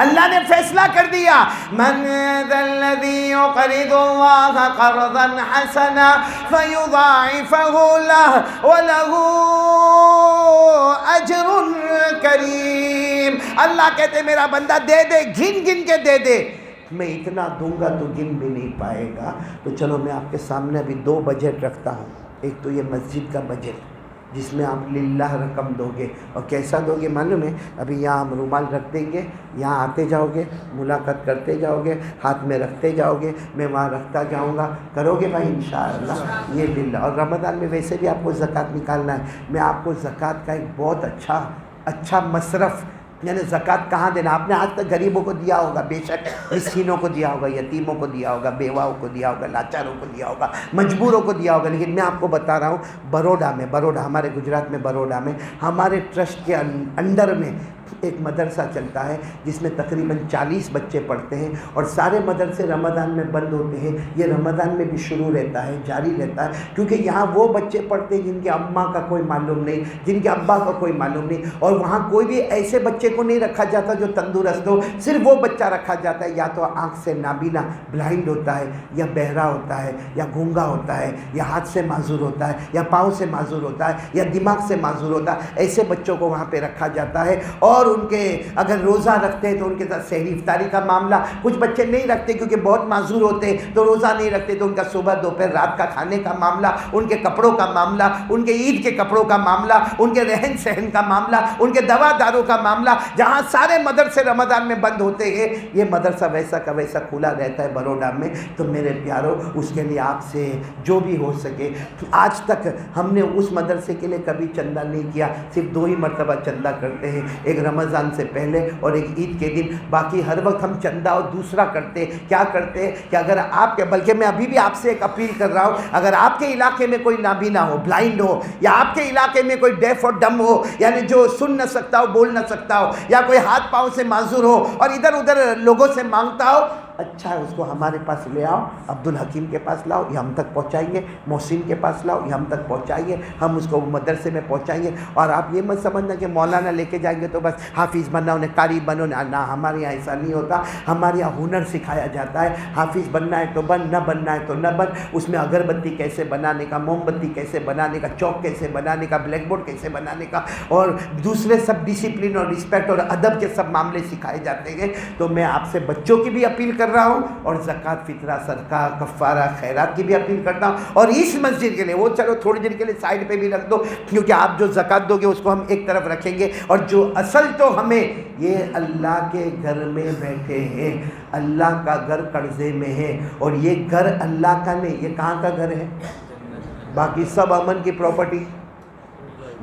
اللہ نے فیصلہ کر دیا, من ذا الذی یقرض اللہ قرضا حسنا فیضاعفہ لہ ولہ اجر کریم. اللہ کہتے میرا بندہ دے دے, گن گن کے دے دے, میں اتنا دوں گا تو گن بھی نہیں پائے گا. تو چلو میں آپ کے سامنے ابھی 2 بجٹ رکھتا ہوں. ایک تو یہ مسجد کا بجٹ جس میں آپ للہ رقم دو گے, اور کیسا دو گے معلوم ہے؟ ابھی یہاں ہم رومال رکھ دیں گے, یہاں آتے جاؤ گے, ملاقات کرتے جاؤ گے, ہاتھ میں رکھتے جاؤ گے, میں وہاں رکھتا جاؤں گا. کرو گے بھائی انشاءاللہ؟ یہ للہ. اور رمضان میں ویسے بھی آپ کو زکوٰۃ نکالنا ہے. میں آپ کو زکوٰۃ کا ایک بہت اچھا مصرف, یعنی زکوٰۃ کہاں دینا. آپ نے آج تک غریبوں کو دیا ہوگا, بے شک مسکینوں کو دیا ہوگا, یتیموں کو دیا ہوگا, بیواؤں کو دیا ہوگا, لاچاروں کو دیا ہوگا, مجبوروں کو دیا ہوگا. لیکن میں آپ کو بتا رہا ہوں, بروڈا ہمارے گجرات میں, بروڈا میں ہمارے ٹرسٹ کے انڈر میں ایک مدرسہ چلتا ہے جس میں تقریباً 40 بچے پڑھتے ہیں, اور سارے مدرسے رمضان میں بند ہوتے ہیں. یہ رمضان میں بھی شروع رہتا ہے, جاری رہتا ہے, کیونکہ یہاں وہ بچے پڑھتے ہیں جن کے اماں کا کوئی معلوم نہیں, جن کے ابا کا کوئی معلوم نہیں. اور وہاں کوئی بھی ایسے بچے کو نہیں رکھا جاتا جو تندرست ہو, صرف وہ بچہ رکھا جاتا ہے یا تو آنکھ سے نابینا بلائنڈ ہوتا ہے, یا بہرا ہوتا ہے, یا گونگا ہوتا ہے, یا ہاتھ سے معذور ہوتا ہے, یا پاؤں سے معذور ہوتا ہے, یا دماغ سے معذور ہوتا ہے. ایسے بچوں کو وہاں پہ رکھا جاتا ہے. اور اور ان کے اگر روزہ رکھتے ہیں تو ان کے ساتھ سحری افطاری کا معاملہ. کچھ بچے نہیں رکھتے کیونکہ بہت معذور ہوتے ہیں تو روزہ نہیں رکھتے, تو ان کا صبح دوپہر رات کا کھانے کا معاملہ, ان کے کپڑوں کا معاملہ, ان کے عید کے کپڑوں کا معاملہ, ان کے رہن سہن کا معاملہ, ان کے دوا داروں کا معاملہ. جہاں سارے مدرسے رمضان میں بند ہوتے ہیں یہ مدرسہ ویسا کا ویسا کھلا رہتا ہے بروڈا میں. تو میرے پیاروں اس کے لیے آپ سے جو بھی ہو سکے, آج تک ہم نے اس مدرسے کے لیے کبھی چندہ نہیں کیا, صرف 2 ہی مرتبہ چندہ کرتے ہیں, ایک رمضان سے پہلے اور ایک عید کے دن. باقی ہر وقت ہم چندہ اور دوسرا کرتے کیا کرتے ہیں کہ اگر آپ کے, بلکہ میں ابھی بھی آپ سے ایک اپیل کر رہا ہوں, اگر آپ کے علاقے میں کوئی نابینا ہو, بلائنڈ ہو, یا آپ کے علاقے میں کوئی ڈیف اور ڈم ہو, یعنی جو سن نہ سکتا ہو, بول نہ سکتا ہو, یا کوئی ہاتھ پاؤں سے معذور ہو اور ادھر ادھر لوگوں سے مانگتا ہو, اچھا ہے اس کو ہمارے پاس لے آؤ, عبدالحکیم کے پاس لاؤ, یہ ہم تک پہنچائیں گے, محسن کے پاس لاؤ, یہ ہم تک پہنچائیں گے, ہم اس کو مدرسے میں پہنچائیں گے. اور آپ یہ مت سمجھنا کہ مولانا لے کے جائیں گے تو بس حافظ بننا, انہیں قاری بنو, نہ, ہمارے یہاں ایسا نہیں ہوتا. ہمارے یہاں ہنر سکھایا جاتا ہے, حافظ بننا ہے تو بن, نہ بننا ہے تو نہ بن. اس میں اگربتی کیسے بنانے کا, موم بتی کیسے بنانے کا, چوک کیسے بنانے کا, بلیک بورڈ کیسے بنانے کا, اور دوسرے سب ڈسپلن اور رسپیکٹ اور ادب کے سب معاملے سکھائے جاتے ہیں. تو میں آپ سے بچوں کی بھی اپیل کر رہا ہوں اور زکوٰۃ, فطرہ, صدقہ, کفارہ, خیرات کی بھی اپیل کرتا ہوں. اور اس مسجد کے لیے وہ چلو تھوڑی دیر کے لیے سائڈ پہ بھی رکھ دو, کیونکہ آپ جو زکوٰۃ دو گے اس کو ہم ایک طرف رکھیں گے. اور جو اصل تو ہمیں یہ اللہ کے گھر میں بیٹھے ہیں, اللہ کا گھر قرضے میں ہے, اور یہ گھر اللہ کا نہیں, یہ کہاں کا گھر ہے؟ باقی سب امن کی پراپرٹی.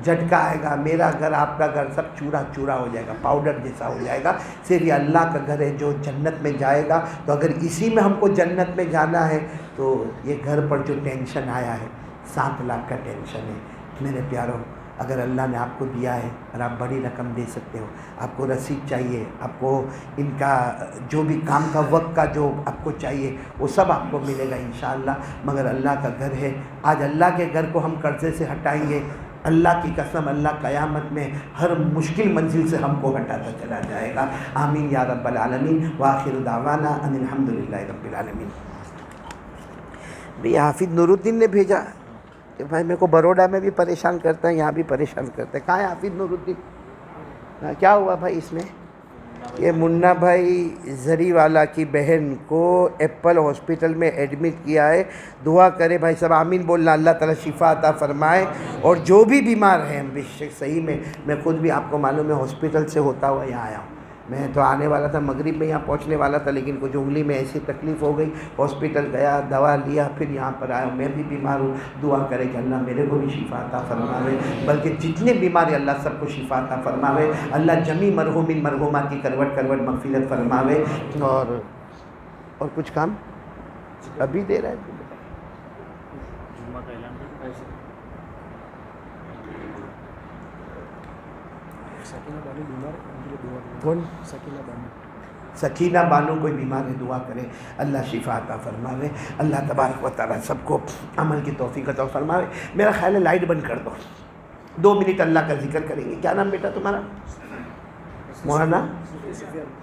جھٹکا آئے گا, میرا گھر آپ کا گھر سب چورا چورا ہو جائے گا, پاؤڈر جیسا ہو جائے گا. صرف یہ اللہ کا گھر ہے جو جنت میں جائے گا. تو اگر اسی میں ہم کو جنت میں جانا ہے تو یہ گھر پر جو ٹینشن آیا ہے 7 لاکھ کا ٹینشن ہے. میرے پیاروں, اگر اللہ نے آپ کو دیا ہے اور آپ بڑی رقم دے سکتے ہو, آپ کو رسید چاہیے, آپ کو ان کا جو بھی کام کا وقت کا جو آپ کو چاہیے وہ سب آپ کو ملے گا انشاءاللہ. مگر اللہ کا گھر ہے, آج اللہ کے گھر کو ہم قرضے سے ہٹائیں گے, اللہ کی قسم اللہ قیامت میں ہر مشکل منزل سے ہم کو ہٹاتا چلا جائے گا. آمین یا رب العالمین. وآخر دعوانا ان الحمدللہ رب العالمین. بھئی حافظ نور الدین نے بھیجا کہ بھائی میرے کو بروڈا میں بھی پریشان کرتا ہے, یہاں بھی پریشان کرتا ہے. کہاں ہے حافظ نور الدین؟ کیا ہوا بھائی اس میں؟ یہ منا بھائی زری والا کی بہن کو ایپل ہاسپٹل میں ایڈمٹ کیا ہے. دعا کرے بھائی سب, آمین بولنا, اللہ تعالیٰ شفا عطا فرمائے. اور جو بھی بیمار ہیں, بے شک صحیح میں خود بھی آپ کو معلوم ہے ہاسپٹل سے ہوتا ہوا یہاں آیا ہوں. میں تو آنے والا تھا, مغرب میں یہاں پہنچنے والا تھا, لیکن کچھ انگلی میں ایسی تکلیف ہو گئی, ہاسپٹل گیا, دوا لیا, پھر یہاں پر آیا. میں بھی بیمار ہوں, دعا کرے کہ اللہ میرے کو بھی شفا عطا فرماوے, بلکہ جتنے بیمار ہیں اللہ سب کو شفا عطا فرماوے. اللہ جمی مرحومین مرحومات کی کروٹ کروٹ مغفرت فرماوے. اور کچھ کام ابھی دے رہا ہے. کون؟ سکینہ بانو کوئی بیمار ہے, دعا کرے اللہ شفا عطا فرماوے. اللہ تبارک و تعالیٰ سب کو عمل کی توفیق عطا فرماوے. میرا خیال ہے لائٹ بند کر دو, 2 منٹ اللہ کا ذکر کریں گے. کیا نام بیٹا تمہارا؟ مولانا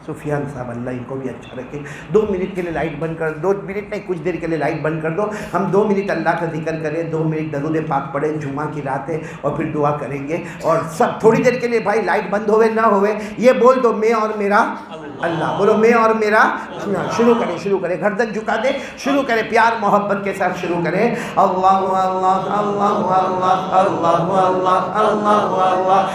سفیان صاحب, اللہ ان کو بھی اچھا رکھے. 2 منٹ کے لیے لائٹ بند کر, 2 منٹ نہیں کچھ دیر کے لیے لائٹ بند کر دو. ہم 2 منٹ اللہ کا ذکر کریں, 2 منٹ درود پاک پڑھیں, جمعہ کی رات ہے, اور پھر دعا کریں گے. اور سب تھوڑی دیر کے لیے بھائی لائٹ بند ہوئے نہ ہوئے یہ بول دو, میں اور میرا اللہ. بولو میں اور میرا. شروع کریں, گھر تک جھکا دیں, شروع کریں, پیار محبت کے ساتھ شروع کریں. اللہ اللہ اللہ اللہ اللہ اللہ اللہ اللہ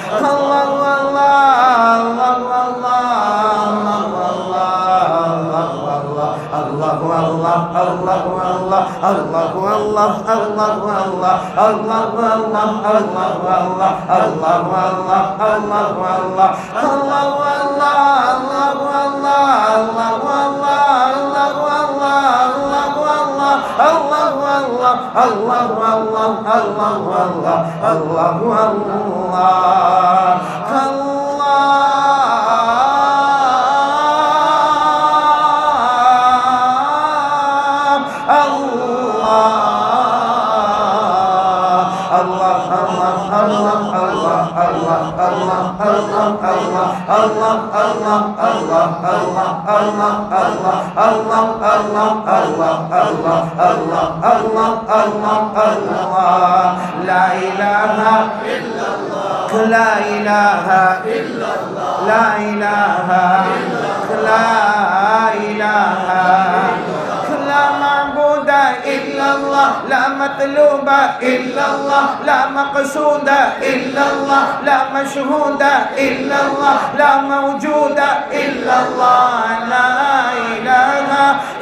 Allah, Allah, Allah, Allah, Allah, Allah, Allah, Allah, Allah, Allah, Allah, Allah. La ilaha illallah, la ilaha illallah, la ilaha illallah, la ilaha لا معبود إلا الله لا مطلوب إلا الله لا مقصود إلا الله لا مشهود إلا الله لا موجود إلا الله لا إله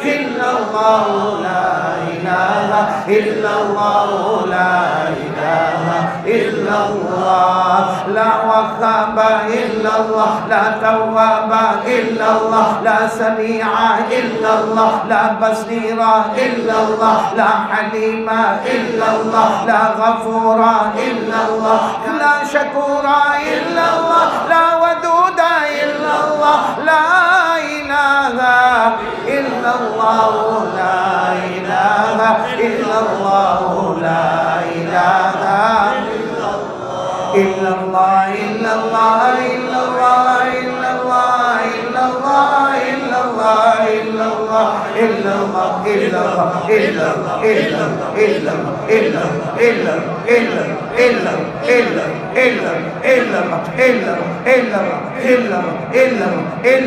إلا الله لا إله إلا الله لا إله إلا الله لا وهاب إلا الله لا تواب إلا الله لا سميع إلا الله لا بصير إلا الله لا حليم إلا الله لا غفور إلا الله لا شكور إلا الله لا ودود إلا الله لا إله إلا الله لا إله إلا الله لا إله إلا الله إلا الله إلا الله إلا الله إلا الله إلا الله إلا الله إلا الله إلا الله إلا الله إلا إلا إلا إلا إلا إلا إلا إلا الله إلا إلا إلا إلا إلا إلا إلا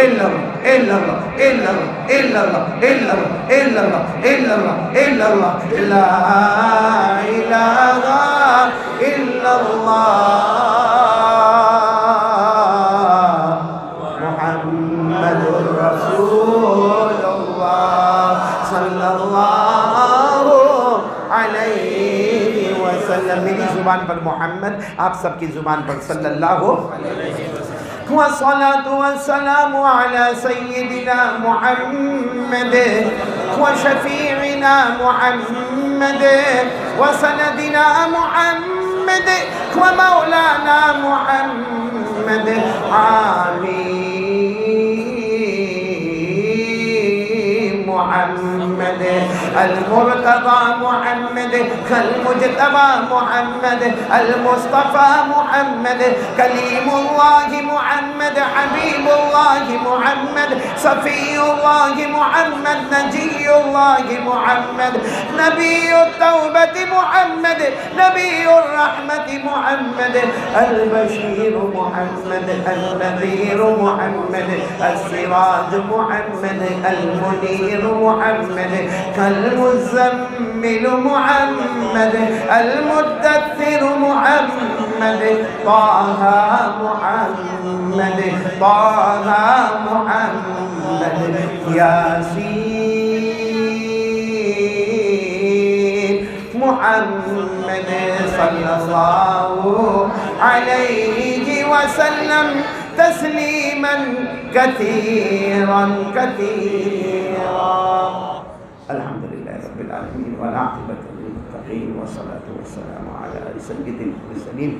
إلا إلا إلا إلا إلا إلا إلا الله لا إله إلا الله محمد رسول الله صلى الله علیہ وسلم. میری زبان پر محمد، آپ سب کی زبان پر صلی اللہ علیہ وسلم. والصلاة والسلام على سيدنا محمد وشفيعنا محمد وسندنا محمد ومولانا محمد. آمين. محمد المرتضى محمد المجتبى محمد المصطفى محمد كليم الله محمد حبيب الله محمد صفي الله محمد نجي الله محمد نبي التوبة محمد نبي الرحمة محمد البشير محمد النذير محمد السراج محمد المنير محمد كالمزمل محمد المدثر محمد طه محمد طه محمد ياسين محمد صلى الله عليه وسلم تسليما كثيرا كثيرا. الحمد لله رب العالمين والعاقبة للمتقين والصلاة والسلام على سيد المرسلين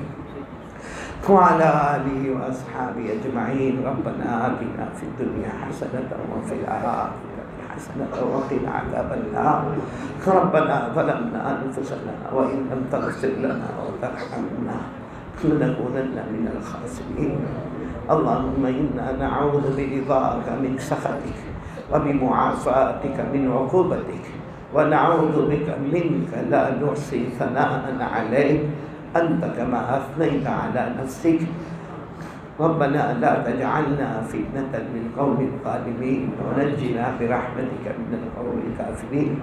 وعلى آله وأصحابه أجمعين. ربنا آتنا في الدنيا حسنة وفي الآخرة حسنة وقنا عذاب النار. ربنا ظلمنا أنفسنا وإن لم تغفر لنا وترحمنا لنكونن من الخاسرين. اللهم إنا نعوذ برضاك من سخطك وبمعافاتك من عقوبتك ونعوذ بك منك لا نحصي ثناء عليك أنت كما أثنيت على نفسك. ربنا لا تجعلنا فتنة للقوم الظالمين ونجنا برحمتك من القوم الكافرين.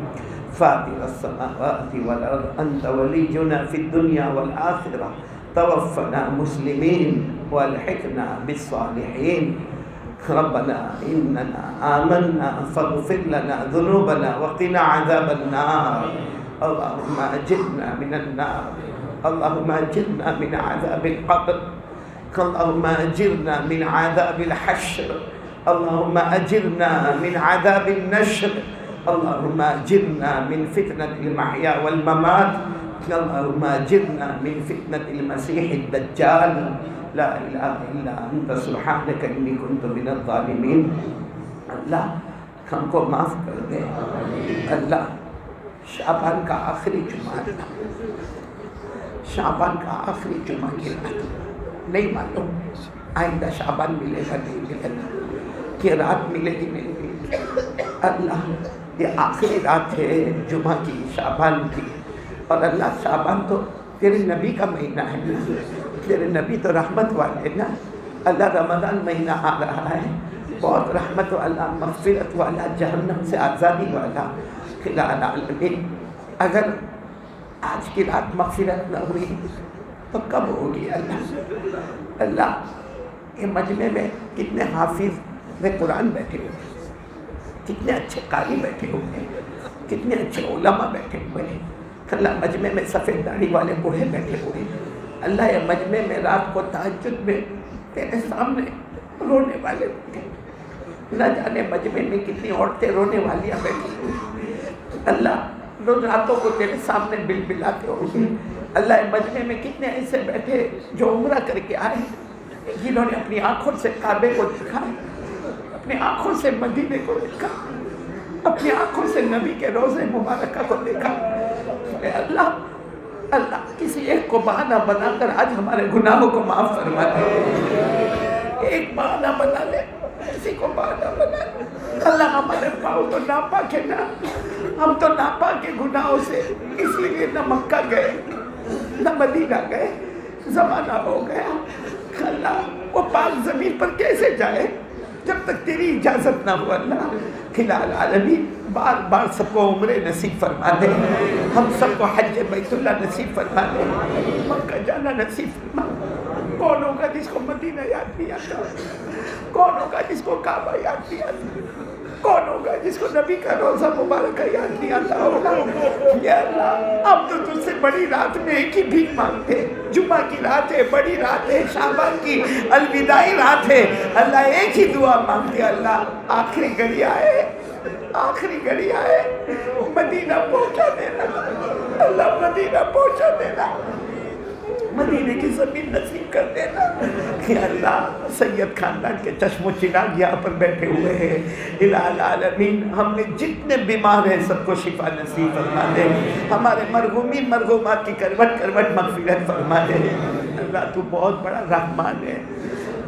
فاطر السماوات والأرض أنت ولينا في الدنيا والآخرة. توفنا مسلمين والحقنا بالصالحين. ربنا إننا آمنا فاغفر لنا ذنوبنا وقنا عذاب النار. اللهم أجرنا من النار. اللهم أجرنا من عذاب القبر. اللهم أجرنا من عذاب الحشر. اللهم أجرنا من عذاب النشر. اللهم أجرنا من فتنة المحيا والممات. اللهم أجرنا من فتنة المسيح الدجال. لا إله إلا أنت سبحانك إني كنت من الظالمين. اللہ ہم کو معاف کر دے. اللہ شعبان کا آخری جمعہ تھا. شعبان کا آخری جمعہ کی رات نہیں معلوم آئندہ شعبان ملے گا نہیں ملے گا، کہ رات ملے گی نہیں ملے گی۔ اللہ یہ آخری رات ہے جمعہ کی، شعبان کی، اور اللہ شعبان تو تیرے نبی کا مہینہ ہے نا، تیرے نبی تو رحمت والے نا۔ اللہ رمضان مہینہ آ رہا ہے، بہت رحمت والا، مغفرت والا، جہنم سے آزادی والا خلا العالمین۔ اگر آج کی رات مغفرت نہ ہوئی تو کب ہوگی اللہ؟ اللہ یہ مجمع میں کتنے حافظ قرآن بیٹھے ہوئے، کتنے اچھے قاری بیٹھے ہوئے، کتنے اچھے علماء بیٹھے ہوئے ہیں۔ اللہ مجمع میں سفید داڑھی والے بوڑھے بیٹھے ہوئے ہیں۔ اللہ یہ مجمع میں رات کو تہجد میں تیرے سامنے رونے والے بیٹھے، نہ جانے مجمع میں کتنی عورتیں رونے والیاں بیٹھی ہوئی۔ اللہ روز راتوں کو تیرے سامنے بل بلاتے ہوگی۔ اللہ یہ مجمع میں کتنے ایسے بیٹھے جو عمرہ کر کے آئے، جنہوں نے اپنی آنکھوں سے کعبے کو دیکھا، اپنی آنکھوں سے مدینے کو دیکھا، اپنی آنکھوں سے نبی کے روضے مبارکہ کو دیکھا۔ اے اللہ اللہ کسی ایک کو بہانہ بنا کر آج ہمارے گناہوں کو معاف فرما دے، ایک بہانہ بنا لے، کسی کو بہانہ بنا لے۔ اللہ ہمارے پاؤں تو ناپاک ہے نا، ہم تو ناپاک کے گناہوں سے اس لیے نہ مکہ گئے نہ مدینہ گئے، زمانہ ہو گیا۔ اللہ وہ پاک زمین پر کیسے جائے جب تک تیری اجازت نہ ہو؟ اللہ خلا العالمین بار بار سب کو عمرے نصیب فرما دے، ہم سب کو حج بیت اللہ نصیب فرما دے، مکہ جانا نصیب فرما۔ کون ہوگا جس کو مدینہ یاد نہیں آتا؟ کون ہوگا جس کو کعبہ یاد نہیں آتا؟ کون ہوگا جس کو نبی کا روزہ مبارکہ یاد نہیں آتا ہوگا؟ یا اللہ ہم تو تجھ سے بڑی رات میں ایک ہی بھیک مانگتے، جمعہ کی رات ہے، بڑی رات ہے، شعبان کی الوداعی رات ہے، اللہ ایک ہی دعا مانگتے، اللہ آخری گھڑی آئے، آخری گھڑی آئے، مدینہ پہنچا دینا، اللہ مدینہ پہنچا دینا، مدینے کی زمین نصیب کر دینا۔ کہ اللہ سید خاندان کے چشم و چراغ یہاں پر بیٹھے ہوئے ہیں، الہ العالمین ہم نے جتنے بیمار ہیں سب کو شفا نصیب فرما دے، ہمارے مرحومین مرحومات کی کروٹ کروٹ مغفرت فرما دے۔ اللہ تو بہت بڑا رحمان ہے،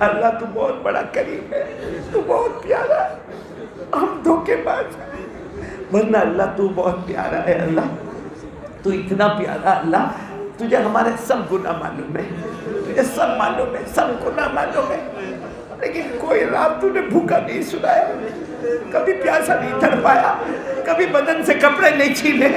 اللہ تو بہت بڑا کریم ہے، تو بہت پیارا ہے، ہم دھوکے باز ہیں، ورنہ اللہ تو بہت پیارا ہے۔ اللہ تو اتنا پیارا، اللہ تجھے ہمارے سب گناہ معلوم ہے، تجھے سب معلوم ہے، سب گناہ معلوم ہے، لیکن کوئی رات تو نے بھوکا نہیں سنایا، کبھی پیاسا نہیں تڑپایا، کبھی بدن سے کپڑے نہیں چھینے۔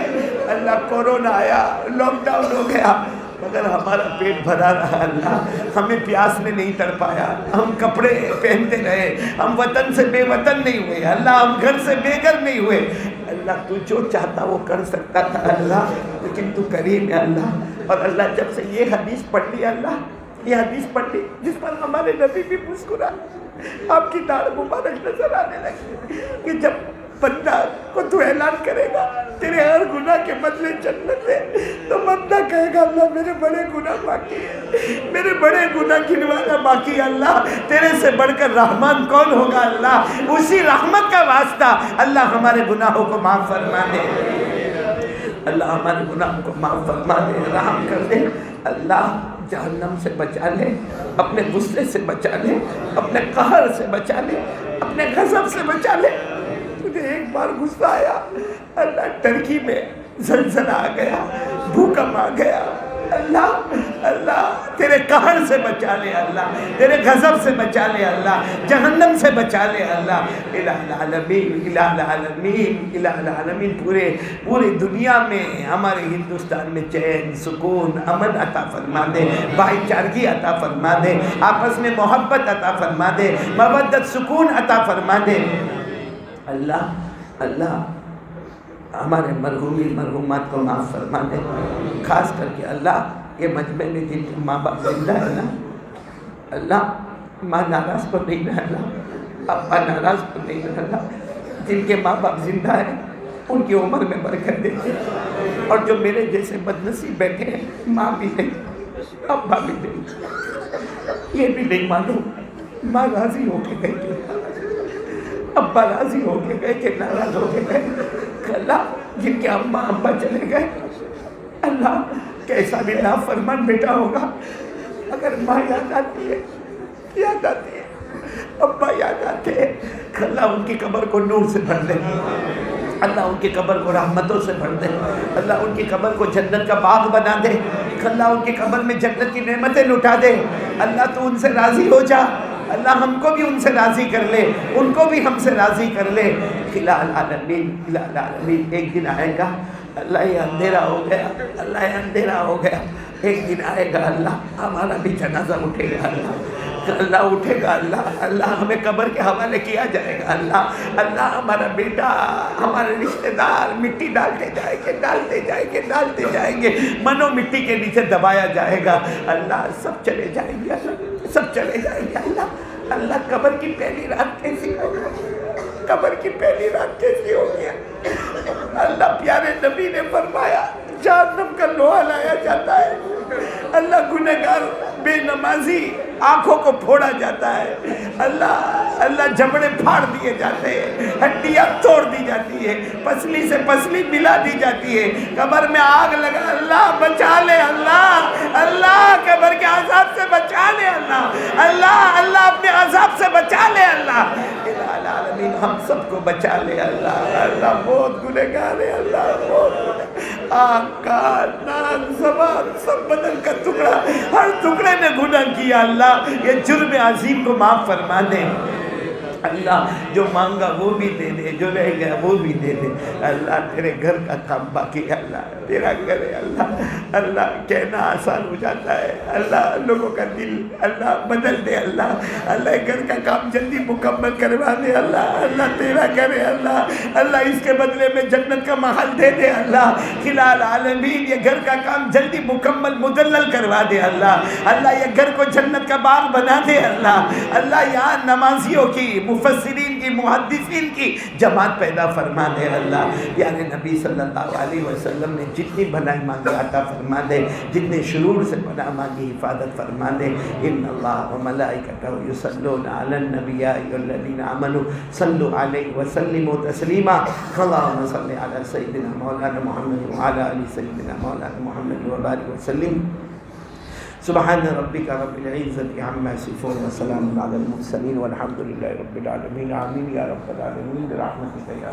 اللہ کورونا آیا، لاک ڈاؤن ہو گیا، مگر ہمارا پیٹ بھرا رہا۔ اللہ ہمیں پیاس نے نہیں تڑپایا، ہم کپڑے پہنتے رہے، ہم وطن سے بے وطن نہیں ہوئے، اللہ ہم گھر سے بے گھر نہیں ہوئے۔ اللہ تو جو چاہتا وہ کر سکتا تھا اللہ، لیکن تو کریم ہے اللہ۔ اور اللہ جب سے یہ حدیث پڑھ لی، اللہ یہ حدیث پڑھ لی جس پر ہمارے نبی بھی مسکرا، آپ کی داڑھ مبارک نظر آنے لگی کہ جب بندہ کو تو اعلان کرے گا تیرے ہر گناہ کے بدلے جنت ہے، تو بندہ کہے گا اللہ میرے بڑے گناہ باقی ہیں، میرے بڑے گناہ گنوانا باقی ہے۔ اللہ تیرے سے بڑھ کر رحمان کون ہوگا؟ اللہ اسی رحمت کا واسطہ اللہ ہمارے گناہوں کو معاف فرما دے، اللہ ہمارے گناہوں کو معاف فرما دے، رحم کر دے۔ اللہ جہنم سے بچا لے، اپنے غصے سے بچا لے، اپنے قہر سے بچا لے، اپنے غضب سے بچا لے۔ تجھے ایک بار غصہ آیا، اللہ ٹرکی میں زلزلہ آ گیا، بھوکم آ گیا، اللہ اللہ تیرے قہر سے بچا لے، اللہ تیرے غضب سے بچا لے، اللہ جہنم سے بچا لے، اللہ الہ العالمین الہ العالمین الہ العالمین۔ پوری دنیا میں ہمارے ہندوستان میں چین سکون امن عطا فرما دے، بھائی چارگی عطا فرما دے، آپس میں محبت عطا فرما دے، مودت سکون عطا فرما دے۔ اللہ اللہ ہمارے مرحومین مرحومات کو معاف فرما دے، خاص کر کے اللہ یہ مجمع میں جن کے ماں باپ زندہ ہے نا، اللہ ماں ناراض تو نہیں ہے، اللہ ابا ناراض تو نہیں ہے، اللہ جن کے ماں باپ زندہ ہیں ان کی عمر میں برکت دے، اور جو میرے جیسے بدنصیب بیٹھے ہیں ماں بھی نہیں ابا بھی نہیں، یہ بھی نہیں معلوم ماں راضی ہو کے گئی کہ ابا راضی ہو کے گئے کہ ناراض ہو کے گئے۔ اللہ جن کے اماں ابا چلے گئے، اللہ کیسا بھی نافرمان بیٹا ہوگا، اگر ماں یاد آتی ہے یاد آتی ہے، ابا یاد آتے ہیں. اللہ ان کی قبر کو نور سے بھر دے، اللہ ان کی قبر کو رحمتوں سے بھر دے، اللہ ان کی قبر کو جنت کا باغ بنا دے، اللہ ان کی قبر میں جنت کی نعمتیں لٹا دے. اللہ تو ان سے راضی ہو جا، اللہ ہم کو بھی ان سے راضی کر لے، ان کو بھی ہم سے راضی کر لے. الہ العالمین الہ العالمین. ایک دن آئے گا اللہ یہ اندھیرا ہو گیا، اللہ یہ اندھیرا ہو گیا. ایک دن آئے گا اللہ ہمارا بھی جنازہ اٹھے گا، اللہ اٹھے گا. اللہ ہمیں قبر کے حوالے کیا جائے گا. اللہ ہمارا بیٹا، ہمارے رشتہ دار مٹی ڈالتے جائیں گے، منو مٹی کے نیچے دبایا جائے گا. اللہ سب چلے جائیں گے، سب چلے جائیں گے. اللہ قبر کی پہلی رات کیسی ہو گئی، قبر کی پہلی رات کیسی ہو گیا. اللہ پیارے نبی نے فرمایا جہنم کا لوہا لایا جاتا ہے، اللہ گنہگار بے نمازی آنکھوں کو پھوڑا جاتا ہے، اللہ جبڑے پھاڑ دیے جاتے ہیں، ہڈیاں توڑ دی جاتی ہے، پسلی سے پسلی ملا دی جاتی ہے، قبر میں آگ لگا. اللہ بچا لے، اللہ قبر کے عذاب سے بچا لے، اللہ اپنے عذاب سے بچا لے. اللہ العالمین ہم سب کو بچا لے. اللہ بہت گنہگار ہے، اللہ بہت گنہگار. آنکھ، کان، ناک، زبان سب بدن کا ٹکڑا، ہر ٹکڑے نے گناہ کیا. اللہ یہ جرم عظیم کو معاف فرما دے. اللہ جو مانگا وہ بھی دے دے، جو رہ گیا وہ بھی دے دے. اللہ تیرے گھر کا کام باقی ہے، اللہ تیرا گھر ہے. اللہ کہنا آسان ہو جاتا ہے، اللہ لوگوں کا دل اللہ بدل دے. اللہ گھر کا کام جلدی مکمل کروا دے. اللہ تیرا گھر ہے، اللہ اس کے بدلے میں جنت کا محل دے دے. اللہ الہ العالمین یہ گھر کا کام جلدی مکمل مدلل کروا دے. اللہ یہ گھر کو جنت کا باغ بنا دے. اللہ یہاں نمازیوں کی، مفسرین کی، محدثین کی جماعت پیدا فرما دے. اللہ پیارے نبی صلی اللہ علیہ وسلم نے جتنی بھلائی مانگی عطا فرما دے، جتنے شرور سے پناہ مانگی حفاظت فرما دے. ان اللہ و ملائکتہ یصلون علی النبی یا ایھا الذین آمنوا صلوا علیہ وسلموا تسلیما. اللهم صل علی سیدنا مولانا محمد وعلی آل سیدنا مولانا محمد وبارک وسلم. سبحان ربک رب العزة عما یصفون وسلام علی المرسلین والحمد للہ رب العالمین. آمین یا رب العالمین برحمتک یا